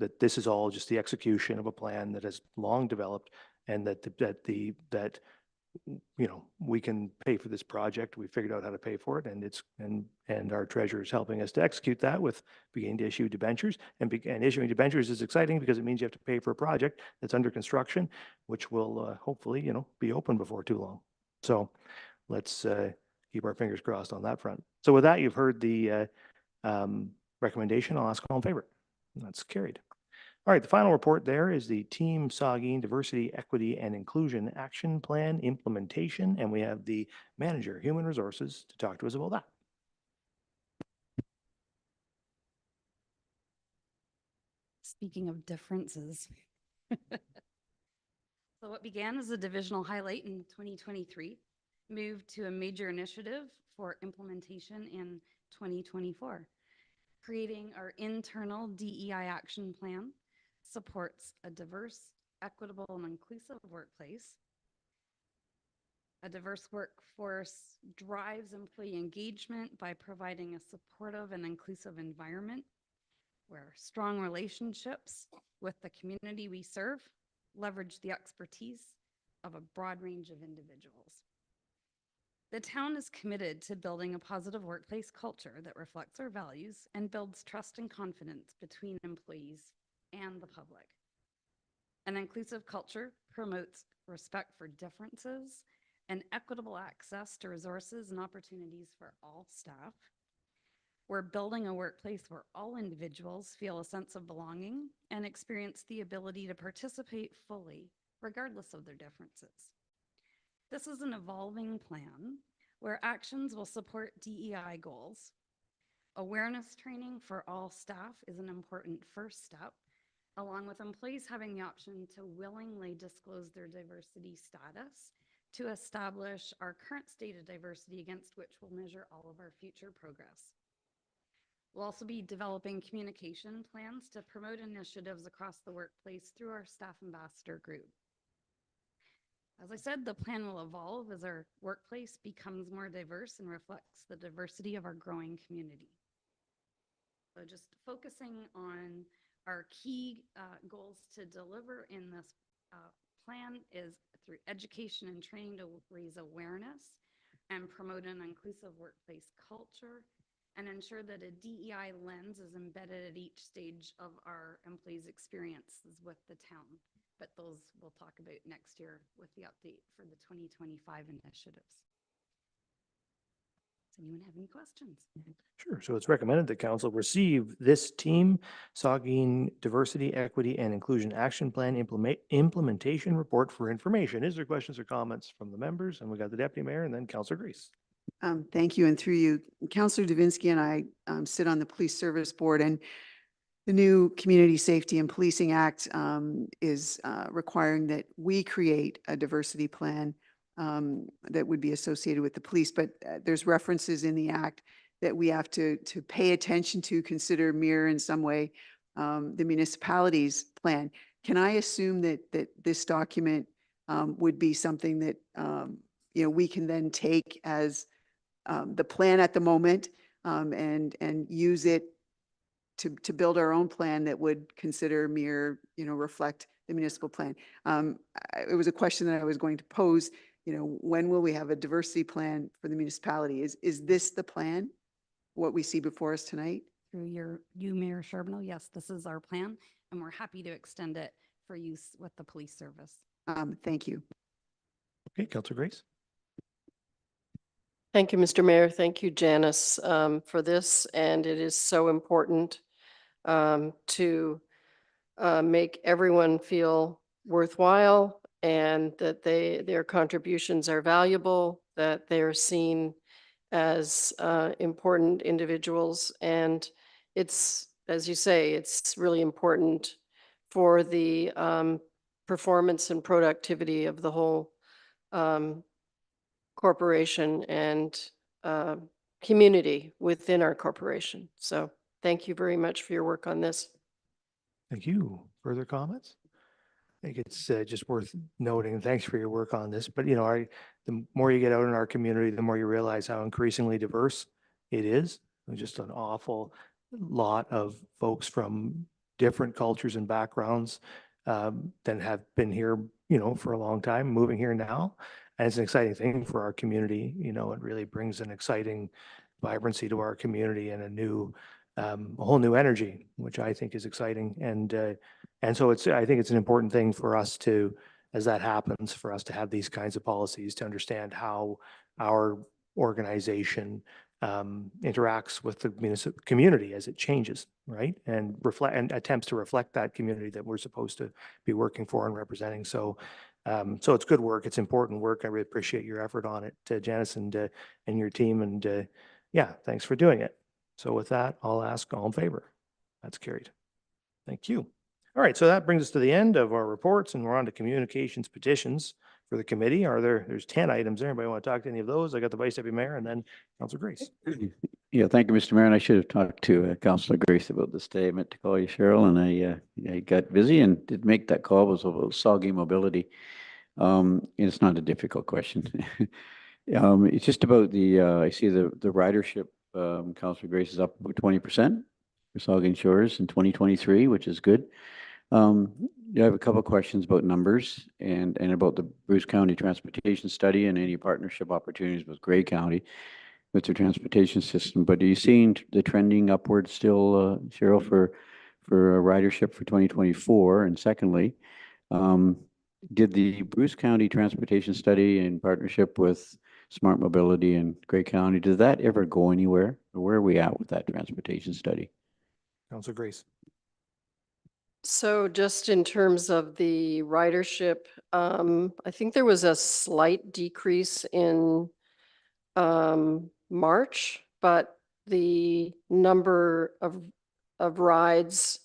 B: that this is all just the execution of a plan that has long developed, and that we can pay for this project. We figured out how to pay for it, and our treasurer is helping us to execute that with beginning to issue debentures. And issuing debentures is exciting because it means you have to pay for a project that's under construction, which will hopefully be open before too long. So let's keep our fingers crossed on that front. So with that, you've heard the recommendation. I'll ask all in favor. That's carried. All right, the final report there is the Team Saugeen Diversity, Equity, and Inclusion Action Plan implementation, and we have the Manager, Human Resources, to talk to us about that.
O: Speaking of differences. So what began as a divisional highlight in 2023 moved to a major initiative for implementation in 2024. Creating our internal DEI action plan supports a diverse, equitable, and inclusive workplace. A diverse workforce drives employee engagement by providing a supportive and inclusive environment where strong relationships with the community we serve leverage the expertise of a broad range of individuals. The town is committed to building a positive workplace culture that reflects our values and builds trust and confidence between employees and the public. An inclusive culture promotes respect for differences and equitable access to resources and opportunities for all staff. We're building a workplace where all individuals feel a sense of belonging and experience the ability to participate fully, regardless of their differences. This is an evolving plan where actions will support DEI goals. Awareness training for all staff is an important first step, along with employees having the option to willingly disclose their diversity status to establish our current state of diversity against which we'll measure all of our future progress. We'll also be developing communication plans to promote initiatives across the workplace through our staff ambassador group. As I said, the plan will evolve as our workplace becomes more diverse and reflects the diversity of our growing community. So just focusing on our key goals to deliver in this plan is through education and training to raise awareness and promote an inclusive workplace culture and ensure that a DEI lens is embedded at each stage of our employees' experiences with the town. But those we'll talk about next year with the update for the 2025 initiatives. Does anyone have any questions?
B: Sure. So it's recommended that council receive this team Saugeen Diversity, Equity, and Inclusion Action Plan implementation report for information. Is there questions or comments from the members? And we got the deputy mayor and then Councillor Grace.
C: Thank you. And through you, Councillor Davinsky and I sit on the Police Service Board, and the new Community Safety and Policing Act is requiring that we create a diversity plan that would be associated with the police. But there's references in the act that we have to pay attention to, consider, mirror in some way the municipality's plan. Can I assume that this document would be something that we can then take as the plan at the moment and use it to build our own plan that would consider, mirror, reflect the municipal plan? It was a question that I was going to pose. When will we have a diversity plan for the municipality? Is this the plan, what we see before us tonight?
O: Through you, Mayor Charbonneau, yes, this is our plan, and we're happy to extend it for use with the police service.
C: Thank you.
B: Okay, Councillor Grace.
M: Thank you, Mr. Mayor. Thank you, Janice, for this. And it is so important to make everyone feel worthwhile and that their contributions are valuable, that they are seen as important individuals. And it's, as you say, it's really important for the performance and productivity of the whole corporation and community within our corporation. So thank you very much for your work on this.
B: Thank you. Further comments? I think it's just worth noting. Thanks for your work on this. But, the more you get out in our community, the more you realize how increasingly diverse it is. There's just an awful lot of folks from different cultures and backgrounds that have been here, for a long time, moving here now. And it's an exciting thing for our community. It really brings an exciting vibrancy to our community and a whole new energy, which I think is exciting. And so I think it's an important thing for us to, as that happens, for us to have these kinds of policies to understand how our organization interacts with the municipal community as it changes, right? And attempts to reflect that community that we're supposed to be working for and representing. So it's good work. It's important work. I really appreciate your effort on it, Janice and your team. And yeah, thanks for doing it. So with that, I'll ask all in favor. That's carried. Thank you. All right, so that brings us to the end of our reports, and we're on to communications petitions for the committee. There's 10 items there. Anybody want to talk to any of those? I got the Vice Deputy Mayor and then Councillor Grace.
H: Yeah, thank you, Mr. Mayor. And I should have talked to Councillor Grace about this today. I meant to call you, Cheryl, and I got busy and did make that call. It was about Saugeen mobility. It's not a difficult question. It's just about I see the ridership, Councillor Grace, is up about 20% for Saugeen Shores in 2023, which is good. I have a couple of questions about numbers and about the Bruce County Transportation Study and any partnership opportunities with Gray County with their transportation system. But are you seeing the trending upward still, Cheryl, for a ridership for 2024? And secondly, did the Bruce County Transportation Study in partnership with Smart Mobility and Gray County, did that ever go anywhere? Or where are we at with that transportation study?
B: Councillor Grace.
M: So just in terms of the ridership, I think there was a slight decrease in March, but the number of rides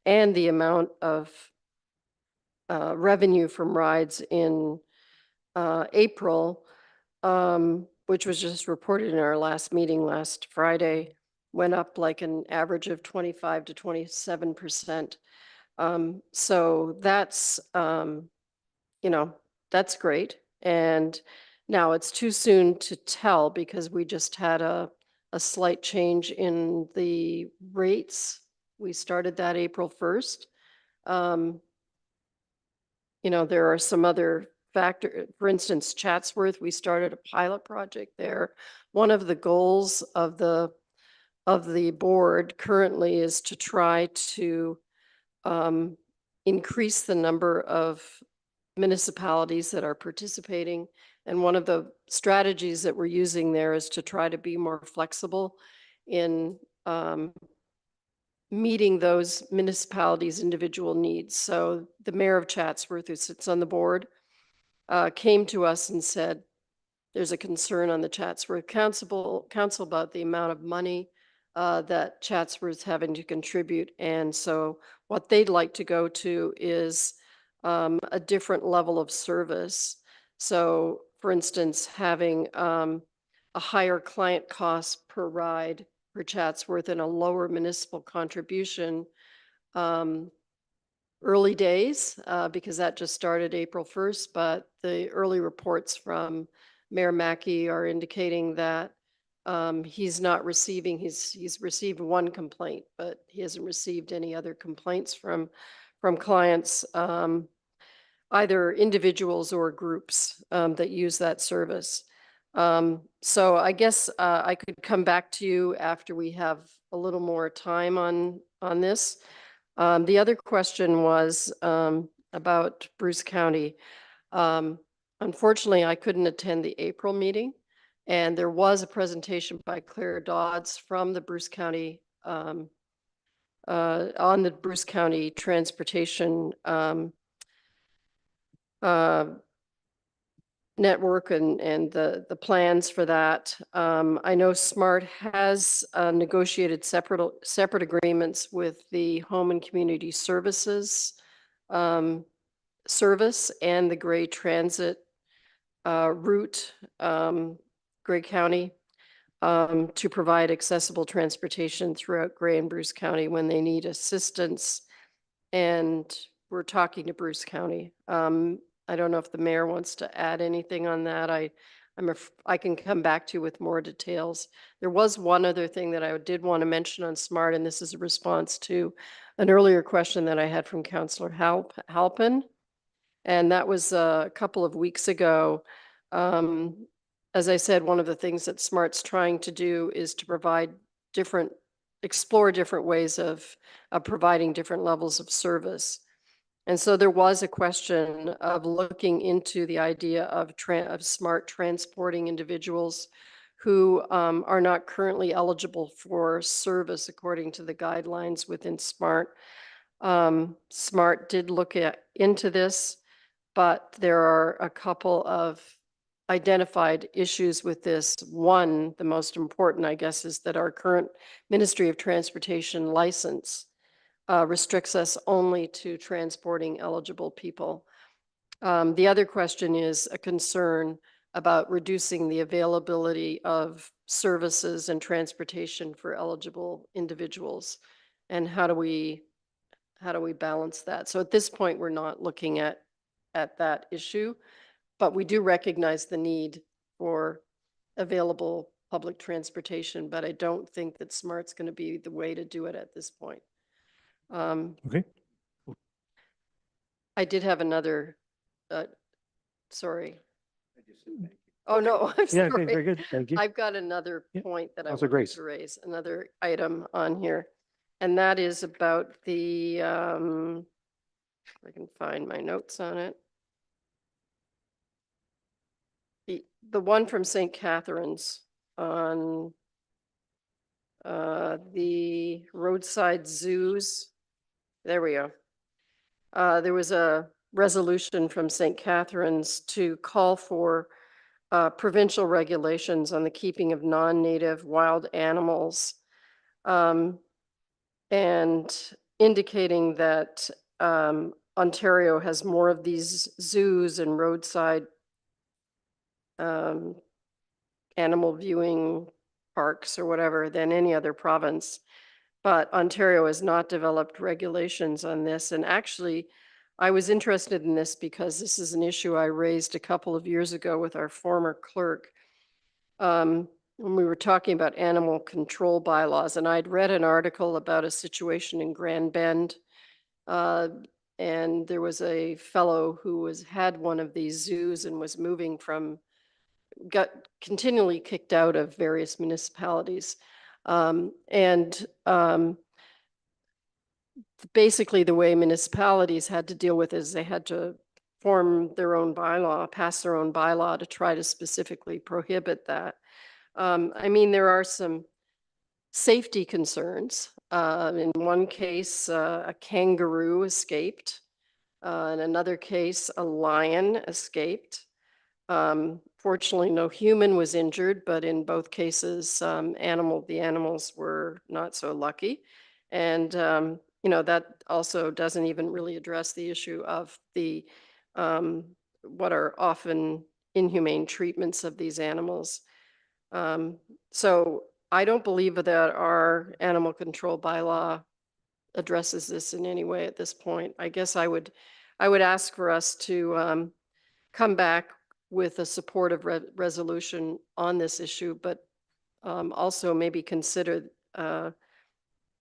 M: and the amount of revenue from rides in April, which was just reported in our last meeting last Friday, went up like an average of 25 to 27%. So that's, that's great. And now it's too soon to tell because we just had a slight change in the rates. We started that April 1st. There are some other factors. For instance, Chatsworth, we started a pilot project there. One of the goals of the board currently is to try to increase the number of municipalities that are participating. And one of the strategies that we're using there is to try to be more flexible in meeting those municipalities' individual needs. So the mayor of Chatsworth, who sits on the board, came to us and said, there's a concern on the Chatsworth Council about the amount of money that Chatsworth's having to contribute. And so what they'd like to go to is a different level of service. So for instance, having a higher client cost per ride for Chatsworth and a lower municipal contribution early days, because that just started April 1st, but the early reports from Mayor Mackey are indicating that he's not receiving, he's received one complaint, but he hasn't received any other complaints from clients, either individuals or groups that use that service. So I guess I could come back to you after we have a little more time on this. The other question was about Bruce County. Unfortunately, I couldn't attend the April meeting, and there was a presentation by Claire Dodds from the Bruce County on the Bruce County transportation network and the plans for that. I know SMART has negotiated separate agreements with the Home and Community Services service and the Gray Transit route, Gray County, to provide accessible transportation throughout Gray and Bruce County when they need assistance. And we're talking to Bruce County. I don't know if the mayor wants to add anything on that. I can come back to you with more details. There was one other thing that I did want to mention on SMART, and this is a response to an earlier question that I had from Councillor Halpin. And that was a couple of weeks ago. As I said, one of the things that SMART's trying to do is to explore different ways of providing different levels of service. And so there was a question of looking into the idea of SMART transporting individuals who are not currently eligible for service according to the guidelines within SMART. SMART did look into this, but there are a couple of identified issues with this. One, the most important, I guess, is that our current Ministry of Transportation license restricts us only to transporting eligible people. The other question is a concern about reducing the availability of services and transportation for eligible individuals. And how do we balance that? So at this point, we're not looking at that issue, but we do recognize the need for available public transportation, but I don't think that SMART's going to be the way to do it at this point.
B: Okay.
M: I did have another, sorry. Oh, no, I'm
B: Yeah, okay, very
M: sorry.
B: good. Thank you.
M: I've got another
B: Yeah,
M: point that I
B: Counselor
M: wanted
B: Grace.
M: to raise, another item on here. And that is about the, if I can find my notes on it. The one from St. Catharines on the roadside zoos. There we go. There was a resolution from St. Catharines to call for provincial regulations on the keeping of non-native wild animals, and indicating that Ontario has more of these zoos and roadside animal viewing parks or whatever than any other province. But Ontario has not developed regulations on this. And actually, I was interested in this because this is an issue I raised a couple of years ago with our former clerk, when we were talking about animal control bylaws. And I'd read an article about a situation in Grand Bend. And there was a fellow who had one of these zoos and was moving from, got continually kicked out of various municipalities. Basically the way municipalities had to deal with is they had to form their own bylaw, pass their own bylaw to try to specifically prohibit that. I mean, there are some safety concerns. In one case, a kangaroo escaped. In another case, a lion escaped. Fortunately, no human was injured, but in both cases, the animals were not so lucky. And, you know, that also doesn't even really address the issue of the, what are often inhumane treatments of these animals. So I don't believe that our animal control bylaw addresses this in any way at this point. I guess I would ask for us to come back with a supportive resolution on this issue, but also maybe consider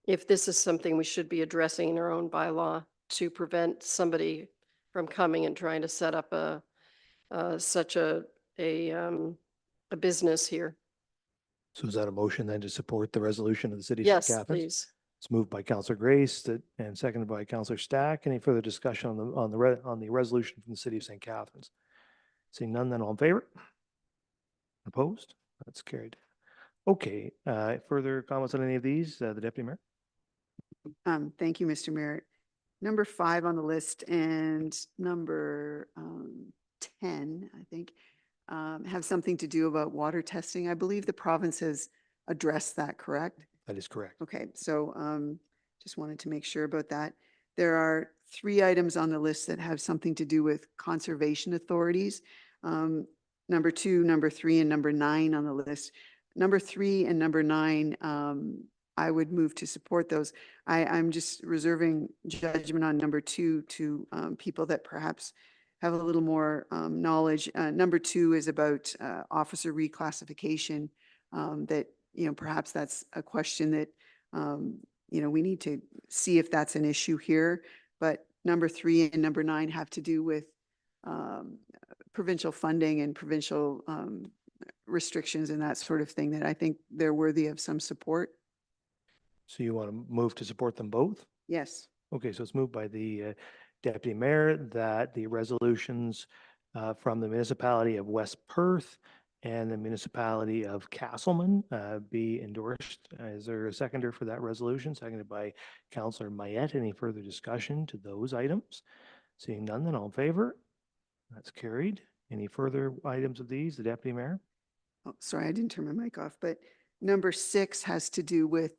M: if this is something we should be addressing in our own bylaw to prevent somebody from coming and trying to set up such a business here.
B: So is that a motion then to support the resolution of the city of
M: Yes,
B: St. Catharines?
M: please.
B: It's moved by Counselor Grace and seconded by Counselor Stack. Any further discussion on the resolution from the city of St. Catharines? Seeing none, then all in favor? Opposed? That's carried. Okay, further comments on any of these, the Deputy Mayor?
C: Thank you, Mr. Mayor. Number 5 on the list and number 10, I think, have something to do about water testing. I believe the province has addressed that, correct?
B: That is correct.
C: Okay, so just wanted to make sure about that. There are 3 items on the list that have something to do with conservation authorities. Number 2, number 3, and number 9 on the list. Number 3 and number 9, I would move to support those. I'm just reserving judgment on number 2 to people that perhaps have a little more knowledge. Number 2 is about officer reclassification, that, you know, perhaps that's a question that, you know, we need to see if that's an issue here. But number 3 and number 9 have to do with provincial funding and provincial restrictions and that sort of thing that I think they're worthy of some support.
B: So you want to move to support them both?
C: Yes.
B: Okay, so it's moved by the Deputy Mayor that the resolutions from the municipality of West Perth and the municipality of Castleman be endorsed. Is there a seconder for that resolution? Seconded by Councillor Mayette. Any further discussion to those items? Seeing none, then all in favor? That's carried. Any further items of these, the Deputy Mayor?
C: Oh, sorry, I didn't turn my mic off, but number 6 has to do with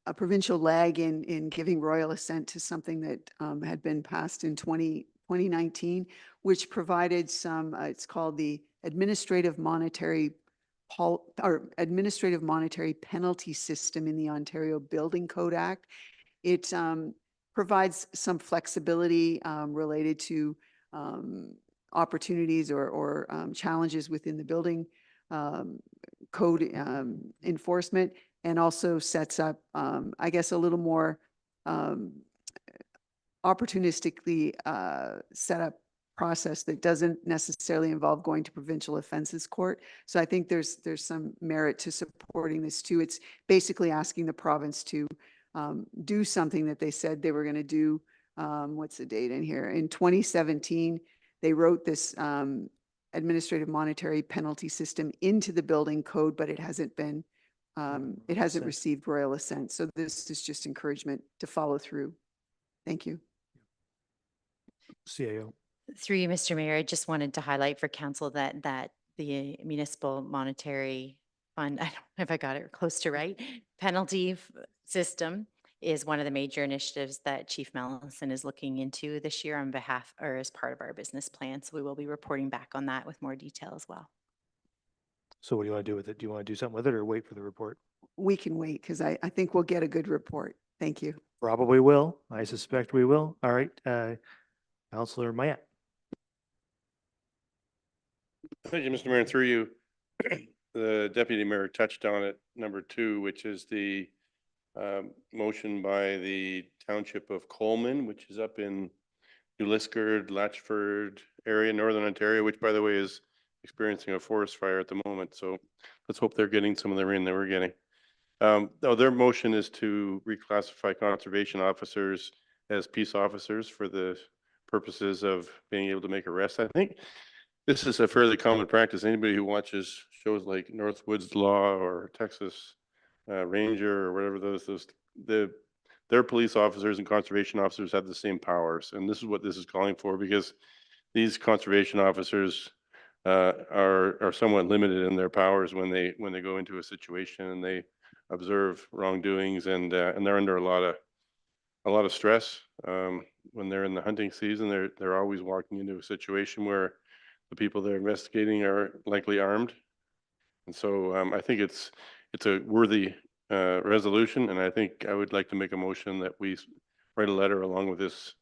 C: a provincial lag in giving royal assent to something that had been passed in 2019, which provided some, it's called the Administrative Monetary Penalty System in the Ontario Building Code Act. It provides some flexibility related to opportunities or challenges within the building code enforcement, and also sets up, I guess, a little more opportunistically set up process that doesn't necessarily involve going to provincial offenses court. So I think there's some merit to supporting this too. It's basically asking the province to do something that they said they were going to do. What's the date in here? In 2017, they wrote this administrative monetary penalty system into the building code, but it hasn't been, it hasn't received royal assent. So this is just encouragement to follow through. Thank you.
B: CAO.
J: Through you, Mr. Mayor, I just wanted to highlight for council that the municipal monetary fund, I don't know if I got it close to right, penalty system is one of the major initiatives that Chief Mellison is looking into this year on behalf or as part of our business plan. So we will be reporting back on that with more detail as well.
B: So what do you want to do with it? Do you want to do something with it or wait for the report?
C: We can wait because I think we'll get a good report. Thank you.
B: Probably will. I suspect we will. All right. Councillor Mayette.
P: Thank you, Mr. Mayor. And through you, the deputy mayor touched on it, number 2, which is the motion by the township of Coleman, which is up in New Liskeard, Latchford area, Northern Ontario, which by the way is experiencing a forest fire at the moment. So let's hope they're getting some of the rain that we're getting. Their motion is to reclassify conservation officers as peace officers for the purposes of being able to make arrests. I think this is a fairly common practice. Anybody who watches shows like Northwoods Law or Texas Ranger or whatever their police officers and conservation officers have the same powers. And this is what this is calling for, because these conservation officers are somewhat limited in their powers when they go into a situation and they observe wrongdoings, and they're under a lot of stress when they're in the hunting season. They're always walking into a situation where the people they're investigating are likely armed, and so I think it's a worthy resolution, and I think I would like to make a motion that we write a letter along with this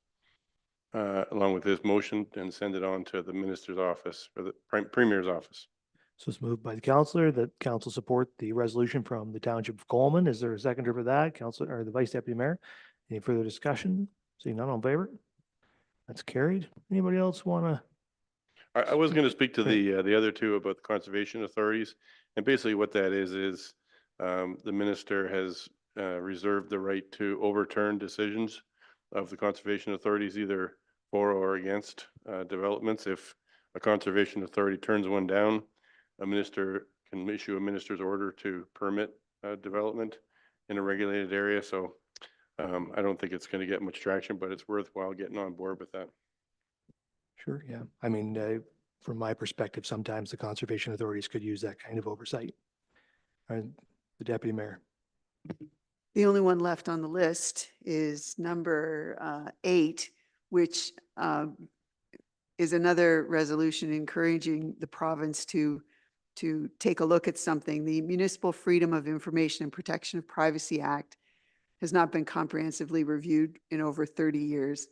P: motion and send it on to the minister's office or the premier's office.
B: So it's moved by the councillor that council support the resolution from the township of Coleman. Is there a seconder for that? Councillor or the vice deputy mayor? Any further discussion? Seeing none, on favor? That's carried. Anybody else want to?
P: I was going to speak to the other two about the conservation authorities, and basically what that is the minister has reserved the right to overturn decisions of the conservation authorities, either for or against developments. If a conservation authority turns one down, a minister can issue a minister's order to permit development in a regulated area. So I don't think it's going to get much traction, but it's worthwhile getting on board with that.
B: Sure, yeah. I mean, from my perspective, sometimes the conservation authorities could use that kind of oversight. The deputy mayor.
C: The only one left on the list is number 8, which is another resolution encouraging the province to take a look at something. The Municipal Freedom of Information and Protection of Privacy Act has not been comprehensively reviewed in over 30 years.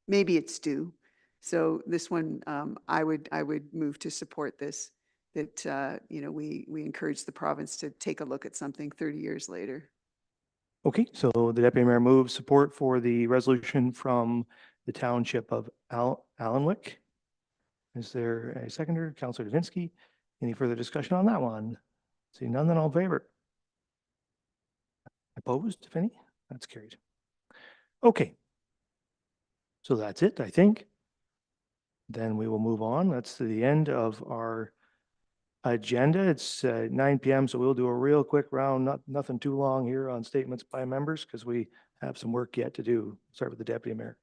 C: Maybe it's due. So this one, I would move to support this, that, we encourage the province to take a look at something 30 years later.
B: Okay, so the deputy mayor moves support for the resolution from the township of Allenwick. Is there a seconder? Councillor Davinsky. Any further discussion on that one? Seeing none, then all in favor. Opposed, if any? That's carried. Okay. So that's it, I think. Then we will move on. That's to the end of our agenda. It's 9 p.m. So we'll do a real quick round, nothing too long here on statements by members because we have some work yet to do. Start with the deputy mayor.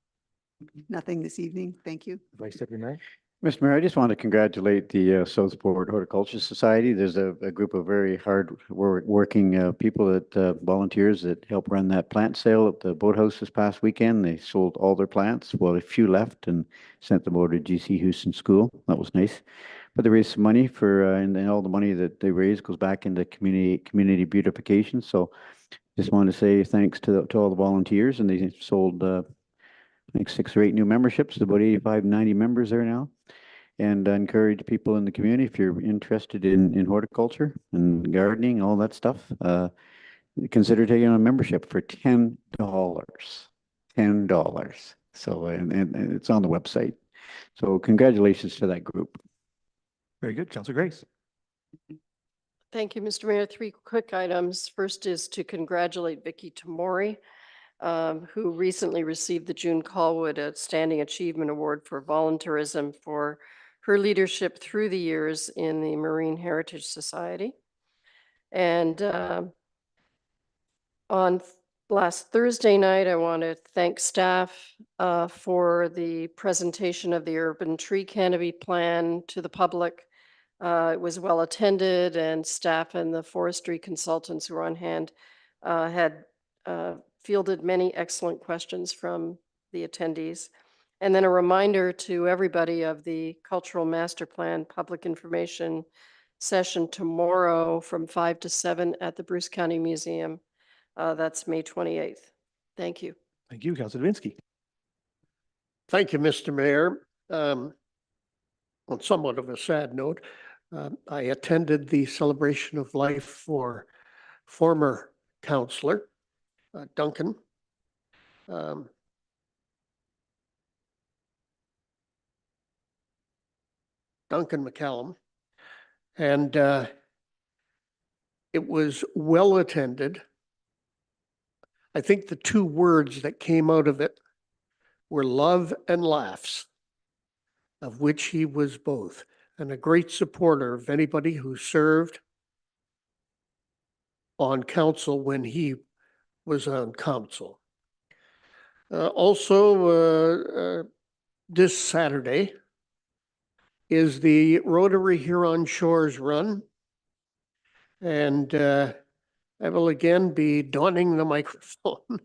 C: Nothing this evening. Thank you.
B: Vice deputy mayor.
H: Mr. Mayor, I just want to congratulate the Southport Horticulture Society. There's a group of very hard working people that volunteers that help run that plant sale at the boathouse this past weekend. They sold all their plants. Well, a few left and sent them over to GC Houston School. That was nice. But they raised some money for, and all the money that they raise goes back into community beautification. So just wanted to say thanks to all the volunteers, and they sold I think 6 or 8 new memberships, about 85, 90 members there now. And encourage people in the community, if you're interested in horticulture and gardening, all that stuff, consider taking on a membership for $10. $10. So, and it's on the website. So congratulations to that group.
B: Very good. Councillor Grace.
M: Thank you, Mr. Mayor. Three quick items. First is to congratulate Vicky Tamori, who recently received the June Callwood Outstanding Achievement Award for volunteerism for her leadership through the years in the Marine Heritage Society. And on last Thursday night, I want to thank staff for the presentation of the urban tree canopy plan to the public. It was well attended, and staff and the forestry consultants who were on hand had fielded many excellent questions from the attendees. And then a reminder to everybody of the Cultural Master Plan public information session tomorrow from 5 to 7 at the Bruce County Museum. That's May 28th. Thank you.
B: Thank you, Councillor Davinsky.
N: Thank you, Mr. Mayor. On somewhat of a sad note, I attended the celebration of life for former councillor Duncan. Duncan McCallum. And it was well attended. I think the two words that came out of it were love and laughs, of which he was both, and a great supporter of anybody who served on council when he was on council. Also, this Saturday is the Rotary Huron Shores Run. And I will again be donning the microphone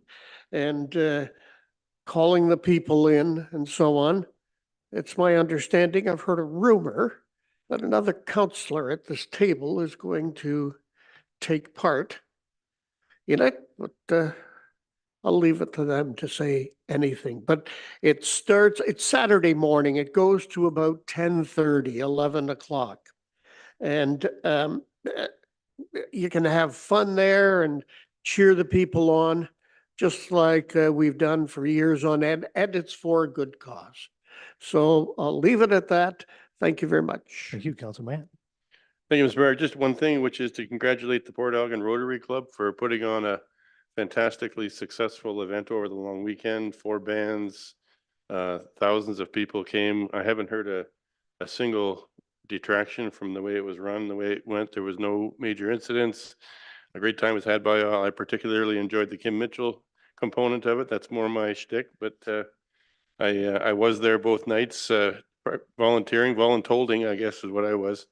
N: and calling the people in and so on. It's my understanding, I've heard a rumor that another councillor at this table is going to take part in it, but I'll leave it to them to say anything. But it starts, it's Saturday morning. It goes to about 10:30, 11 o'clock. And you can have fun there and cheer the people on, just like we've done for years on end, and it's for a good cause. So I'll leave it at that. Thank you very much.
B: Thank you, Councillor Mann.
P: Thank you, Mr. Mayor. Just one thing, which is to congratulate the Port Elgin Rotary Club for putting on a fantastically successful event over the long weekend. 4 bands, thousands of people came. I haven't heard a single detraction from the way it was run, the way it went. There was no major incidents. A great time was had by all. I particularly enjoyed the Kim Mitchell component of it. That's more my shtick, but I was there both nights, voluntolding, I guess is what I was.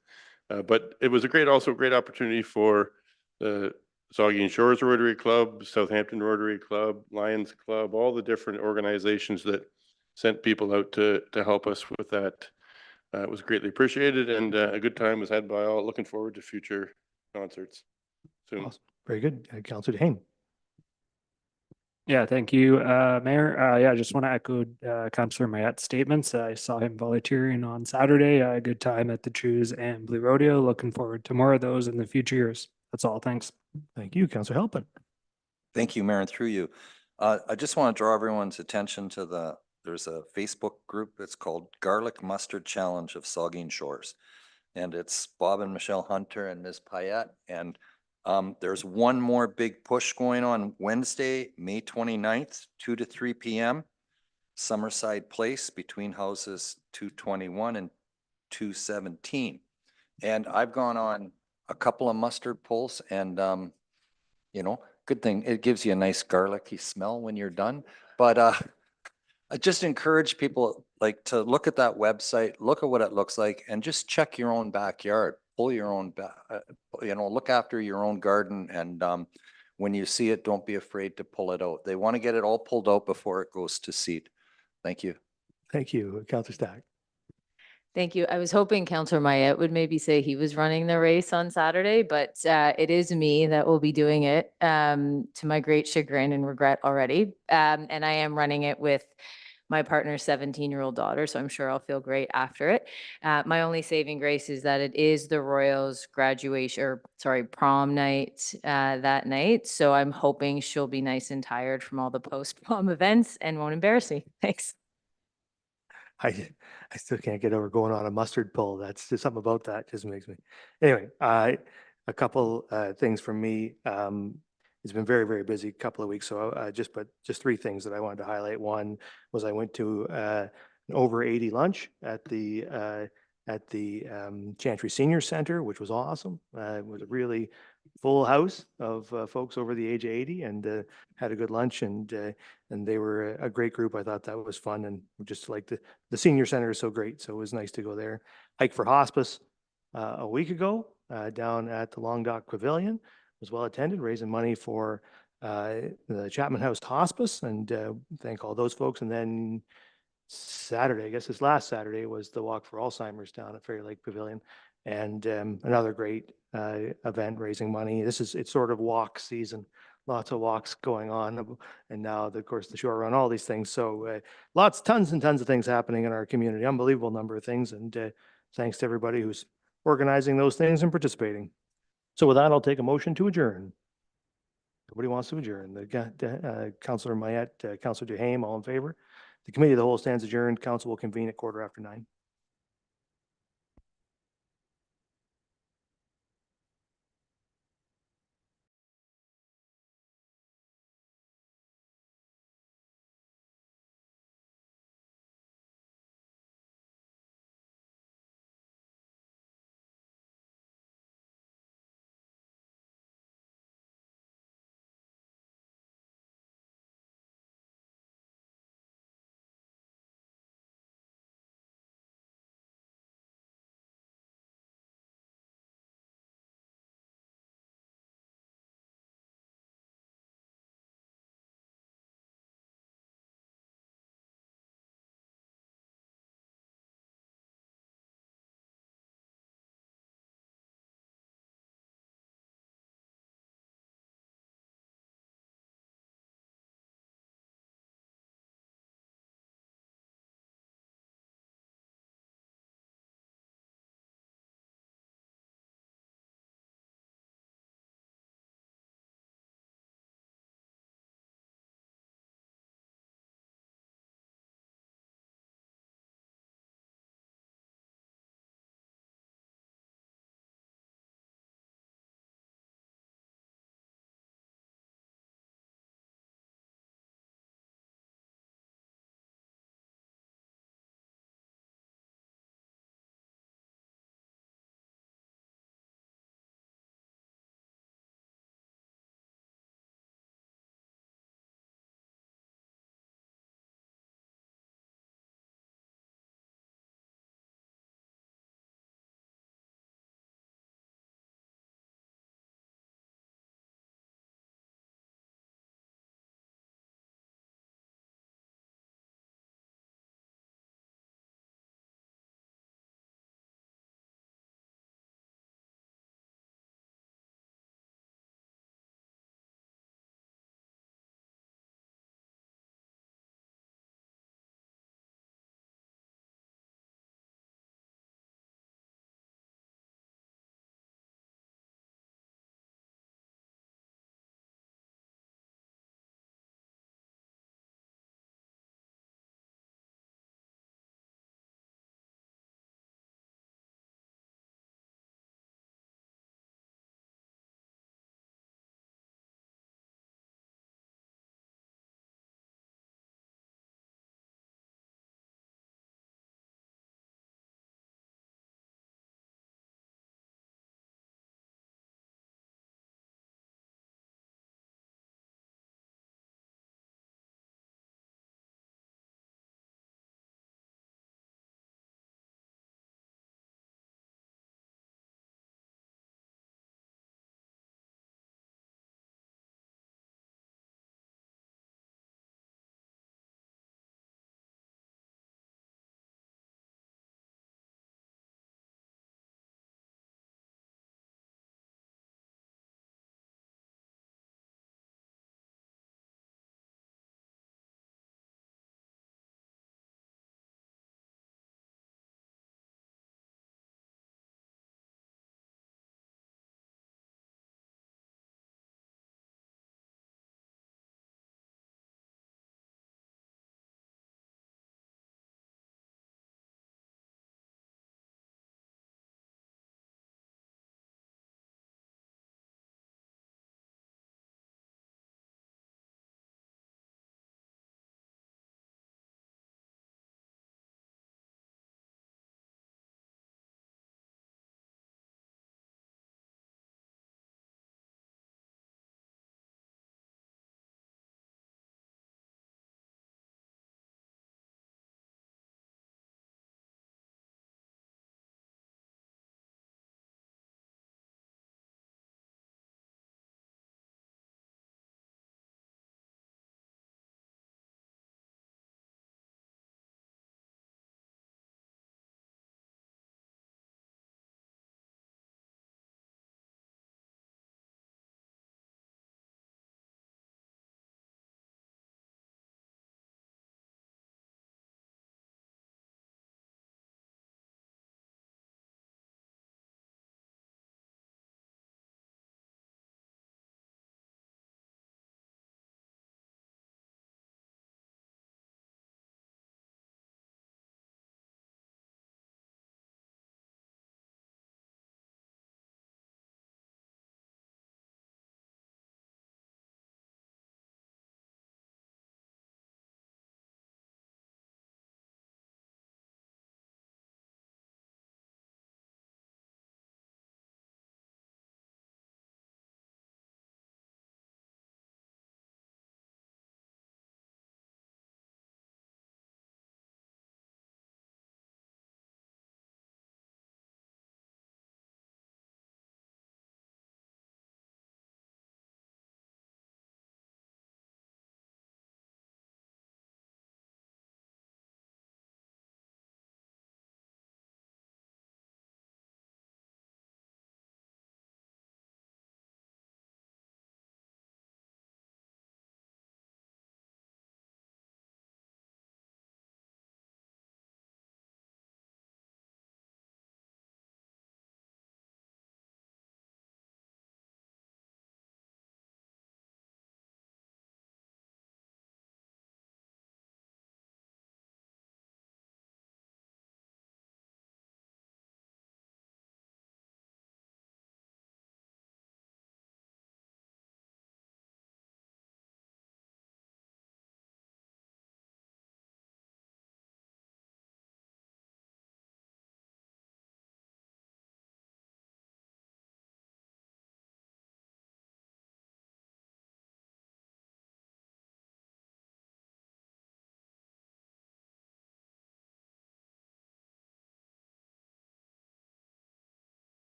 P: But it was also a great opportunity for the Saugeen Shores Rotary Club, Southampton Rotary Club, Lions Club, all the different organizations that sent people out to help us with that. It was greatly appreciated, and a good time was had by all. Looking forward to future concerts soon.
B: Awesome. Very good. Councillor Hain.
T: Yeah, thank you, Mayor. Yeah, I just want to echo Councillor Mayette's statements. I saw him volunteering on Saturday. A good time at the Choose and Blue Rodeo. Looking forward to more of those in the future years. That's all. Thanks.
B: Thank you, Councillor Halpin.
K: Thank you, Mayor, and through you. I just want to draw everyone's attention to there's a Facebook group. It's called Garlic Mustard Challenge of Saugeen Shores. And it's Bob and Michelle Hunter and Ms. Payette. And there's one more big push going on Wednesday, May 29th, 2 to 3 p.m. Summerside Place between houses 221 and 217. And I've gone on a couple of mustard pulls, and you know, good thing, it gives you a nice garlicky smell when you're done. But I just encourage people to look at that website, look at what it looks like, and just check your own backyard, pull your own, look after your own garden. And when you see it, don't be afraid to pull it out. They want to get it all pulled out before it goes to seed. Thank you.
B: Thank you, Councillor Stack.
L: Thank you. I was hoping Councillor Mayette would maybe say he was running the race on Saturday, but it is me that will be doing it, to my great chagrin and regret already. And I am running it with my partner's 17-year-old daughter, so I'm sure I'll feel great after it. My only saving grace is that it is the Royals graduation, or sorry, prom night that night. So I'm hoping she'll be nice and tired from all the post-prom events and won't embarrass me. Thanks.
B: I still can't get over going on a mustard pull. That's just something about that just makes me. Anyway, a couple things from me. It's been very, very busy couple of weeks. So just three things that I wanted to highlight. One was I went to an over 80 lunch at the Chantry Senior Center, which was awesome. It was a really full house of folks over the age of 80, and had a good lunch, and they were a great group. I thought that was fun, and just like the senior center is so great, so it was nice to go there. Hike for Hospice a week ago down at the Long Dock Pavilion was well attended, raising money for the Chapman House Hospice, and thank all those folks. And then Saturday, I guess this last Saturday, was the Walk for Alzheimer's down at Fairy Lake Pavilion, and another great event raising money. It's sort of walk season, lots of walks going on, and now of course the shore run, all these things. So tons and tons of things happening in our community, unbelievable number of things, and thanks to everybody who's organizing those things and participating. So with that, I'll take a motion to adjourn. Nobody wants to adjourn. Councillor Mayette, Councillor Duhaime, all in favor? The committee of the whole stands adjourned. Council will convene at 9:15.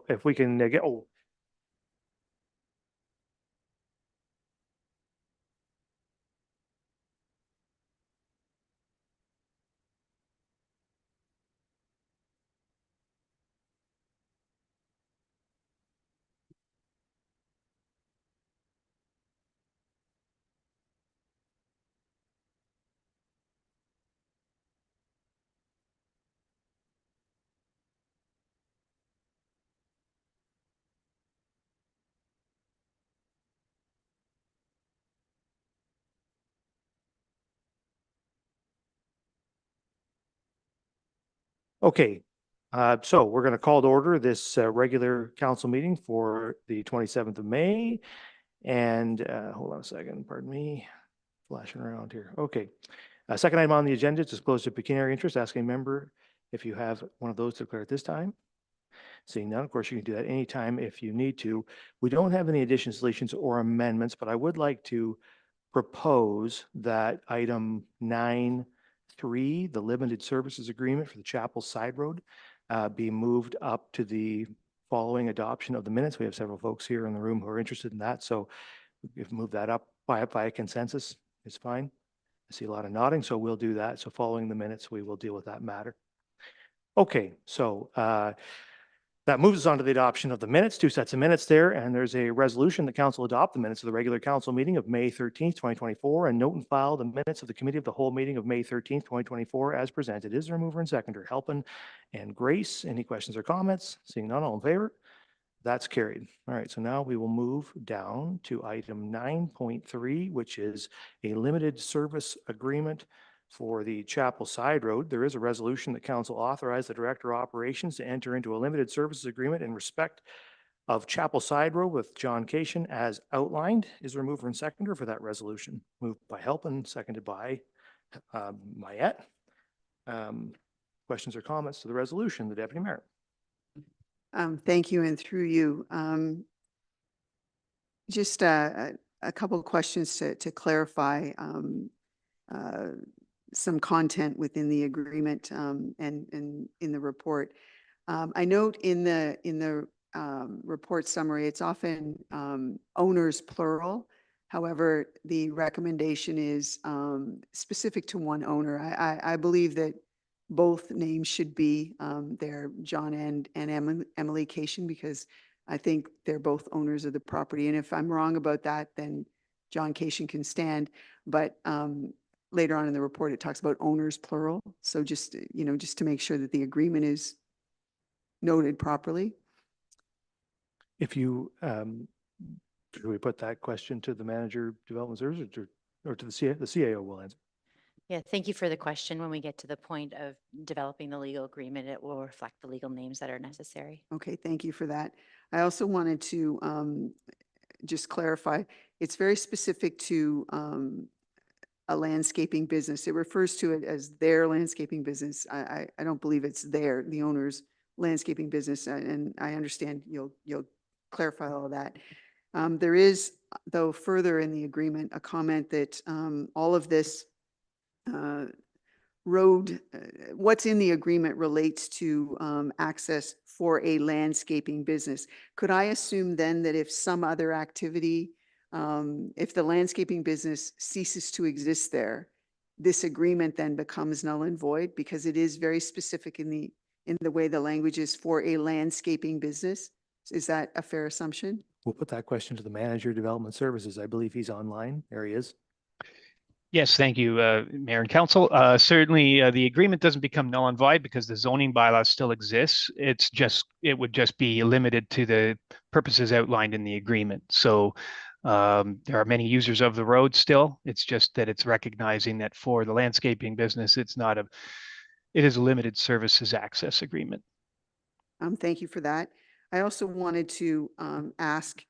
B: if we can get, oh, okay. So we're going to call to order this regular council meeting for the 27th of May. And hold on a second, pardon me, flashing around here. Okay. Second item on the agenda is disclosure of pecuniary interest. Ask a member if you have one of those to declare at this time. Seeing none, of course, you can do that anytime if you need to. We don't have any additions, deletions, or amendments, but I would like to propose that item 9.3, the limited services agreement for the Chapel Side Road, be moved up to the following adoption of the minutes. We have several folks here in the room who are interested in that, so if move that up by consensus, it's fine. I see a lot of nodding, so we'll do that. So following the minutes, we will deal with that matter. Okay, so that moves us on to the adoption of the minutes, two sets of minutes there, and there's a resolution that council adopt the minutes of the regular council meeting of May 13th, 2024, and note and file the minutes of the committee of the whole meeting of May 13th, 2024 as presented. Is there a mover and seconder? Halpin and Grace. Any questions or comments? Seeing none, all in favor? That's carried. All right, so now we will move down to item 9.3, which is a limited service agreement for the Chapel Side Road. There is a resolution that council authorized the Director of Operations to enter into a limited services agreement in respect of Chapel Side Road with John Cation as outlined. Is there a mover and seconder for that resolution? Moved by Halpin, seconded by Mayette. Questions or comments to the resolution? The Deputy Mayor.
C: Thank you, and through you. Just a couple of questions to clarify some content within the agreement and in the report. I note in the report summary, it's often owners plural. However, the recommendation is specific to one owner. I believe that both names should be there, John and Emily Cation, because I think they're both owners of the property. And if I'm wrong about that, then John Cation can stand. But later on in the report, it talks about owners plural. So just, just to make sure that the agreement is noted properly.
B: If you, should we put that question to the manager of development services or to the CAO will answer?
J: Yeah, thank you for the question. When we get to the point of developing the legal agreement, it will reflect the legal names that are necessary.
C: Okay, thank you for that. I also wanted to just clarify, it's very specific to a landscaping business. It refers to it as their landscaping business. I don't believe it's the owner's landscaping business, and I understand you'll clarify all of that. There is, though, further in the agreement, a comment that all of this road, what's in the agreement relates to access for a landscaping business. Could I assume then that if some other activity, if the landscaping business ceases to exist there, this agreement then becomes null and void because it is very specific in the way the language is for a landscaping business? Is that a fair assumption?
B: We'll put that question to the manager of development services. I believe he's online. There he is.
U: Yes, thank you, Mayor and Council. Certainly, the agreement doesn't become null and void because the zoning bylaw still exists. It would just be limited to the purposes outlined in the agreement. So there are many users of the road still. It's just that it's recognizing that for the landscaping business, it is a limited services access agreement.
C: Thank you for that. I also wanted to ask,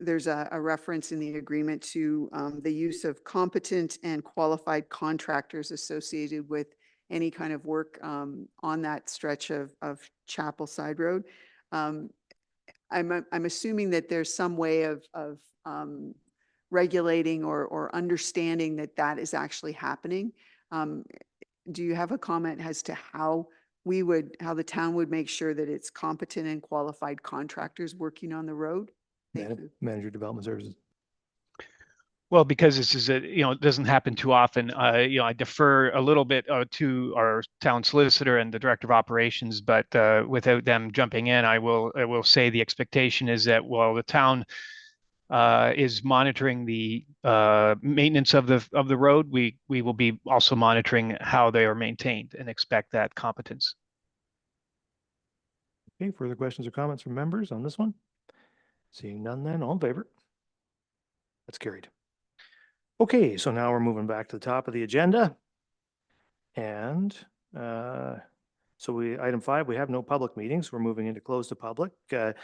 C: there's a reference in the agreement to the use of competent and qualified contractors associated with any kind of work on that stretch of Chapel Side Road. I'm assuming that there's some way of regulating or understanding that is actually happening. Do you have a comment as to how how the town would make sure that it's competent and qualified contractors working on the road. Thank you.
B: Manager Development Services.
U: Well, because this is it doesn't happen too often. I defer a little bit to our town solicitor and the director of operations, but without them jumping in, I will say the expectation is that while the town is monitoring the maintenance of the road, we will be also monitoring how they are maintained and expect that competence.
B: Okay, further questions or comments from members on this one? Seeing none then, all in favor? That's carried. Okay, so now we're moving back to the top of the agenda. And item 5, we have no public meetings. We're moving into closed to public. The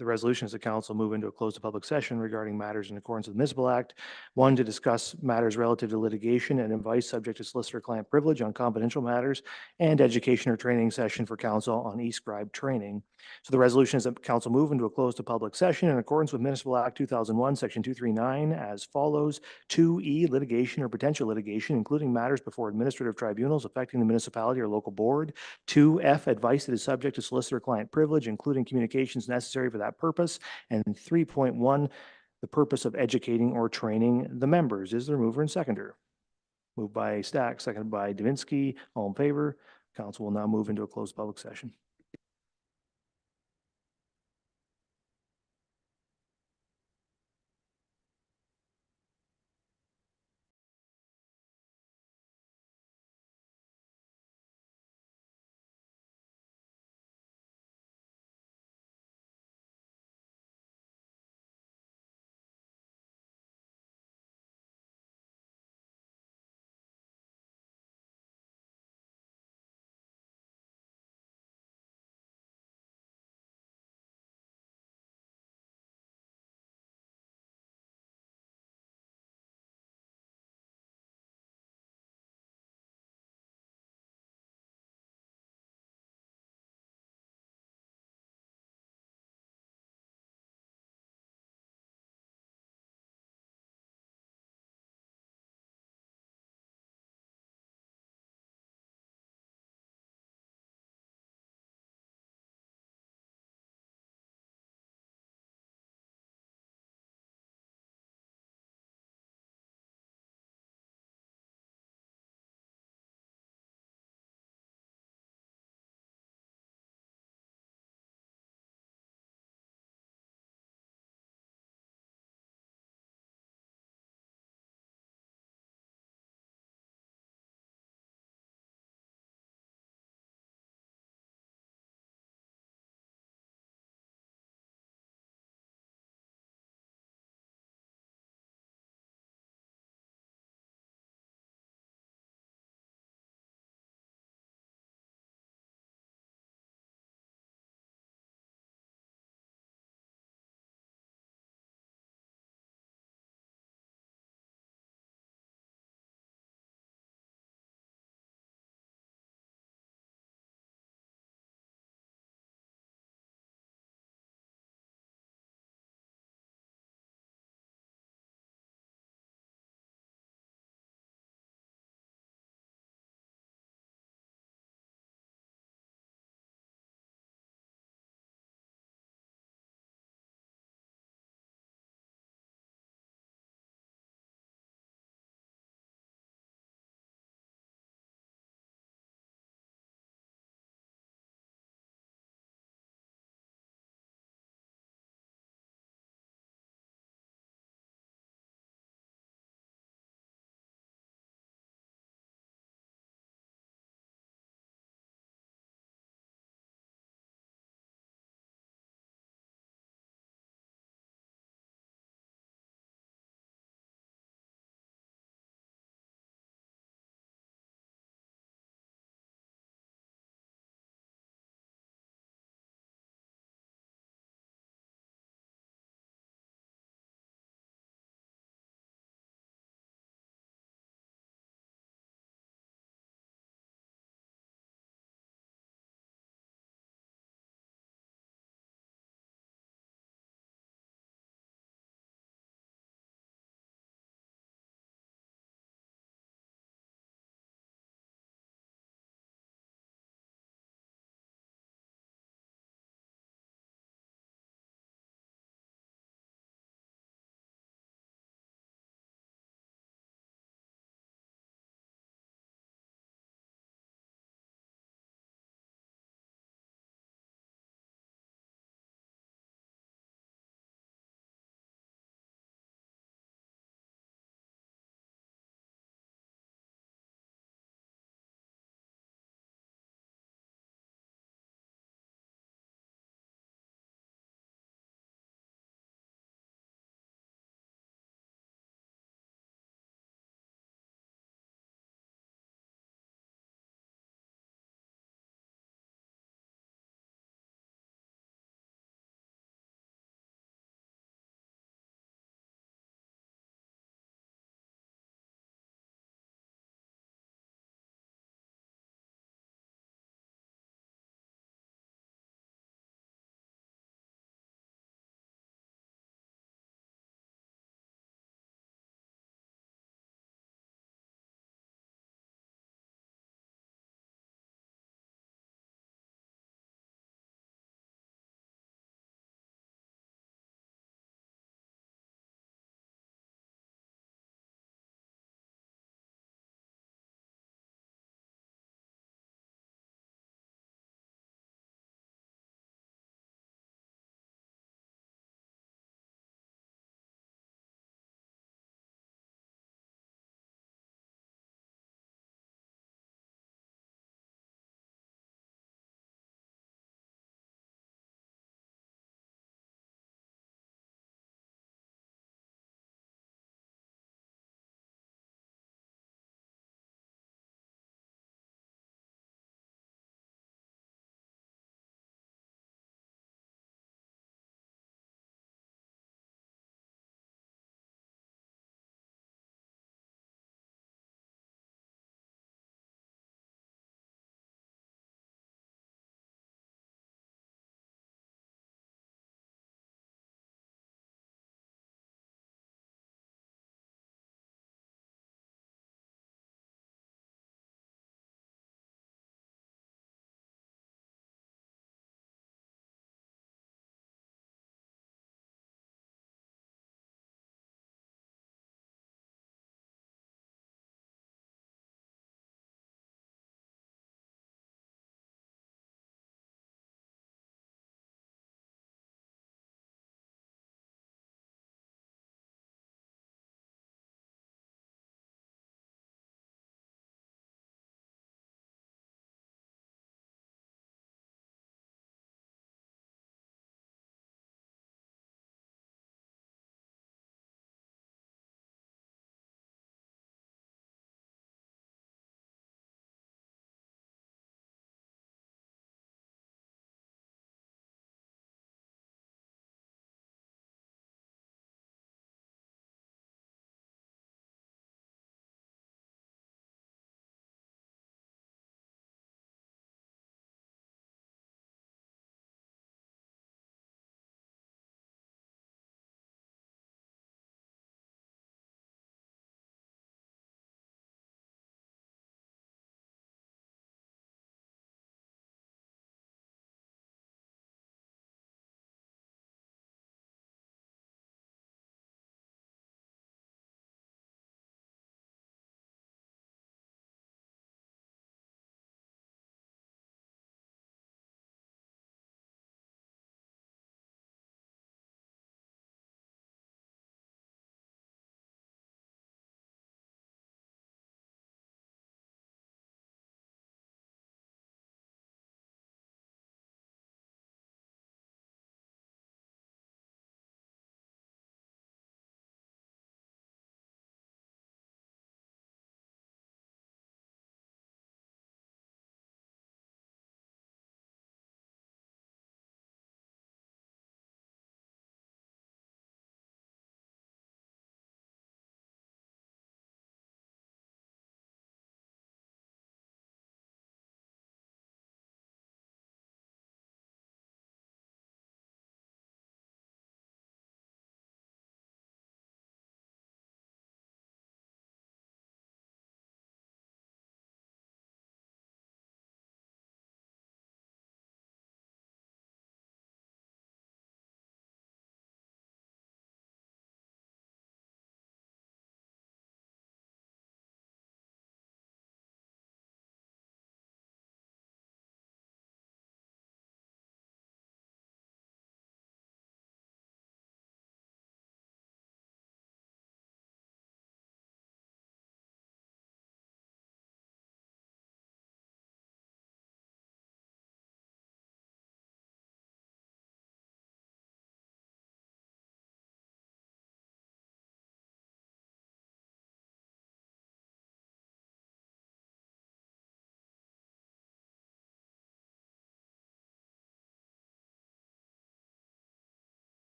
B: resolution is the council move into a closed to public session regarding matters in accordance with the Municipal Act. 1, to discuss matters relative to litigation and advice subject to solicitor-client privilege on confidential matters, and education or training session for council on e-scribe training. So the resolution is that council move into a closed to public session in accordance with Municipal Act 2001, Section 239 as follows. 2E, litigation or potential litigation, including matters before administrative tribunals affecting the municipality or local board. 2F, advice that is subject to solicitor-client privilege, including communications necessary for that purpose. And 3.1, the purpose of educating or training the members. Is there a mover and seconder? Moved by Stack, seconded by Davinsky. All in favor? Council will now move into a closed public session.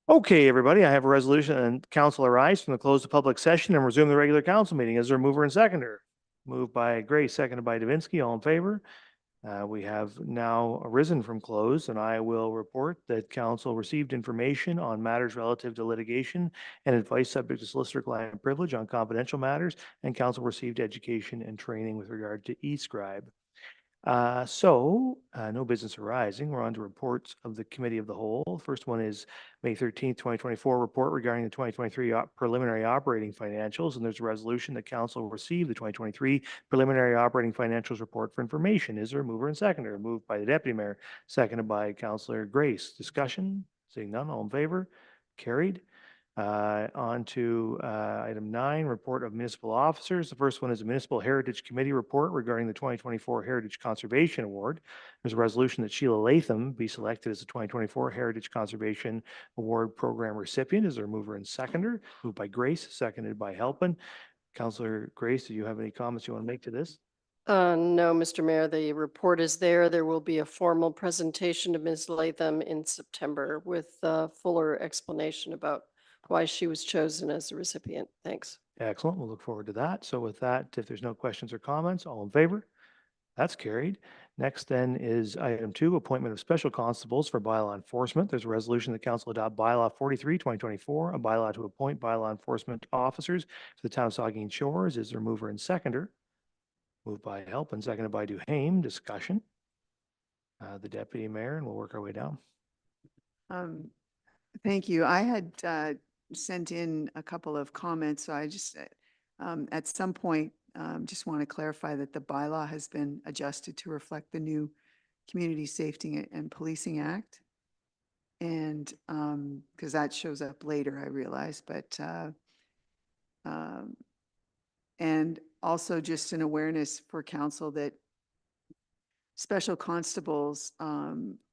B: Okay, everybody, I have a resolution and council arise from the close of public session and resume the regular council meeting. Is there a mover and seconder? Moved by Grace, seconded by Davinsky. All in favor? We have now arisen from close, and I will report that council received information on matters relative to litigation and advice subject to solicitor-client privilege on confidential matters, and council received education and training with regard to eScribe. No business arising. We're on to reports of the Committee of the Whole. First one is May 13th, 2024 report regarding the 2023 preliminary operating financials. And there's a resolution that council receive the 2023 preliminary operating financials report for information. Is there a mover and seconder? Moved by the Deputy Mayor, seconded by Councillor Grace. Discussion? Seeing none, all in favor? Carried. On to item 9, report of municipal officers. The first one is a Municipal Heritage Committee report regarding the 2024 Heritage Conservation Award. There's a resolution that Sheila Latham be selected as the 2024 Heritage Conservation Award Program recipient. Is there a mover and seconder? Moved by Grace, seconded by Halpin. Councillor Grace, do you have any comments you want to make to this?
M: No, Mr. Mayor, the report is there. There will be a formal presentation to Ms. Latham in September with fuller explanation about why she was chosen as the recipient. Thanks.
B: Excellent. We'll look forward to that. So with that, if there's no questions or comments, all in favor? That's carried. Next then is item 2, appointment of special constables for bylaw enforcement. There's a resolution that council adopt bylaw 43, 2024, a bylaw to appoint bylaw enforcement officers for the town of Saugeen Shores. Is there a mover and seconder? Moved by Halpin, seconded by Duhame. Discussion. The Deputy Mayor, and we'll work our way down.
C: Thank you. I had sent in a couple of comments, so I just, at some point, just want to clarify that the bylaw has been adjusted to reflect the new Community Safety and Policing Act. And because that shows up later, I realize, but and also just an awareness for council that special constables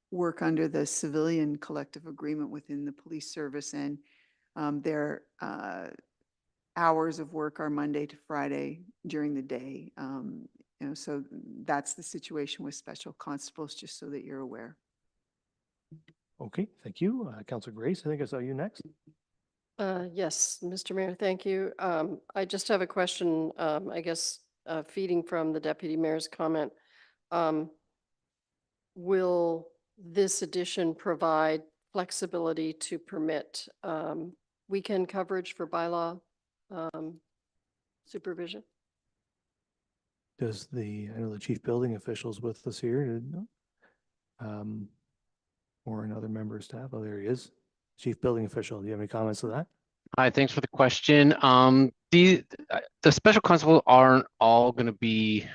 C: work under the civilian collective agreement within the police service, and their hours of work are Monday to Friday during the day. So that's the situation with special constables, just so that you're aware.
B: Okay, thank you. Councillor Grace, I think I saw you next.
M: Yes, Mr. Mayor, thank you. I just have a question, I guess, feeding from the Deputy Mayor's comment. Will this addition provide flexibility to permit weekend coverage for bylaw supervision?
B: Does I know the chief building officials with us here, or another member of staff? Oh, there he is. Chief building official, do you have any comments to that?
D: Hi, thanks for the question. The special constables aren't all going to be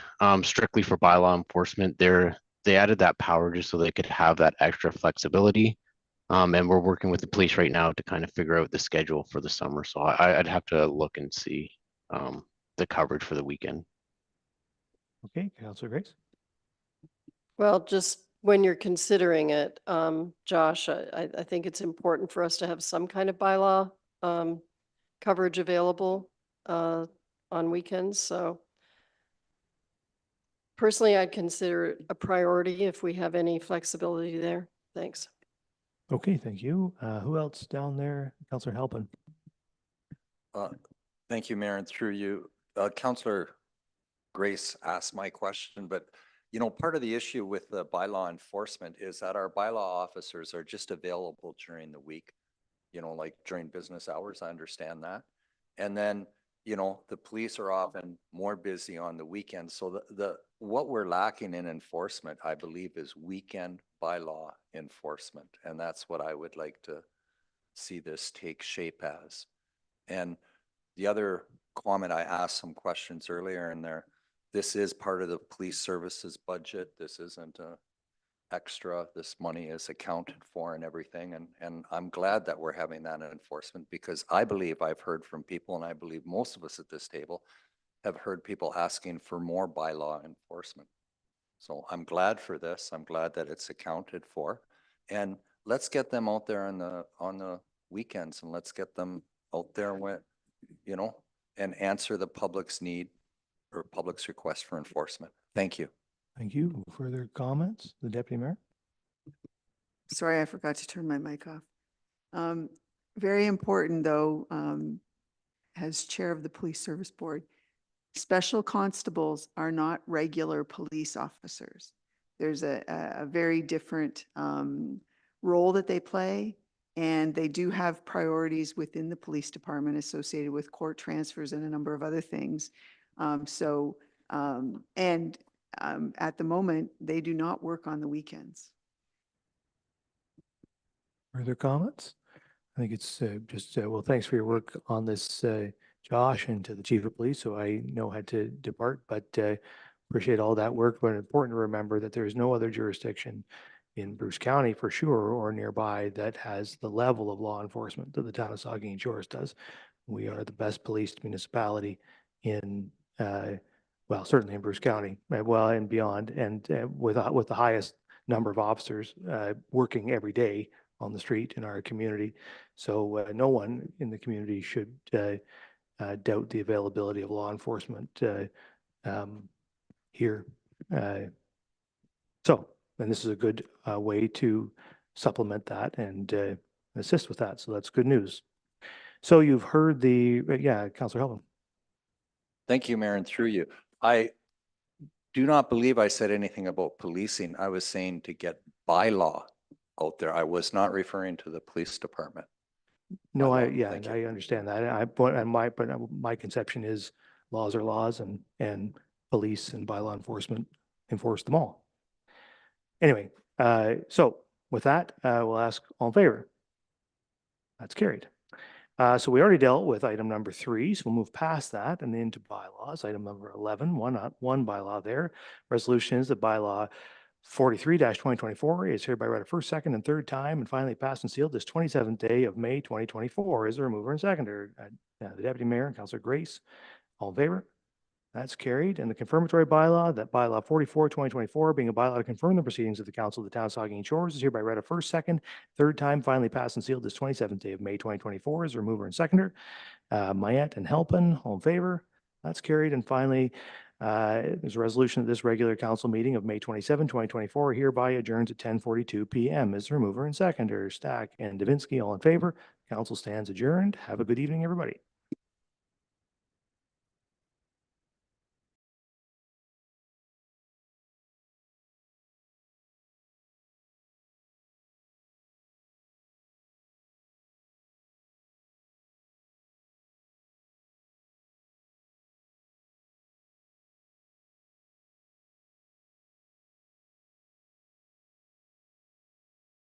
D: strictly for bylaw enforcement. They added that power just so they could have that extra flexibility. And we're working with the police right now to kind of figure out the schedule for the summer. So I'd have to look and see the coverage for the weekend.
B: Okay, Councillor Grace.
M: Well, just when you're considering it, Josh, I think it's important for us to have some kind of bylaw coverage available on weekends. So personally, I'd consider it a priority if we have any flexibility there. Thanks.
B: Okay, thank you. Who else down there? Councillor Halpin.
K: Thank you, Mayor, and through you. Councillor Grace asked my question, but part of the issue with the bylaw enforcement is that our bylaw officers are just available during the week, like during business hours. I understand that. And then, the police are often more busy on the weekends. So what we're lacking in enforcement, I believe, is weekend bylaw enforcement. And that's what I would like to see this take shape as. And the other comment, I asked some questions earlier in there. This is part of the police services budget. This isn't extra. This money is accounted for and everything. And I'm glad that we're having that in enforcement, because I believe I've heard from people, and I believe most of us at this table have heard people asking for more bylaw enforcement. So I'm glad for this. I'm glad that it's accounted for. And let's get them out there on the weekends, and let's get them out there when, and answer the public's need or public's request for enforcement. Thank you.
B: Thank you. Further comments? The Deputy Mayor?
C: Sorry, I forgot to turn my mic off. Very important, though, as chair of the Police Service Board, special constables are not regular police officers. There's a very different role that they play, and they do have priorities within the police department associated with court transfers and a number of other things. At the moment, they do not work on the weekends.
B: Further comments? I think it's well, thanks for your work on this, Josh, and to the chief of police, so I know had to depart, but appreciate all that work. But important to remember that there is no other jurisdiction in Bruce County for sure or nearby that has the level of law enforcement that the town of Saugeen Shores does. We are the best policed municipality in, well, certainly in Bruce County, well, and beyond, and with the highest number of officers working every day on the street in our community. So no one in the community should doubt the availability of law enforcement here. And this is a good way to supplement that and assist with that. So that's good news. So you've heard the, yeah, Councillor Helpin.
K: Thank you, Mayor, and through you. I do not believe I said anything about policing. I was saying to get bylaw out there. I was not referring to the police department.
B: No,
K: Bylaw.
B: yeah,
K: Thank you.
B: I understand that. But my conception is laws are laws, and police and bylaw enforcement enforce them all. Anyway, so with that, we'll ask all in favor. That's carried. So we already dealt with item number 3, so we'll move past that and into bylaws. Item number 11, one bylaw there. Resolution is that bylaw 43-2024 is hereby read a first, second, and third time and finally passed and sealed this 27th day of May 2024. Is there a mover and seconder? The Deputy Mayor and Councillor Grace. All in favor? That's carried. And the confirmatory bylaw, that bylaw 44-2024, being a bylaw to confirm the proceedings of the Council of the Town of Saugeen Shores, is hereby read a first, second, third time, finally passed and sealed this 27th day of May 2024. Is there a mover and seconder? Mayette and Helpin. All in favor? That's carried. And finally, there's a resolution that this regular council meeting of May 27, 2024 hereby adjourns at 10:42 p.m. Is there a mover and seconder? Stack and Davinsky, all in favor? Council stands adjourned. Have a good evening, everybody.